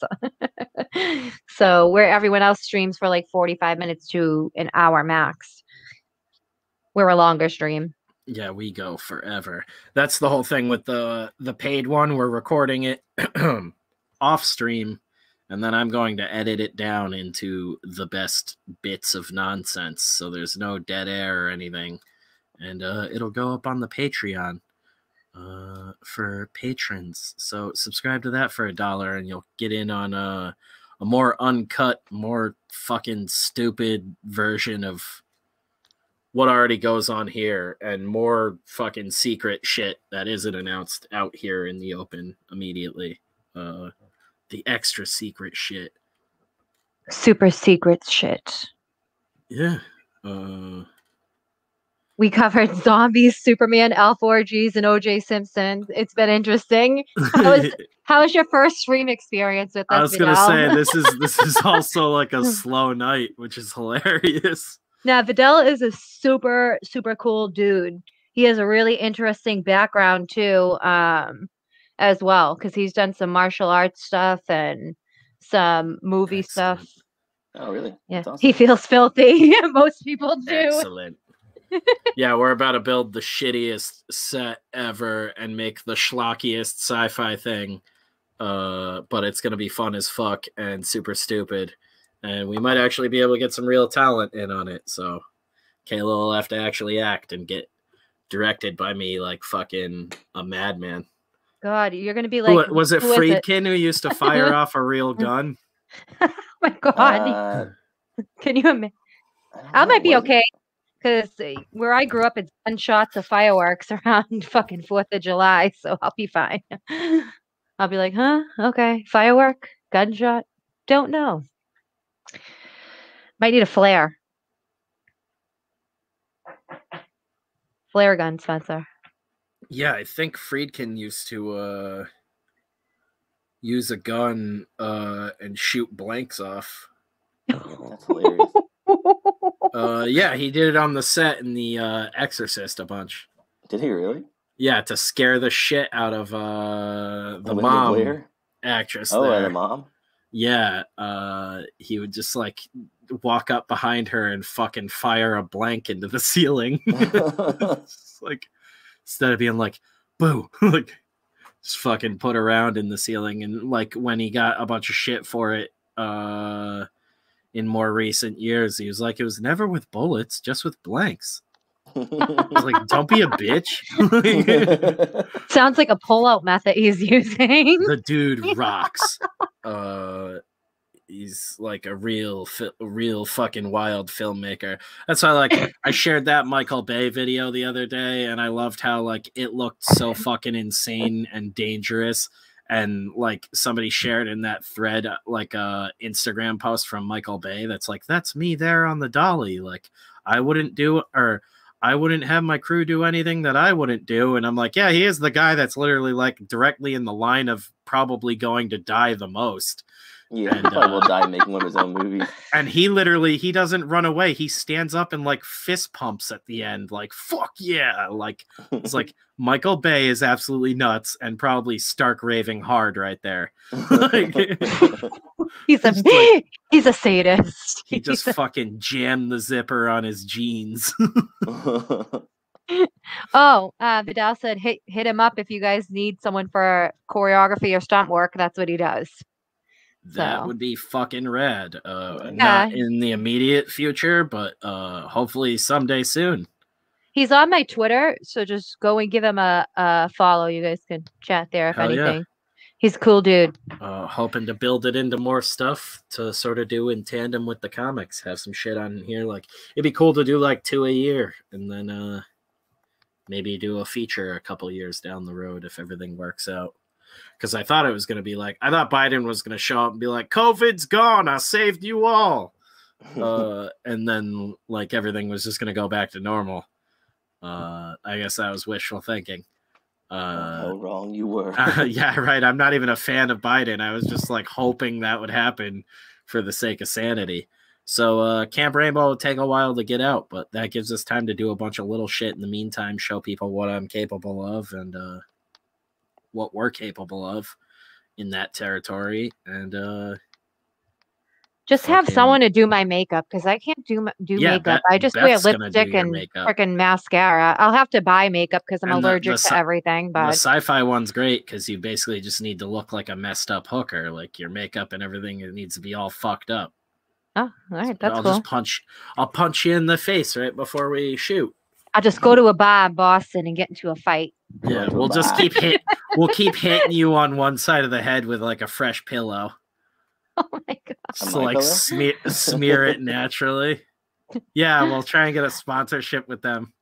So where everyone else streams for like 45 minutes to an hour max. We're a longer stream. Yeah, we go forever. That's the whole thing with the paid one. We're recording it off stream, and then I'm going to edit it down into the best bits of nonsense, so there's no dead air or anything. And it'll go up on the Patreon for patrons. So subscribe to that for $1, and you'll get in on a more uncut, more fucking stupid version of what already goes on here, and more fucking secret shit that isn't announced out here in the open immediately. The extra secret shit. Super secret shit. Yeah. We covered zombies, Superman, L4Gs, and OJ Simpson. It's been interesting. How was your first stream experience with us? I was gonna say this is also like a slow night, which is hilarious. Now, Vidal is a super, super cool dude. He has a really interesting background too, as well, because he's done some martial arts stuff and some movie Excellent. stuff. Oh, really? Yeah, That's awesome. he feels filthy. Most people do. Excellent. Yeah, we're about to build the shittiest set ever and make the schlockiest sci-fi thing. But it's gonna be fun as fuck and super stupid. And we might actually be able to get some real talent in on it. So Kayla will have to actually act and get directed by me like fucking a madman. God, you're gonna be like, was it who is it? Friedkin who used to fire off a real gun? Oh my God, can you imagine? I might be okay because where I grew up, it's gunshots of fireworks around fucking 4th of July, so I'll be fine. I'll be like, huh? Okay, firework, gunshot, don't know. Might need a flare. Flare gun, Spencer. Yeah, I think Friedkin used to use a gun and shoot blanks off. That's hilarious. Yeah, he did it on the set in The Exorcist a bunch. Did he really? Yeah, to scare the shit out of the Linda mom Blair? actress. Oh, there. and the mom? Yeah, he would just like walk up behind her and fucking fire a blank into the ceiling. Like, instead of being like, boo, like just fucking put around in the ceiling. And like when he got a bunch of shit for it in more recent years, he was like, it was never with bullets, just with blanks. I was like, don't be a bitch. Sounds like a pull-out method he's using. The dude rocks. He's like a real fucking wild filmmaker. That's why I shared that Michael Bay video the other day, and I loved how like it looked so fucking insane and dangerous. And like somebody shared in that thread like a Instagram post from Michael Bay that's like, that's me there on the dolly. Like I wouldn't have my crew do anything that I wouldn't do. And I'm like, yeah, he is the guy that's literally like directly in the line of probably going to die the most. Yeah, and, he probably will die making one of his own movies. And he doesn't run away. He stands up and like fist pumps at the end. Like, fuck yeah. Like, it's like Michael Bay is absolutely nuts and probably stark raving hard right there. Like, he's a sadist. He just fucking jammed the zipper on his jeans. Vidal said hit him up if you guys need someone for choreography or stunt work. That's what he does. That would be fucking rad. Not in the immediate future, but hopefully someday soon. He's on my Twitter, so just go and give him a follow. You guys can chat there if anything. Yeah. He's a cool dude. Hoping to build it into more stuff to sort of do in tandem with the comics. Have some shit on here. Like it'd be cool to do like 2 a year, and then maybe do a feature a couple years down the road if everything works out. Because I thought it was going to be like, I thought Biden was going to show up and be like, COVID's gone, I saved you all. And then like everything was just going to go back to normal. I guess that was wishful thinking. How wrong you were. Yeah, right. I'm not even a fan of Biden. I was just like hoping that would happen for the sake of sanity. So Camp Rainbow will take a while to get out, but that gives us time to do a bunch of little shit in the meantime, show people what I'm capable of and what we're capable of in that territory. And Just have fucking- someone to do my makeup because I can't do Yeah, makeup. I just wear Beth's gonna do lipstick your and makeup. freaking mascara. I'll have to buy makeup because I'm And allergic to everything. The But sci-fi one's great because you basically just need to look like a messed up hooker. Like your makeup and everything, it needs to be all fucked up. oh, all right, that's I'll cool. just I'll punch you in the face right before we shoot. I'll just go to a bar in Boston and get into a fight. Yeah, we'll just keep hitting you on one side of the head with like a fresh pillow. Oh my god! Just to like smear it naturally. Yeah, we'll try and get a sponsorship with them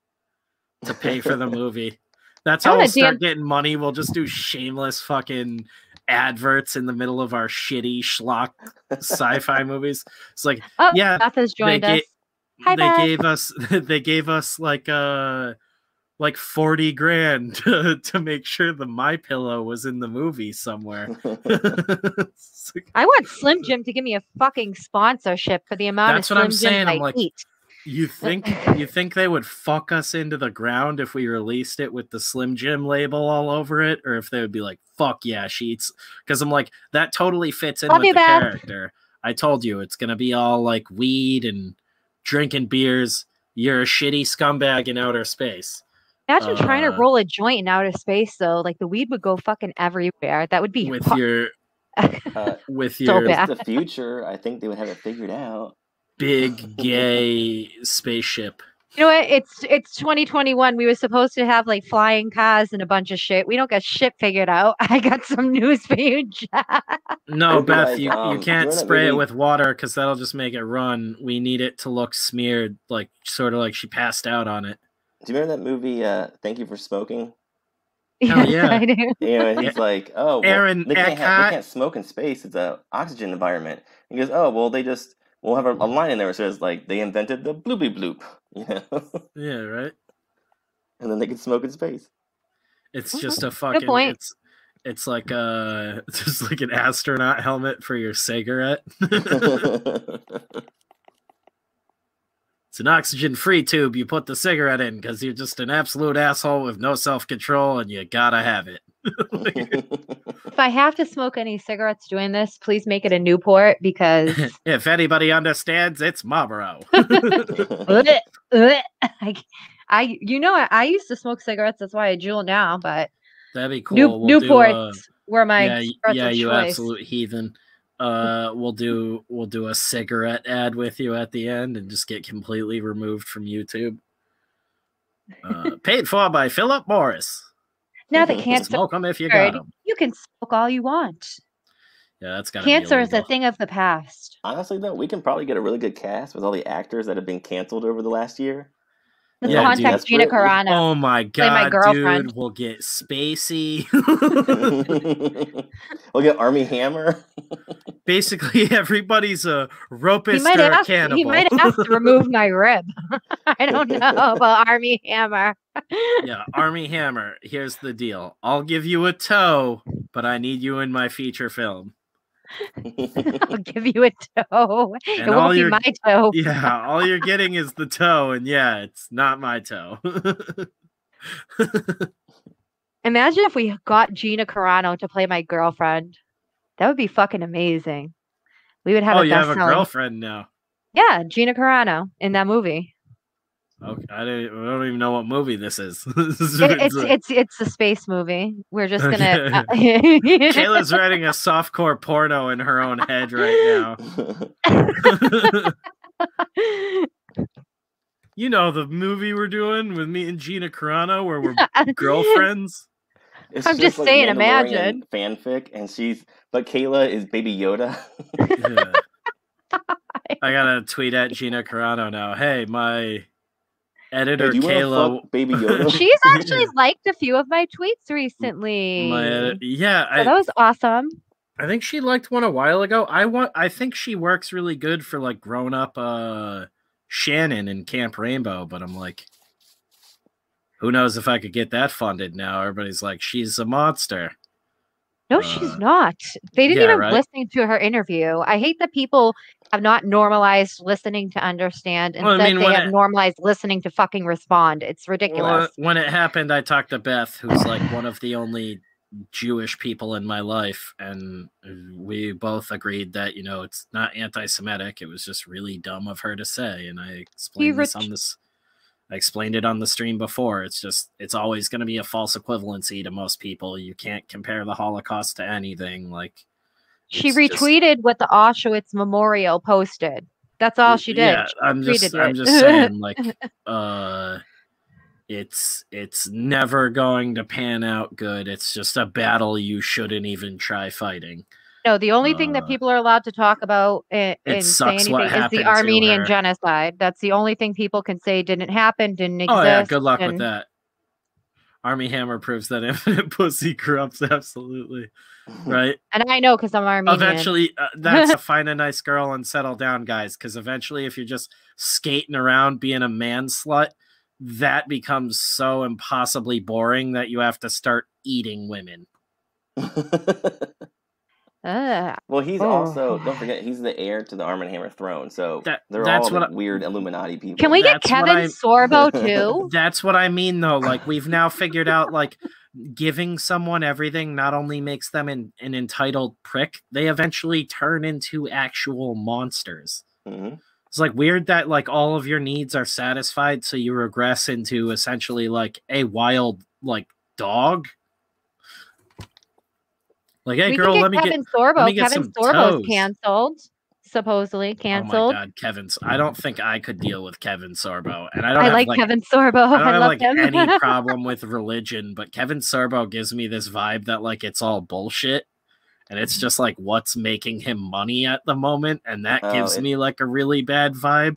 to pay for the movie. That's how we'll start getting money. We'll just do shameless fucking adverts in the middle of our shitty schlock sci-fi movies. It's like, oh, yeah, Beth has joined us. Hi, they Beth. gave us like 40 grand to make sure the My Pillow was in the movie somewhere. I want Slim Jim to give me a fucking sponsorship for the amount That's of what I'm Slim saying. Jims I'm like, eat. You think they would fuck us into the ground if we released it with the Slim Jim label all over it, or if they would be like, "Fuck yeah, she eats"? Because I'm like, that totally fits in with the character. I told you it's gonna be all like weed and drinking beers. You're a shitty scumbag in outer space. Imagine trying to roll a joint in outer space, though. Like the weed would go fucking everywhere. That would be with your so bad. The future. I think they would have it figured out. Big gay spaceship. You know what? It's 2021. We were supposed to have like flying cars and a bunch of shit. We don't got shit figured out. I got some news for you, Jack. No, Beth, you can't spray it with water because that'll just make it run. We need it to look smeared, like sort of like she passed out on it. Do you remember that movie, Thank You for Smoking? Hell yeah. I do. You know, and he's like, oh, well, Aaron, they can't smoke in space. It's an oxygen environment. He goes, oh, well, we'll have a line in there that says, like, they invented the bloopy bloop, you know? Yeah, right? And then they can smoke in space. It's just a fucking... Good point. It's like just like an astronaut helmet for your cigarette. It's an oxygen-free tube you put the cigarette in because you're just an absolute asshole with no self-control and you gotta have it. If I have to smoke any cigarettes doing this, please make it a Newport because if anybody understands, it's Marlboro. I used to smoke cigarettes. That's why I jewel now. But that'd be cool. Newports were my you choice. Absolute heathen. We'll do a cigarette ad with you at the end and just get completely removed from YouTube. Paid for by Philip Morris. Now that cancer smoke them if you got them. You can smoke all you want. Yeah, that's got cancer is a thing of the past. Honestly, though, we can probably get a really good cast with all the actors that have been canceled over the last year. Let's contact Gina Carano. Oh my god, my girlfriend. Dude, we'll get Spacey. We'll get Army Hammer. Basically, everybody's a ropist or a cannibal. He might have to remove my rib. I don't know about Army Hammer. Yeah, Army Hammer. Here's the deal. I'll give you a toe, but I need you in my feature film. I'll give you a toe. And it won't be my toe. Yeah, all you're getting is the toe, and yeah, it's not my toe. Imagine if we got Gina Carano to play my girlfriend. That would be fucking amazing. We would have you have a girlfriend now. Yeah, Gina Carano in that movie. Okay, I don't even know what movie this is. It's a space movie. We're just gonna. Kayla's writing a softcore porno in her own head right now. You know the movie we're doing with me and Gina Carano, where we're girlfriends. I'm just like saying, imagine fanfic, and but Kayla is Baby Yoda. Yeah. I gotta tweet at Gina Carano now. Hey, my editor Kayla, Baby Yoda. She's actually liked a few of my tweets recently. That was awesome. I think she liked one a while ago. I think she works really good for like grown up Shannon in Camp Rainbow, but I'm like, who knows if I could get that funded now? Everybody's like, she's a monster. No, she's not. They didn't yeah, even right? listen to her interview. I hate that people have not normalized listening to understand. Well, I Instead, mean, they when have normalized listening to fucking respond. It's ridiculous. when it happened, I talked to Beth, who's like one of the only Jewish people in my life, and we both agreed that, you know, it's not anti-Semitic. It was just really dumb of her to say, and I explained this on this. I explained it on the stream before. It's always going to be a false equivalency to most people. You can't compare the Holocaust to anything. Like, She retweeted what the Auschwitz Memorial posted. That's all she did. Yeah, She I'm just retweeted it. saying, like, it's never going to pan out good. It's just a battle you shouldn't even try fighting. No, the only thing that people are allowed to talk about and say anything is the Armenian genocide. That's the only thing people can say didn't happen, didn't exist. Oh yeah, good luck with that. Army Hammer proves that infinite pussy corrupts absolutely, right? And I know because I'm Armenian. Eventually, that's a find a nice girl and settle down, guys. Because eventually, if you're just skating around being a man slut, that becomes so impossibly boring that you have to start eating women. Well, he's also, don't forget, he's the heir to the Arm & Hammer throne, so they're all like weird Illuminati people. Can we get Kevin Sorbo too? That's what I mean, though. Like, we've now figured out, like, giving someone everything not only makes them an entitled prick, they eventually turn into actual monsters. Mm-hmm. It's like weird that like all of your needs are satisfied, so you regress into essentially like a wild like dog. Like, hey, girl, let me get Kevin Sorbo's some toes. canceled, supposedly canceled. Oh my God, I don't think I could deal with Kevin Sorbo, and I don't. I like Kevin Sorbo. I don't love have him. any problem with religion, but Kevin Sorbo gives me this vibe that like it's all bullshit, and it's just like what's making him money at the moment, and that gives me like a really bad vibe.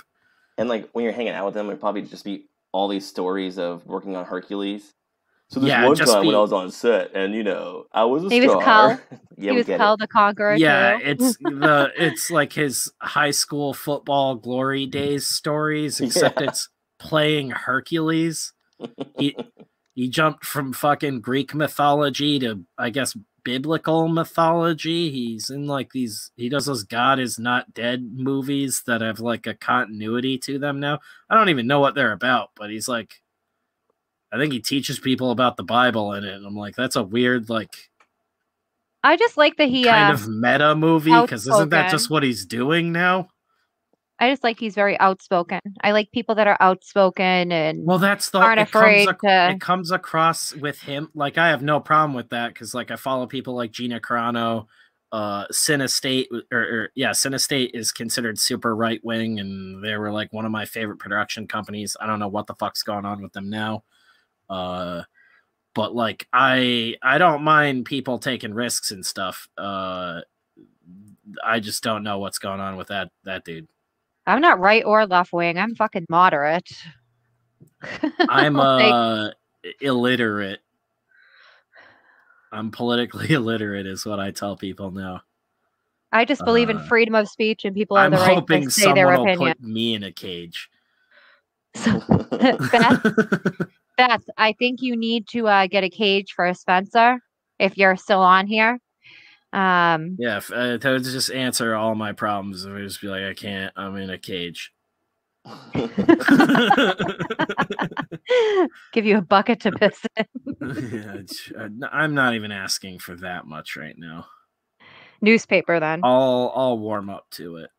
And like when you're hanging out with him, it'd probably just be all these stories of working on Hercules. So this one time when I was on set, and you know, I was a star. He was Kal. Yeah, he was Kal the Conqueror. Yeah, too. it's like his high school football glory days stories, except it's playing Hercules. He jumped from fucking Greek mythology to, I guess, biblical mythology. He's in like these. He does those God is Not Dead movies that have like a continuity to them now. I don't even know what they're about, but he's like. I think he teaches people about the Bible in it. And I'm like, that's a weird, like, I just like that he kind of meta movie, because isn't that just what he's doing now? I just like he's very outspoken. I like people that are outspoken and aren't afraid it comes across with him. Like, I have no problem with that because, like, I follow people like Gina Carano. Cinestate Cinestate is considered super right wing, and they were like one of my favorite production companies. I don't know what the fuck's going on with them now. But like I don't mind people taking risks and stuff. I just don't know what's going on with that dude. I'm not right or left wing. I'm fucking moderate. I'm illiterate. I'm politically illiterate is what I tell people now. I just believe in freedom of speech and people have the right to say their opinion. I'm hoping someone will put me in a cage. So, Beth, I think you need to get a cage for Spencer if you're still on here. Yeah, that would just answer all my problems. I would just be like, I can't. I'm in a cage. Give you a bucket to piss in. Yeah, I'm not even asking for that much right now. Newspaper, then. I'll warm up to it.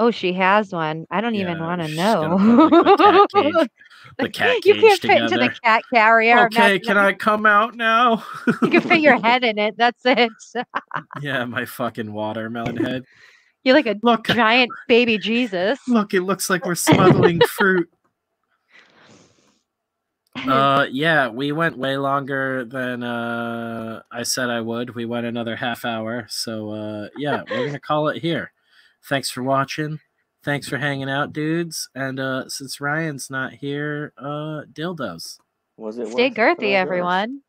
Oh, she has one. I don't even want to know. The cat cage you can't together. fit into the cat carrier. Okay, can I come out now? You can fit your head in it. That's it. Yeah, my fucking watermelon head. You're like a giant baby Jesus. Look, it looks like we're smuggling fruit. Yeah, we went way longer than I said I would. We went another half hour. So yeah, we're gonna call it here. Thanks for watching. Thanks for hanging out, dudes. And since Ryan's not here, dildos. Was it Stay girthy, everyone.